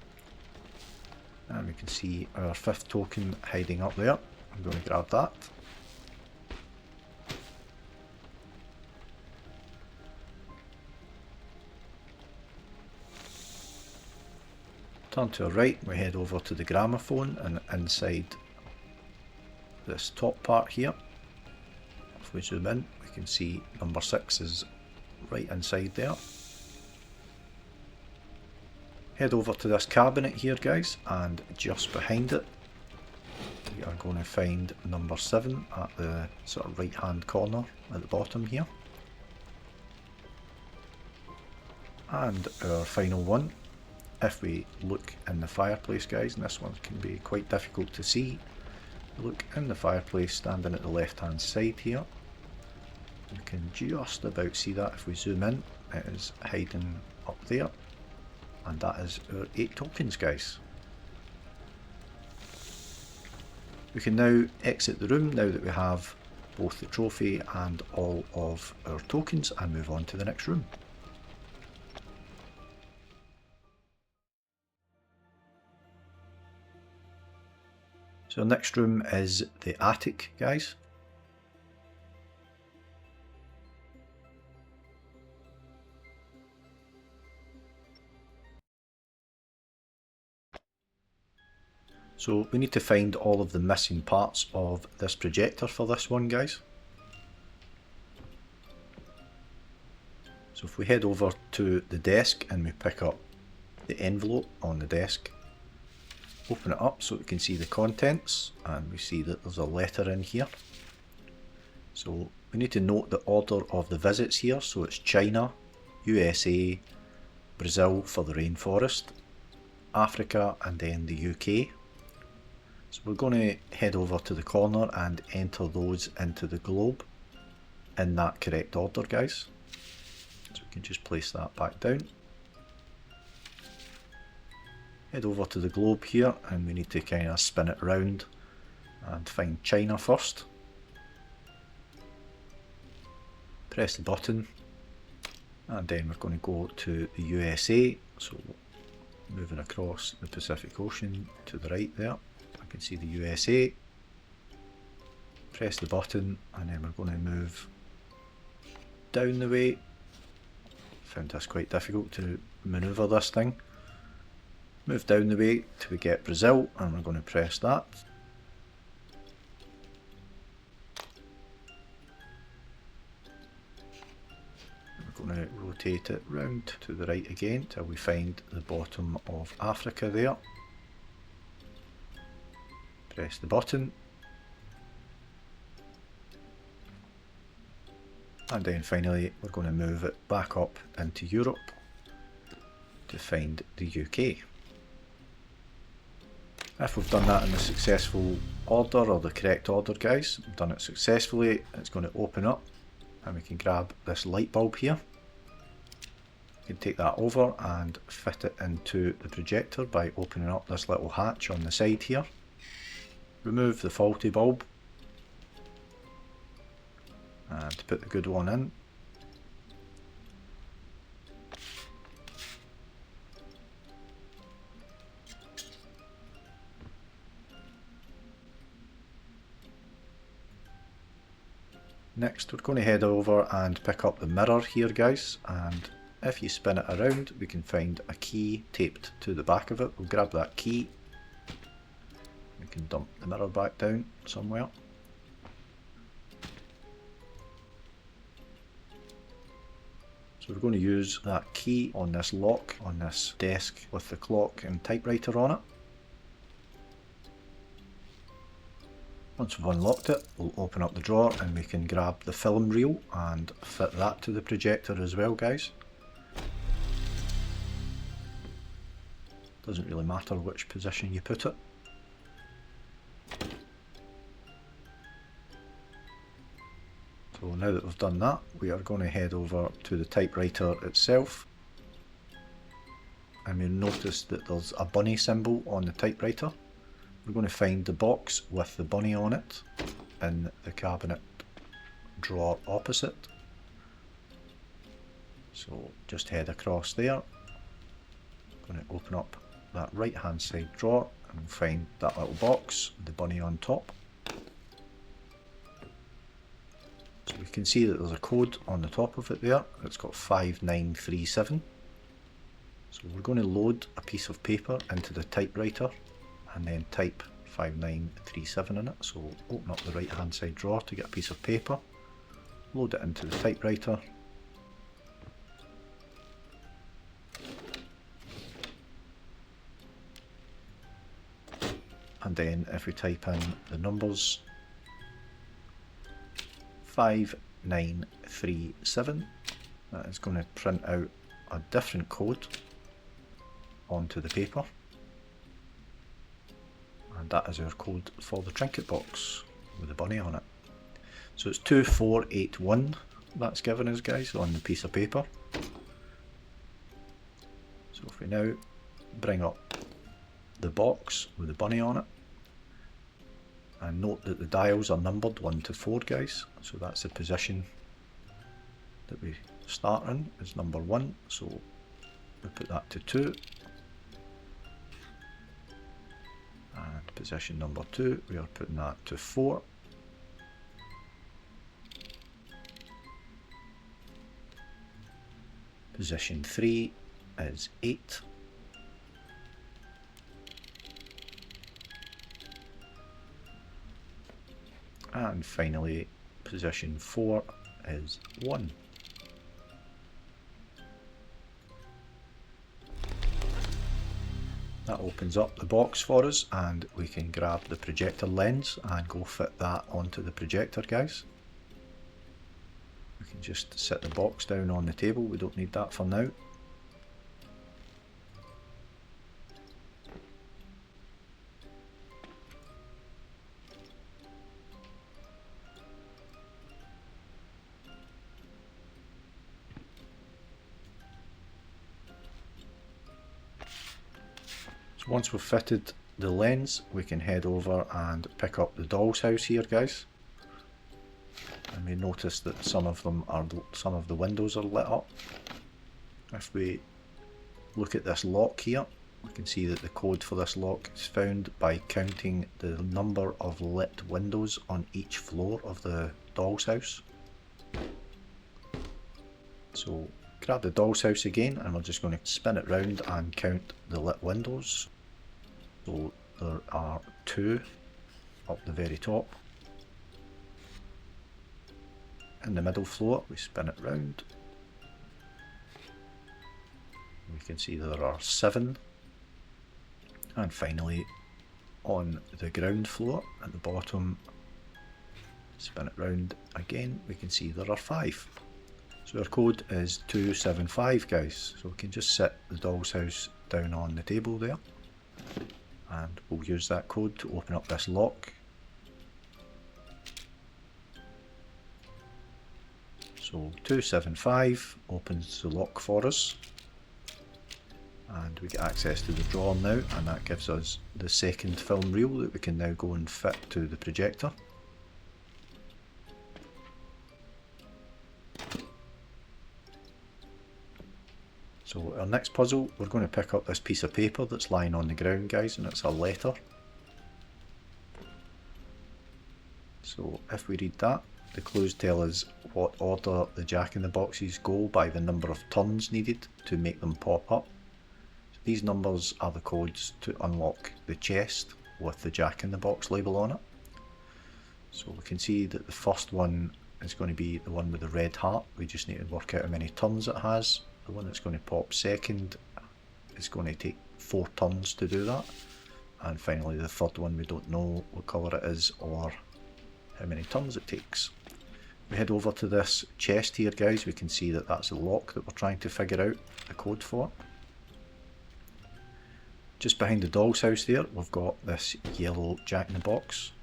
And we can see our 5th token hiding up there. I'm going to grab that. Turn to our right, we head over to the gramophone, and inside this top part here, if we zoom in, we can see number 6 is right inside there. Head over to this cabinet here, guys, and just behind it we are going to find number 7 at the sort of right hand corner at the bottom here. And our final one, if we look in the fireplace, guys, and this one can be quite difficult to see, look in the fireplace standing at the left hand side here. You can just about see that if we zoom in. It is hiding up there, and that is our 8 tokens, guys. We can now exit the room now that we have both the trophy and all of our tokens, and move on to the next room. So our next room is the attic, guys. So we need to find all of the missing parts of this projector for this one, guys. So if we head over to the desk and we pick up the envelope on the desk, open it up so we can see the contents, and we see that there's a letter in here. So we need to note the order of the visits here. So it's China, USA, Brazil for the rainforest, Africa, and then the UK. So we're going to head over to the corner and enter those into the globe in that correct order, guys. So we can just place that back down. Head over to the globe here, and we need to kind of spin it around and find China first. Press the button, and then we're going to go to the USA. So moving across the Pacific Ocean to the right there, I can see the USA. press the button, and then we're going to move down the way. Found this quite difficult to manoeuvre this thing. Move down the way till we get Brazil, and we're going to press that. We're going to rotate it round to the right again till we find the bottom of Africa there. Press the button. And then finally we're going to move it back up into Europe to find the UK. If we've done that in the successful order, or the correct order guys, we've done it successfully, it's going to open up and we can grab this light bulb here. We can take that over and fit it into the projector by opening up this little hatch on the side here. Remove the faulty bulb and put the good one in. Next we're going to head over and pick up the mirror here guys, and if you spin it around we can find a key taped to the back of it. We'll grab that key. We can dump the mirror back down somewhere. So we're going to use that key on this lock on this desk with the clock and typewriter on it. Once we've unlocked it, we'll open up the drawer and we can grab the film reel and fit that to the projector as well guys. Doesn't really matter which position you put it. So now that we've done that, we are going to head over to the typewriter itself. And you'll notice that there's a bunny symbol on the typewriter. We're going to find the box with the bunny on it in the cabinet drawer opposite. So just head across there. I'm going to open up that right hand side drawer and find that little box with the bunny on top. So we can see that there's a code on the top of it there. It's got 5937. So we're going to load a piece of paper into the typewriter and then type 5937 in it. So open up the right hand side drawer to get a piece of paper, load it into the typewriter, and then if we type in the numbers 5937, that is going to print out a different code onto the paper. And that is our code for the trinket box with the bunny on it. So it's 2481 that's given us guys on the piece of paper. So if we now bring up the box with the bunny on it, and note that the dials are numbered 1 to 4 guys, so that's the position that we start in is number 1, so we put that to 2. And position number 2, we are putting that to 4. Position 3 is 8. And finally, position 4 is 1. That opens up the box for us and we can grab the projector lens and go fit that onto the projector guys. We can just set the box down on the table, we don't need that for now. So once we've fitted the lens, we can head over and pick up the doll's house here guys. And we notice that some of the windows are lit up. If we look at this lock here, we can see that the code for this lock is found by counting the number of lit windows on each floor of the doll's house. So grab the doll's house again, and we're just going to spin it round and count the lit windows. So there are 2 up the very top. In the middle floor, we spin it round. We can see there are 7. And finally, on the ground floor at the bottom, spin it round again, we can see there are 5. So our code is 275, guys. So we can just set the doll's house down on the table there, and we'll use that code to open up this lock. So 275 opens the lock for us, and we get access to the drawer now, and that gives us the second film reel that we can now go and fit to the projector. So our next puzzle, we're going to pick up this piece of paper that's lying on the ground, guys, and it's a letter. So if we read that, the clues tell us what order the jack-in-the-boxes go by the number of turns needed to make them pop up. So these numbers are the codes to unlock the chest with the jack-in-the-box label on it. So we can see that the first one is going to be the one with the red heart. We just need to work out how many turns it has. The one that's going to pop second is going to take 4 turns to do that. And finally the third one, we don't know what colour it is or how many turns it takes. We head over to this chest here, guys. We can see that that's a lock that we're trying to figure out the code for. Just behind the doll's house there, we've got this yellow jack-in-the-box,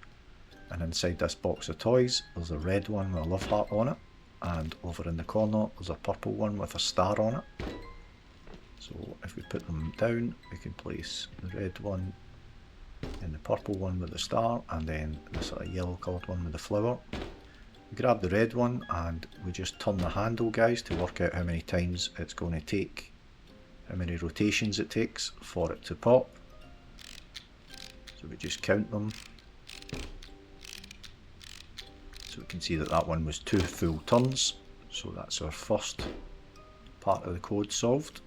and inside this box of toys there's a red one with a love heart on it, and over in the corner there's a purple one with a star on it. So if we put them down, we can place the red one in the purple one with the star, and then the sort of yellow coloured one with the flower. We grab the red one and we just turn the handle, guys, to work out how many times it's going to take, how many rotations it takes for it to pop. So we just count them. So we can see that that one was 2 full turns. So that's our first part of the code solved.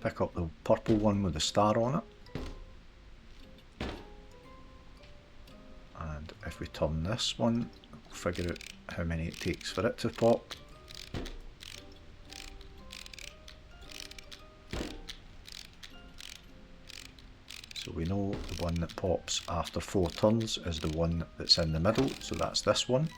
Pick up the purple one with the star on it. And if we turn this one, we'll figure out how many it takes for it to pop. So we know the one that pops after 4 turns is the one that's in the middle, so that's this one.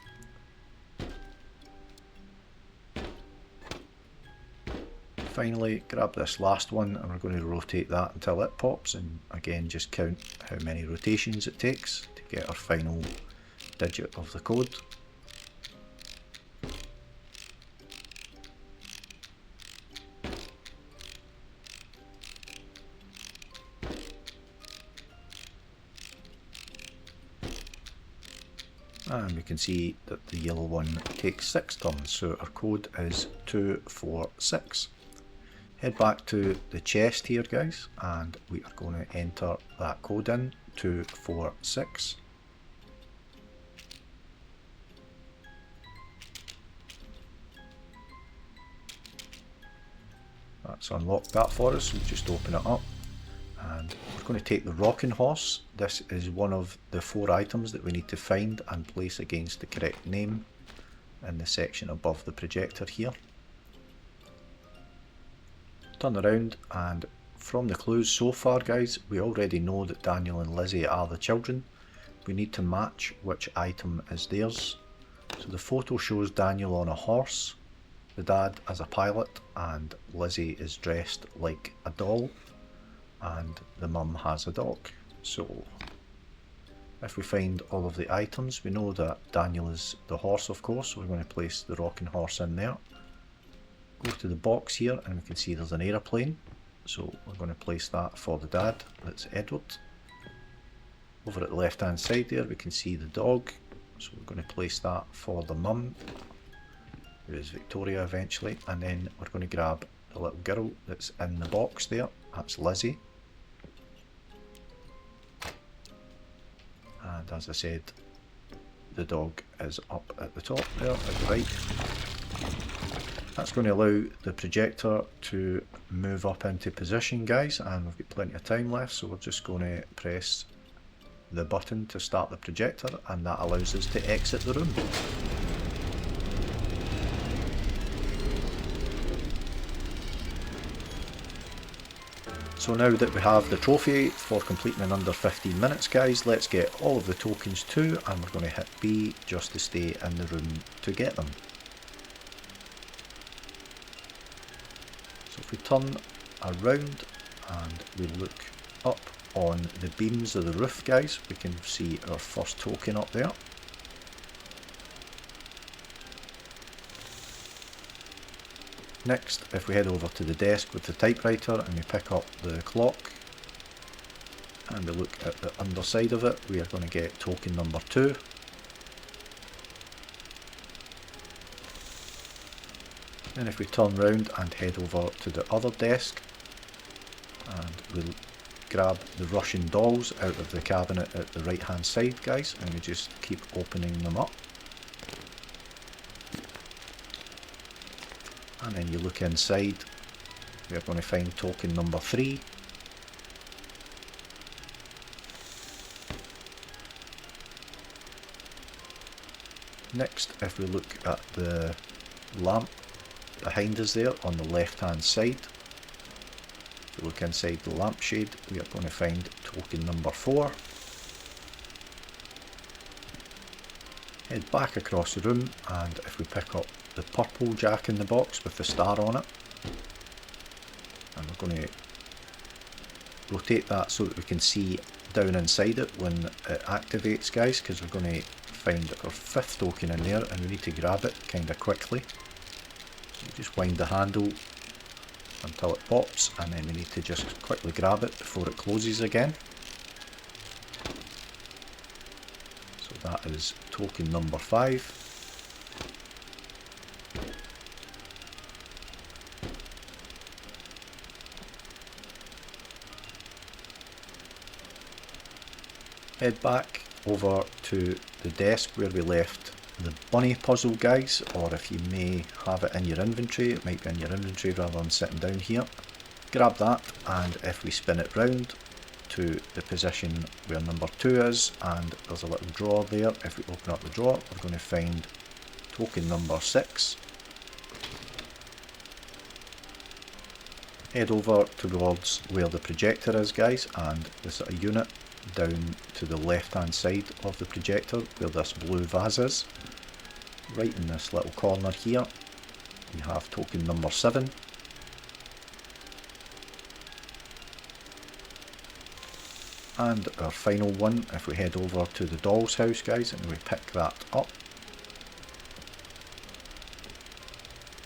Finally, grab this last one and we're going to rotate that until it pops, and again just count how many rotations it takes to get our final digit of the code. And we can see that the yellow one takes 6 turns, so our code is 246. Head back to the chest here, guys, and we are going to enter that code in, 246. That's unlocked that for us, so we just open it up. And we're going to take the rocking horse. This is one of the 4 items that we need to find and place against the correct name in the section above the projector here. Turn around, and from the clues so far, guys, we already know that Daniel and Lizzie are the children. We need to match which item is theirs. So the photo shows Daniel on a horse, the dad as a pilot, and Lizzie is dressed like a doll, and the mum has a dog. So if we find all of the items, we know that Daniel is the horse, of course, so we're going to place the rocking horse in there. Go to the box here and we can see there's an aeroplane, so we're going to place that for the dad, that's Edward. Over at the left hand side there we can see the dog, so we're going to place that for the mum, who is Victoria eventually, and then we're going to grab the little girl that's in the box there, that's Lizzie. and as I said, the dog is up at the top there at the right. That's going to allow the projector to move up into position, guys, and we've got plenty of time left, so we're just going to press the button to start the projector, and that allows us to exit the room. So now that we have the trophy for completing in under 15 minutes, guys, let's get all of the tokens too, and we're going to hit B just to stay in the room to get them. So if we turn around and we look up on the beams of the roof, guys, we can see our first token up there. Next, if we head over to the desk with the typewriter and we pick up the clock and we look at the underside of it, we are going to get token number 2. Then if we turn round and head over to the other desk and we'll grab the Russian dolls out of the cabinet at the right hand side, guys, and we just keep opening them up. And then you look inside, we are going to find token number 3. Next, if we look at the lamp behind us there on the left hand side, if we look inside the lampshade, we are going to find token number 4. Head back across the room, and if we pick up the purple jack in the box with the star on it, and we're going to rotate that so that we can see down inside it when it activates, guys, because we're going to find our 5th token in there and we need to grab it kind of quickly. So just wind the handle until it pops, and then we need to just quickly grab it before it closes again. So that is token number 5. Head back over to the desk where we left the bunny puzzle, guys, or if you may have it in your inventory, it might be in your inventory rather than sitting down here. Grab that, and if we spin it round to the position where number 2 is, and there's a little drawer there, if we open up the drawer, we're going to find token number 6. Head over towards where the projector is, guys, and the sort of unit down to the left hand side of the projector where this blue vase is. Right in this little corner here we have token number 7. And our final one, if we head over to the doll's house, guys, and we pick that up,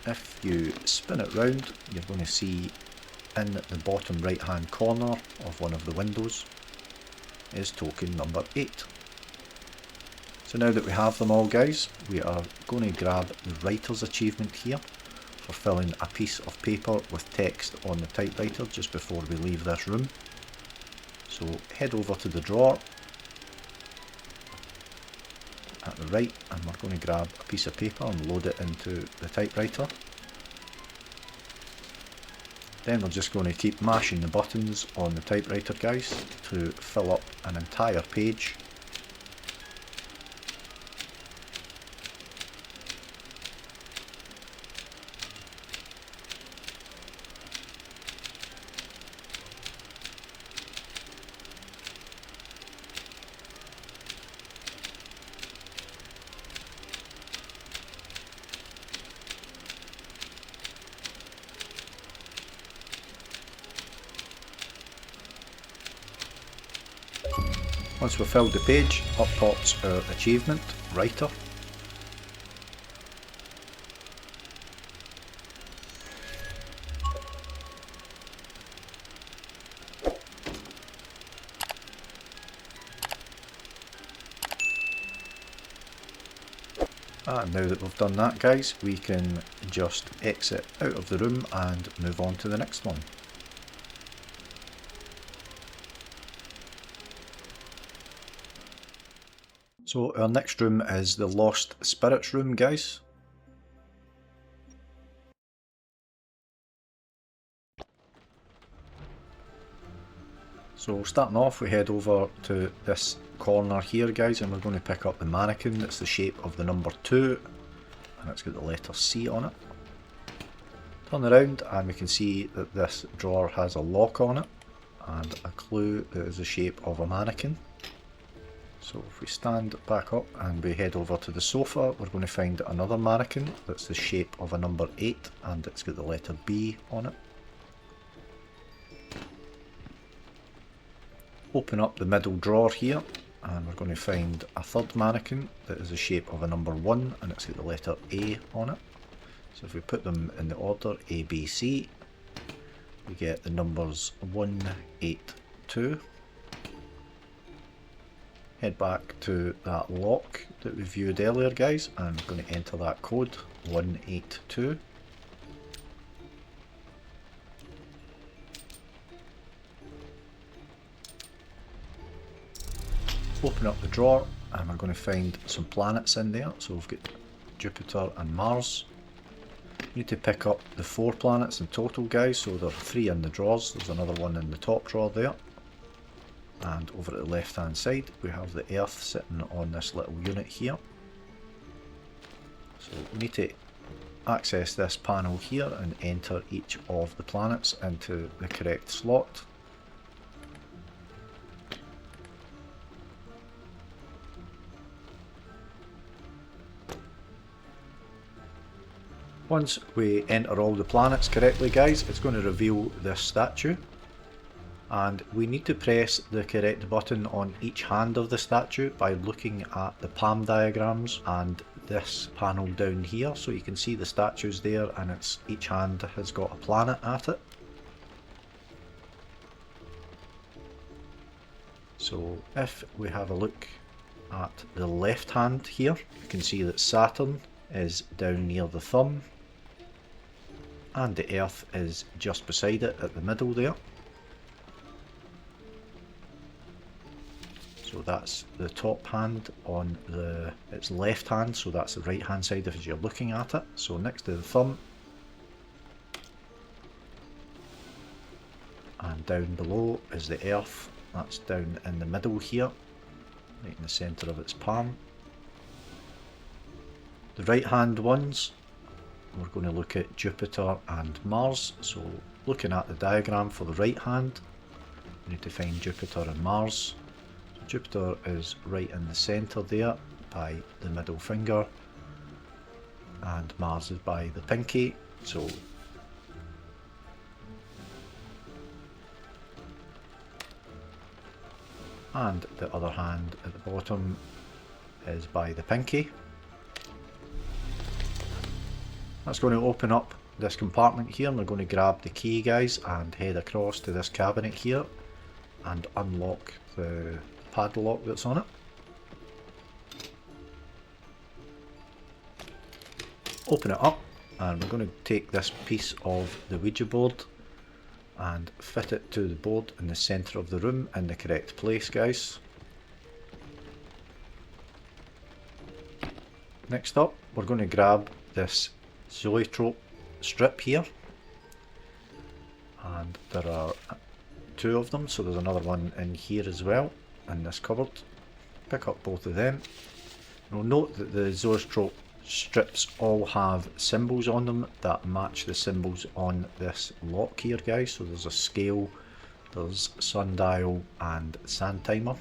if you spin it round, you're going to see in the bottom right hand corner of one of the windows is token number 8. So now that we have them all, guys, we are going to grab the writer's achievement here for filling a piece of paper with text on the typewriter just before we leave this room. So head over to the drawer at the right, and we're going to grab a piece of paper and load it into the typewriter. Then we're just going to keep mashing the buttons on the typewriter, guys, to fill up an entire page. Once we've filled the page, up pops our achievement, writer. And now that we've done that, guys, we can just exit out of the room and move on to the next one. So our next room is the Lost Spirits room, guys. So starting off, we head over to this corner here, guys, and we're going to pick up the mannequin that's the shape of the number 2, and it's got the letter C on it. Turn around and we can see that this drawer has a lock on it and a clue that is the shape of a mannequin. So if we stand back up and we head over to the sofa, we're going to find another mannequin that's the shape of a number 8 and it's got the letter B on it. Open up the middle drawer here and we're going to find a third mannequin that is the shape of a number 1 and it's got the letter A on it. So if we put them in the order A, B, C, we get the numbers 1, 8, 2. Head back to that lock that we viewed earlier, guys, and we're going to enter that code 182. Open up the drawer and we're going to find some planets in there. So we've got Jupiter and Mars. We need to pick up the 4 planets in total, guys, so there are 3 in the drawers. There's another one in the top drawer there. And over at the left hand side we have the Earth sitting on this little unit here. So we need to access this panel here and enter each of the planets into the correct slot. Once we enter all the planets correctly, guys, it's going to reveal this statue. And we need to press the correct button on each hand of the statue by looking at the palm diagrams and this panel down here. So you can see the statues there and each hand has got a planet at it. So if we have a look at the left hand here, you can see that Saturn is down near the thumb and the Earth is just beside it at the middle there. So that's the top hand on its left hand, so that's the right hand side if you're looking at it. So next to the thumb and down below is the Earth, that's down in the middle here, right in the centre of its palm. The right hand ones, we're going to look at Jupiter and Mars. So looking at the diagram for the right hand, we need to find Jupiter and Mars. Jupiter is right in the centre there by the middle finger and Mars is by the pinky. So and the other hand at the bottom is by the pinky. That's going to open up this compartment here and we're going to grab the key, guys, and head across to this cabinet here and unlock the padlock that's on it. Open it up and we're going to take this piece of the Ouija board and fit it to the board in the centre of the room in the correct place, guys. Next up, we're going to grab this zoetrope strip here, and there are 2 of them, so there's another one in here as well in this cupboard. Pick up both of them. Now note that the zoetrope strips all have symbols on them that match the symbols on this lock here, guys. So there's a scale, there's sundial and sand timer.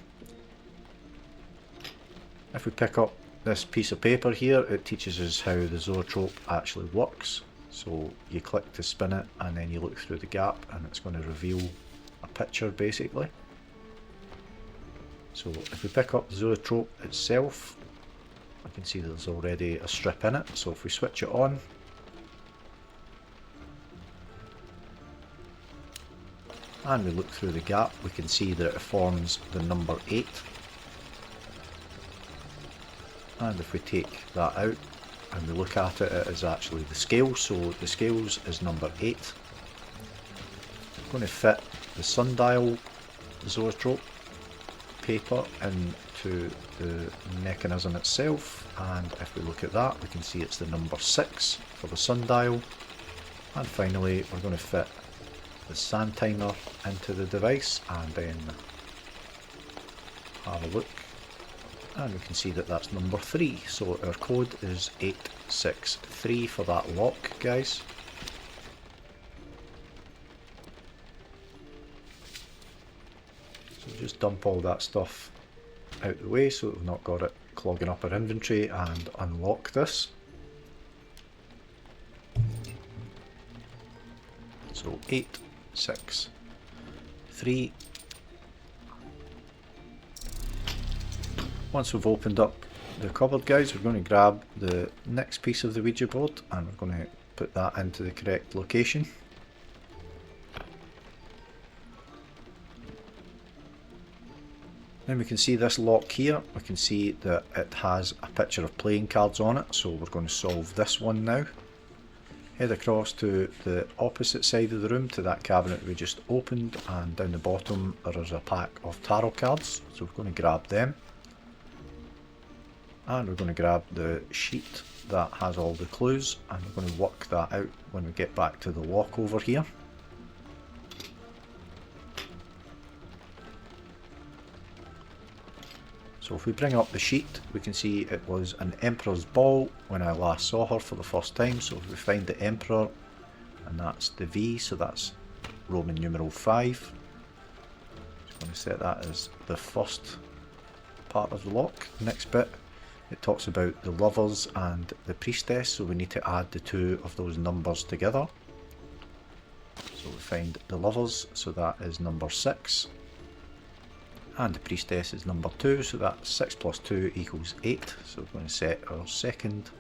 If we pick up this piece of paper here, it teaches us how the zoetrope actually works. So you click to spin it and then you look through the gap and it's going to reveal a picture basically. So if we pick up the zoetrope itself, I can see there's already a strip in it. So if we switch it on, and we look through the gap, we can see that it forms the number 8. And if we take that out and we look at it, it is actually the scale, so the scales is number 8. I'm going to fit the sundial zoetrope paper to the mechanism itself, and if we look at that we can see it's the number 6 for the sundial. And finally we're going to fit the sand timer into the device and then have a look, and we can see that that's number 3, so our code is 863 for that lock, guys. So just dump all that stuff out the way so that we've not got it clogging up our inventory, and unlock this. So 863. Once we've opened up the cupboard, guys, we're going to grab the next piece of the Ouija board and we're going to put that into the correct location. Then we can see this lock here. We can see that it has a picture of playing cards on it, so we're going to solve this one now. Head across to the opposite side of the room to that cabinet we just opened, and down the bottom there is a pack of tarot cards, so we're going to grab them. And we're going to grab the sheet that has all the clues, and we're going to work that out when we get back to the lock over here. So if we bring up the sheet, we can see it was an Emperor's Ball when I last saw her for the first time. So if we find the Emperor, and that's the V, so that's Roman numeral 5. Just going to set that as the first part of the lock. Next bit, it talks about the Lovers and the Priestess, so we need to add the two of those numbers together. So we find the Lovers, so that is number 6. And the Priestess is number 2, so that's 6 plus 2 equals 8. So we're going to set our second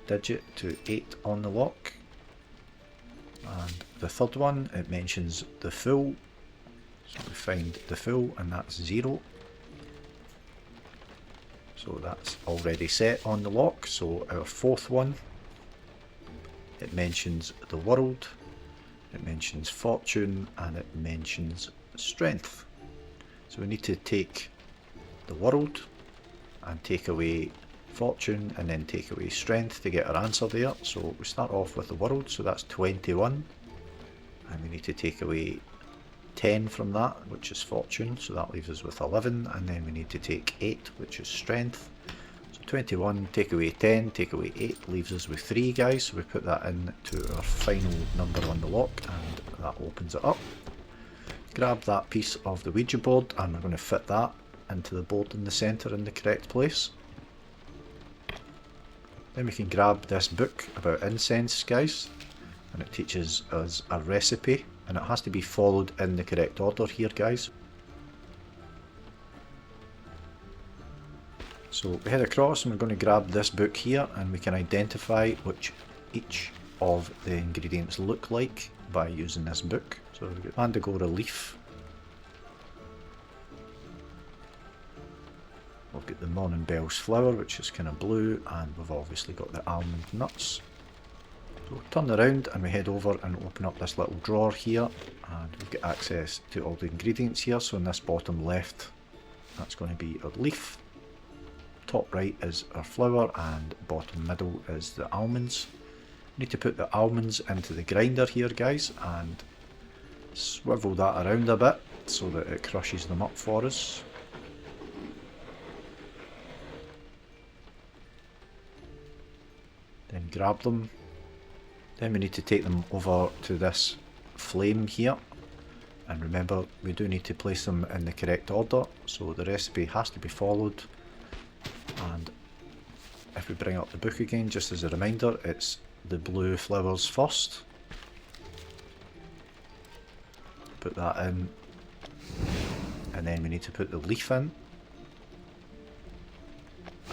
digit to 8 on the lock. And the third one, it mentions the Fool. So we find the Fool, and that's 0. So that's already set on the lock. So our fourth one, it mentions the World, it mentions Fortune, and it mentions Strength. So we need to take the World and take away Fortune and then take away Strength to get our answer there. So we start off with the World, so that's 21, and we need to take away 10 from that, which is Fortune, so that leaves us with 11, and then we need to take 8, which is Strength. So 21, take away 10, take away 8, leaves us with 3, guys. So we put that in to our final number on the lock, and that opens it up. Grab that piece of the Ouija board, and we're going to fit that into the board in the centre in the correct place. Then we can grab this book about incense, guys, and it teaches us a recipe, and it has to be followed in the correct order here, guys. So we head across and we're going to grab this book here, and we can identify which each of the ingredients look like by using this book. So we've got Mandragora leaf, we've got the Morning Bells flower, which is kind of blue, and we've obviously got the almond nuts. So we turn around and we head over and open up this little drawer here, and we've got access to all the ingredients here. So in this bottom left, that's going to be our leaf, top right is our flower, and bottom middle is the almonds. We need to put the almonds into the grinder here, guys, and swivel that around a bit so that it crushes them up for us. Then grab them. Then we need to take them over to this flame here, and remember we do need to place them in the correct order, so the recipe has to be followed. And if we bring up the book again, just as a reminder, it's the blue flowers first. Put that in, and then we need to put the leaf in,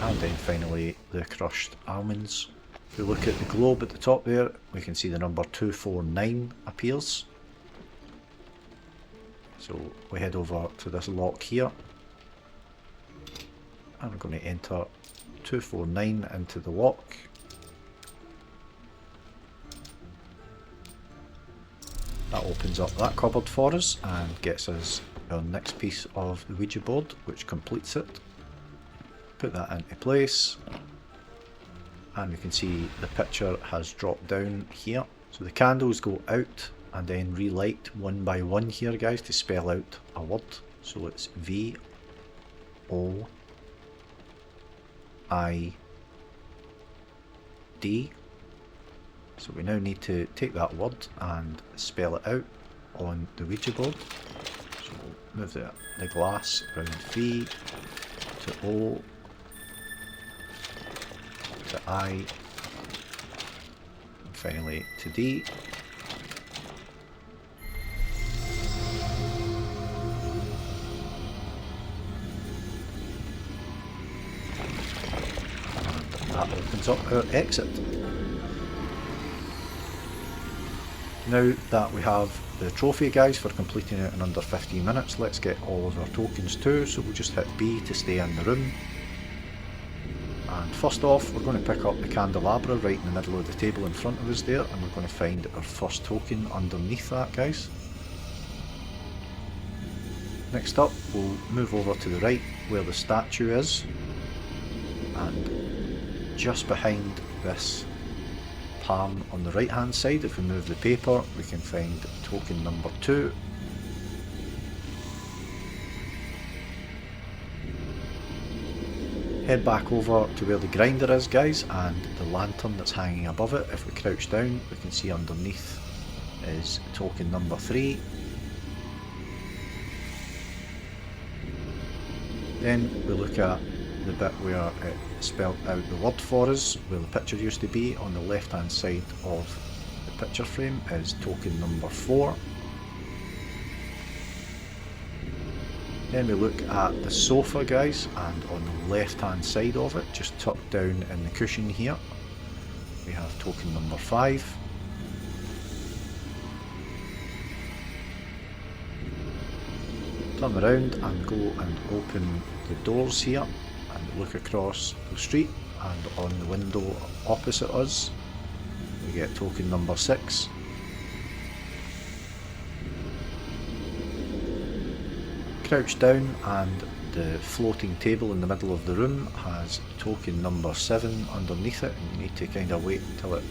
and then finally the crushed almonds. If we look at the globe at the top there, we can see the number 249 appears. So we head over to this lock here, and we're going to enter 249 into the lock. That opens up that cupboard for us and gets us our next piece of the Ouija board, which completes it. Put that into place, and we can see the picture has dropped down here. So the candles go out and then relight one by one here, guys, to spell out a word. So it's VOID. So we now need to take that word and spell it out on the Ouija board. So we'll move the glass around V to O to I and finally to D. And that opens up our exit. Now that we have the trophy, guys, for completing it in under 15 minutes, let's get all of our tokens too. So we'll just hit B to stay in the room. And first off, we're going to pick up the candelabra right in the middle of the table in front of us there, and we're going to find our first token underneath that, guys. Next up, we'll move over to the right where the statue is, and just behind this palm on the right hand side, if we move the paper, we can find token number 2. Head back over to where the grinder is, guys, and the lantern that's hanging above it. If we crouch down, we can see underneath is token number 3. Then we look at the bit where it spelled out the word for us, where the picture used to be. On the left hand side of the picture frame is token number 4. Then we look at the sofa, guys, and on the left hand side of it, just tucked down in the cushion here, we have token number 5. Turn around and go and open the doors here and look across the street, and on the window opposite us we get token number 6. Crouch down and the floating table in the middle of the room has token number 7 underneath it, and you need to kind of wait until it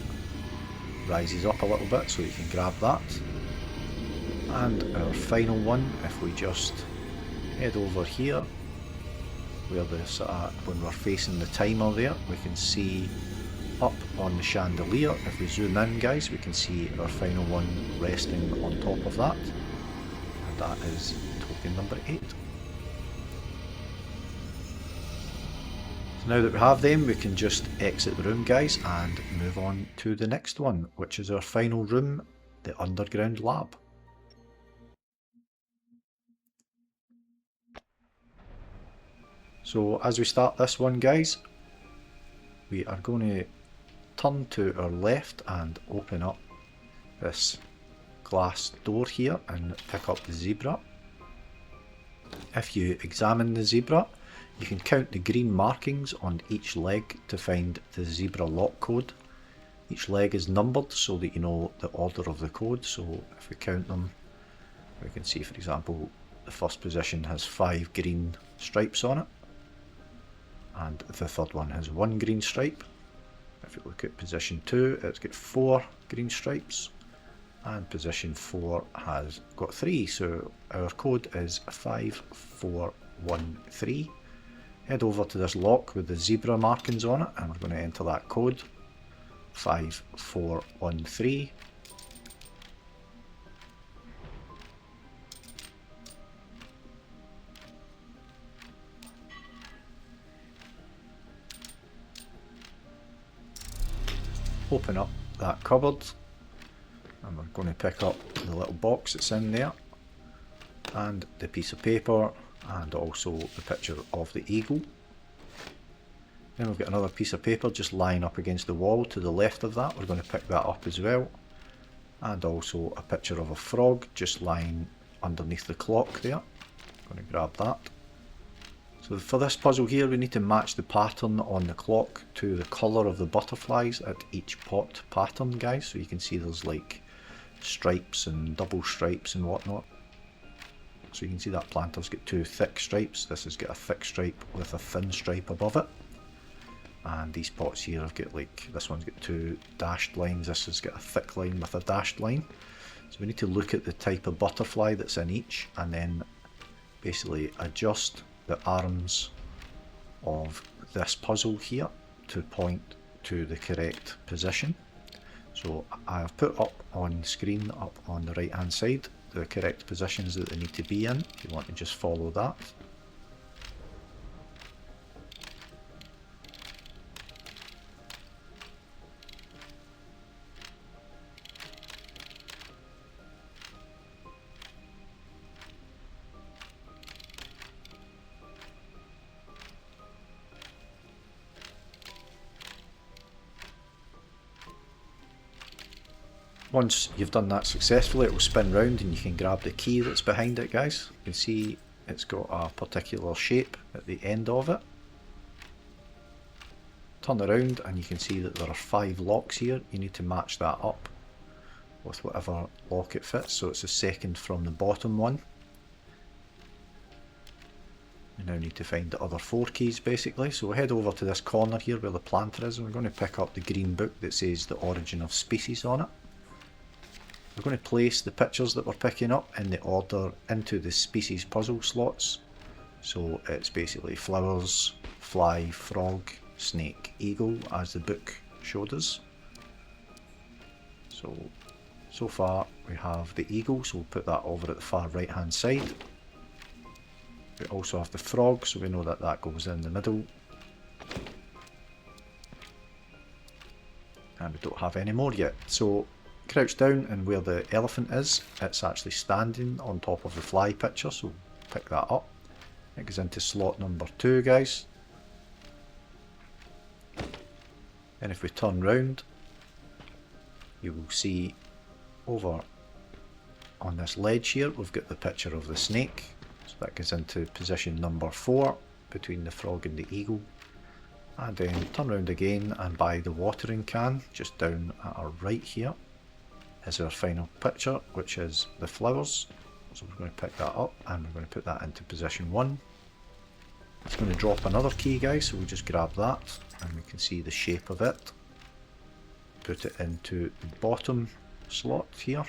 rises up a little bit so you can grab that. And our final one, if we just head over here where this when we're facing the timer there, we can see up on the chandelier, if we zoom in, guys, we can see our final one resting on top of that, and that is token number 8. So now that we have them, we can just exit the room, guys, and move on to the next one, which is our final room, the underground lab. So as we start this one, guys, we are going to turn to our left and open up this glass door here and pick up the zebra. If you examine the zebra, you can count the green markings on each leg to find the zebra lock code. Each leg is numbered so that you know the order of the code. So if we count them, we can see, for example, the first position has 5 green stripes on it, and the third one has 1 green stripe. If you look at position 2, it's got 4 green stripes, and position 4 has got 3, so our code is 5413. Head over to this lock with the zebra markings on it, and we're going to enter that code, 5413. Open up that cupboard, and we're going to pick up the little box that's in there, and the piece of paper, and also the picture of the eagle. Then we've got another piece of paper just lying up against the wall to the left of that. We're going to pick that up as well, and also a picture of a frog just lying underneath the clock there. I'm going to grab that. So for this puzzle here, we need to match the pattern on the clock to the colour of the butterflies at each pot pattern, guys. So you can see there's like stripes and double stripes and whatnot. So you can see that planter's got two thick stripes. This has got a thick stripe with a thin stripe above it. And these pots here have got like, this one's got two dashed lines, this has got a thick line with a dashed line. So we need to look at the type of butterfly that's in each and then basically adjust the arms of this puzzle here to point to the correct position. So I have put up on screen, up on the right hand side, the correct positions that they need to be in. If you want to just follow that. Once you've done that successfully, it will spin round and you can grab the key that's behind it, guys. You can see it's got a particular shape at the end of it. Turn around and you can see that there are 5 locks here. You need to match that up with whatever lock it fits. So it's the second from the bottom one. We now need to find the other 4 keys basically. So we'll head over to this corner here where the planter is and we're going to pick up the green book that says the origin of species on it. We're going to place the pictures that we're picking up in the order into the species puzzle slots. So it's basically flowers, fly, frog, snake, eagle as the book showed us. So far we have the eagle, so we'll put that over at the far right hand side. We also have the frog, so we know that that goes in the middle. And we don't have any more yet. So crouch down and where the elephant is, it's actually standing on top of the fly picture, so pick that up. It goes into slot number 2, guys. And if we turn round, you will see over on this ledge here, we've got the picture of the snake. So that goes into position number 4 between the frog and the eagle. And then turn round again and by the watering can, just down at our right here, is our final picture, which is the flowers. So we're going to pick that up and we're going to put that into position 1. It's going to drop another key, guys, so we'll just grab that and we can see the shape of it. Put it into the bottom slot here.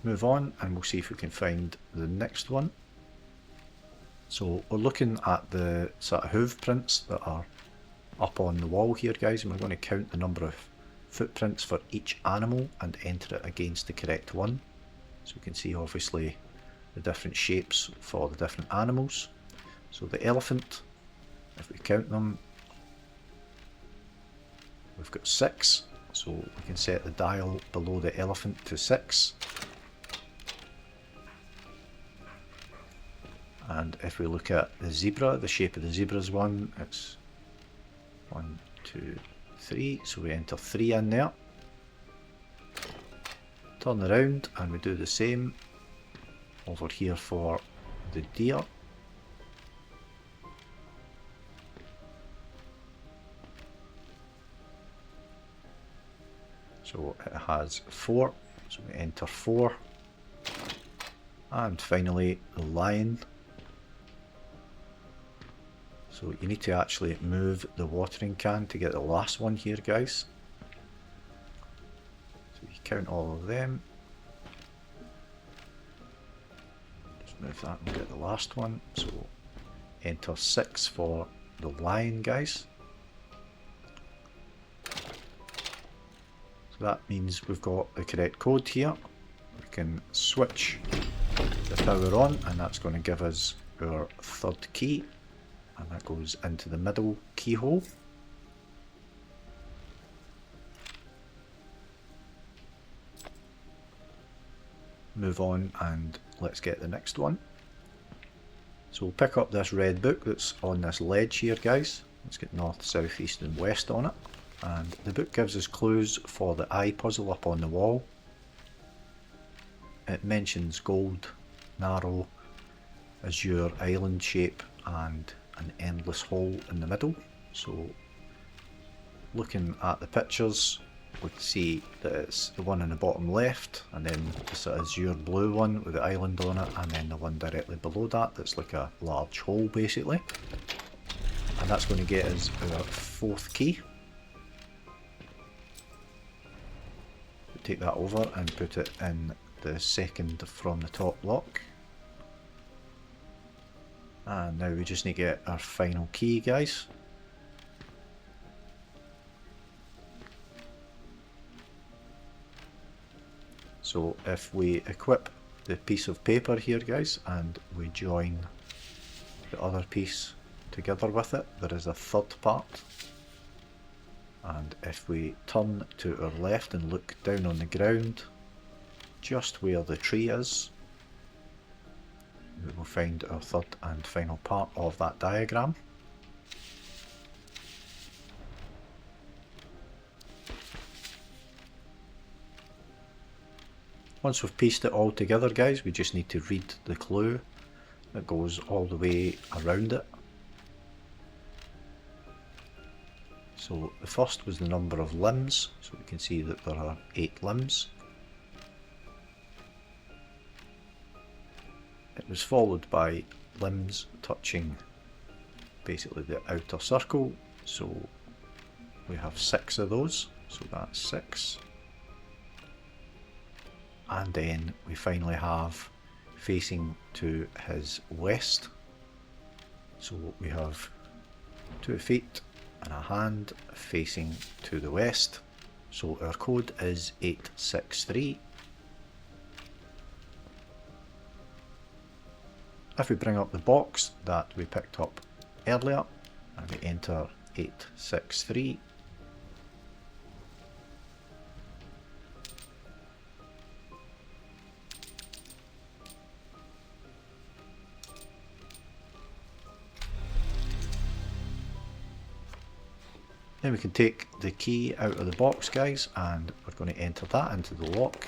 Move on and we'll see if we can find the next one. So we're looking at the sort of hoof prints that are up on the wall here, guys, and we're going to count the number of footprints for each animal and enter it against the correct one. So we can see obviously the different shapes for the different animals. So the elephant, if we count them, we've got 6, so we can set the dial below the elephant to 6. And if we look at the zebra, the shape of the zebra's one, it's 1, 2, 3, so we enter 3 in there. Turn around and we do the same over here for the deer. So it has 4, so we enter 4. And finally the lion. So you need to actually move the watering can to get the last one here, guys. So you count all of them. Just move that and get the last one. So enter 6 for the lion, guys. So that means we've got the correct code here. We can switch the power on and that's going to give us our 3rd key. And that goes into the middle keyhole. Move on and let's get the next one. So we'll pick up this red book that's on this ledge here, guys. It's got north, south, east and west on it. And the book gives us clues for the eye puzzle up on the wall. It mentions gold, narrow, azure island shape and an endless hole in the middle. So looking at the pictures, we can see that it's the one in the bottom left, and then the sort of azure blue one with the island on it, and then the one directly below that that's like a large hole basically. And that's going to get us our 4th key. We take that over and put it in the 2nd from the top lock. And now we just need to get our final key, guys. So if we equip the piece of paper here, guys, and we join the other piece together with it, there is a 3rd part. And if we turn to our left and look down on the ground, just where the tree is, we will find our 3rd and final part of that diagram. Once we've pieced it all together, guys, we just need to read the clue that goes all the way around it. So the first was the number of limbs, so we can see that there are 8 limbs. It was followed by limbs touching basically the outer circle, so we have 6 of those, so that's 6. And then we finally have facing to his west, so we have 2 feet and a hand facing to the west, so our code is 863. If we bring up the box that we picked up earlier and we enter 863, then we can take the key out of the box, guys, and we're going to enter that into the lock,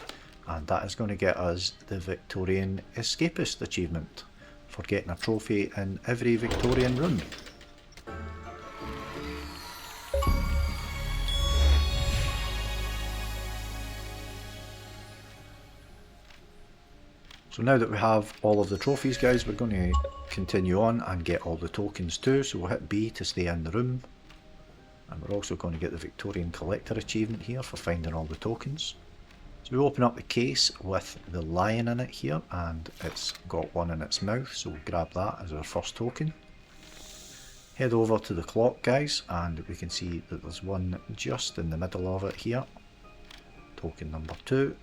and that is going to get us the Victorian Escapist achievement for getting a trophy in every Victorian room. So now that we have all of the trophies, guys, we're going to continue on and get all the tokens too, so we'll hit B to stay in the room. And we're also going to get the Victorian Collector achievement here for finding all the tokens. So we open up the case with the lion in it here, and it's got one in its mouth, so we'll grab that as our first token. Head over to the clock, guys, and we can see that there's one just in the middle of it here. Token number 2.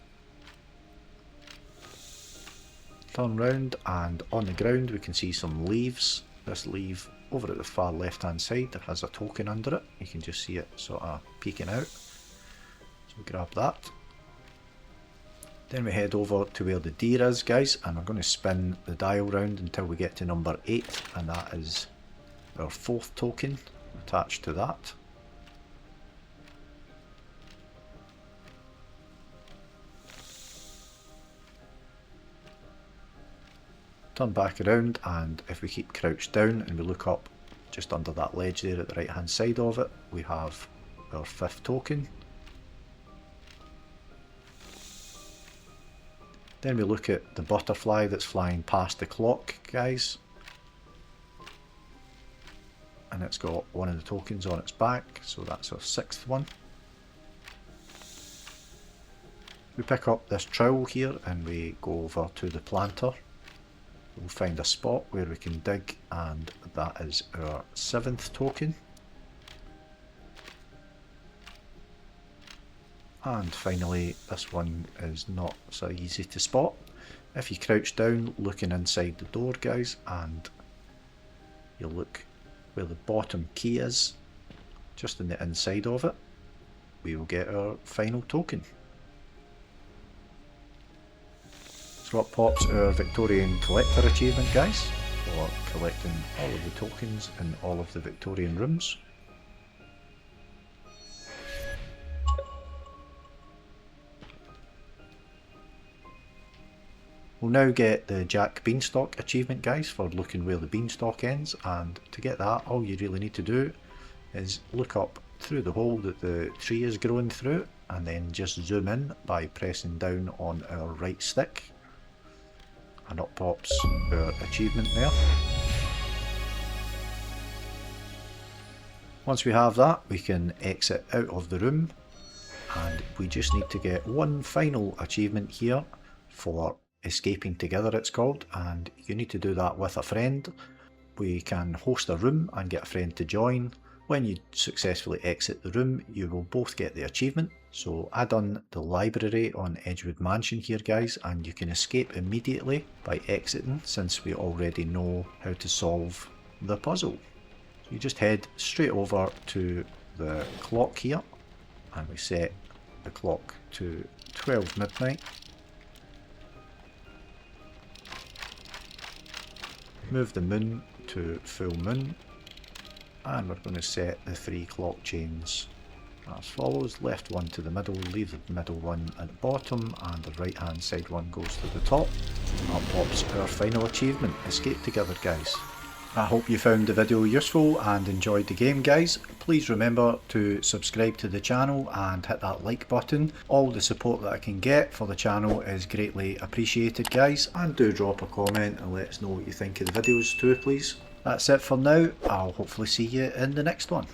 Turn round, and on the ground we can see some leaves. This leaf over at the far left hand side, there has a token under it. You can just see it sort of peeking out. So we grab that. Then we head over to where the deer is, guys, and we're going to spin the dial round until we get to number 8, and that is our 4th token attached to that. Turn back around, and if we keep crouched down and we look up just under that ledge there at the right hand side of it, we have our 5th token. Then we look at the butterfly that's flying past the clock, guys, and it's got one of the tokens on its back, so that's our 6th one. We pick up this trowel here and we go over to the planter. We'll find a spot where we can dig, and that is our 7th token. And finally, this one is not so easy to spot. If you crouch down looking inside the door, guys, and you look where the bottom key is, just in the inside of it, we will get our final token. So up pops our Victorian Collector achievement, guys, for collecting all of the tokens in all of the Victorian rooms. We'll now get the Jack Beanstalk achievement, guys, for looking where the beanstalk ends, and to get that all you really need to do is look up through the hole that the tree is growing through, and then just zoom in by pressing down on our right stick, and up pops our achievement there. Once we have that, we can exit out of the room, and we just need to get one final achievement here for escaping together, it's called, and you need to do that with a friend. We can host a room and get a friend to join. When you successfully exit the room, you will both get the achievement. So I done the library on Edgewood Mansion here, guys, and you can escape immediately by exiting, since we already know how to solve the puzzle. So you just head straight over to the clock here, and we set the clock to 12 midnight. Move the moon to full moon, and we're going to set the 3 clock chains as follows. Left one to the middle, leave the middle one at the bottom, and the right hand side one goes to the top. That pops our final achievement. Escape together, guys. I hope you found the video useful and enjoyed the game, guys. Please remember to subscribe to the channel and hit that like button. All the support that I can get for the channel is greatly appreciated, guys, and do drop a comment and let us know what you think of the videos too, please. That's it for now. I'll hopefully see you in the next one.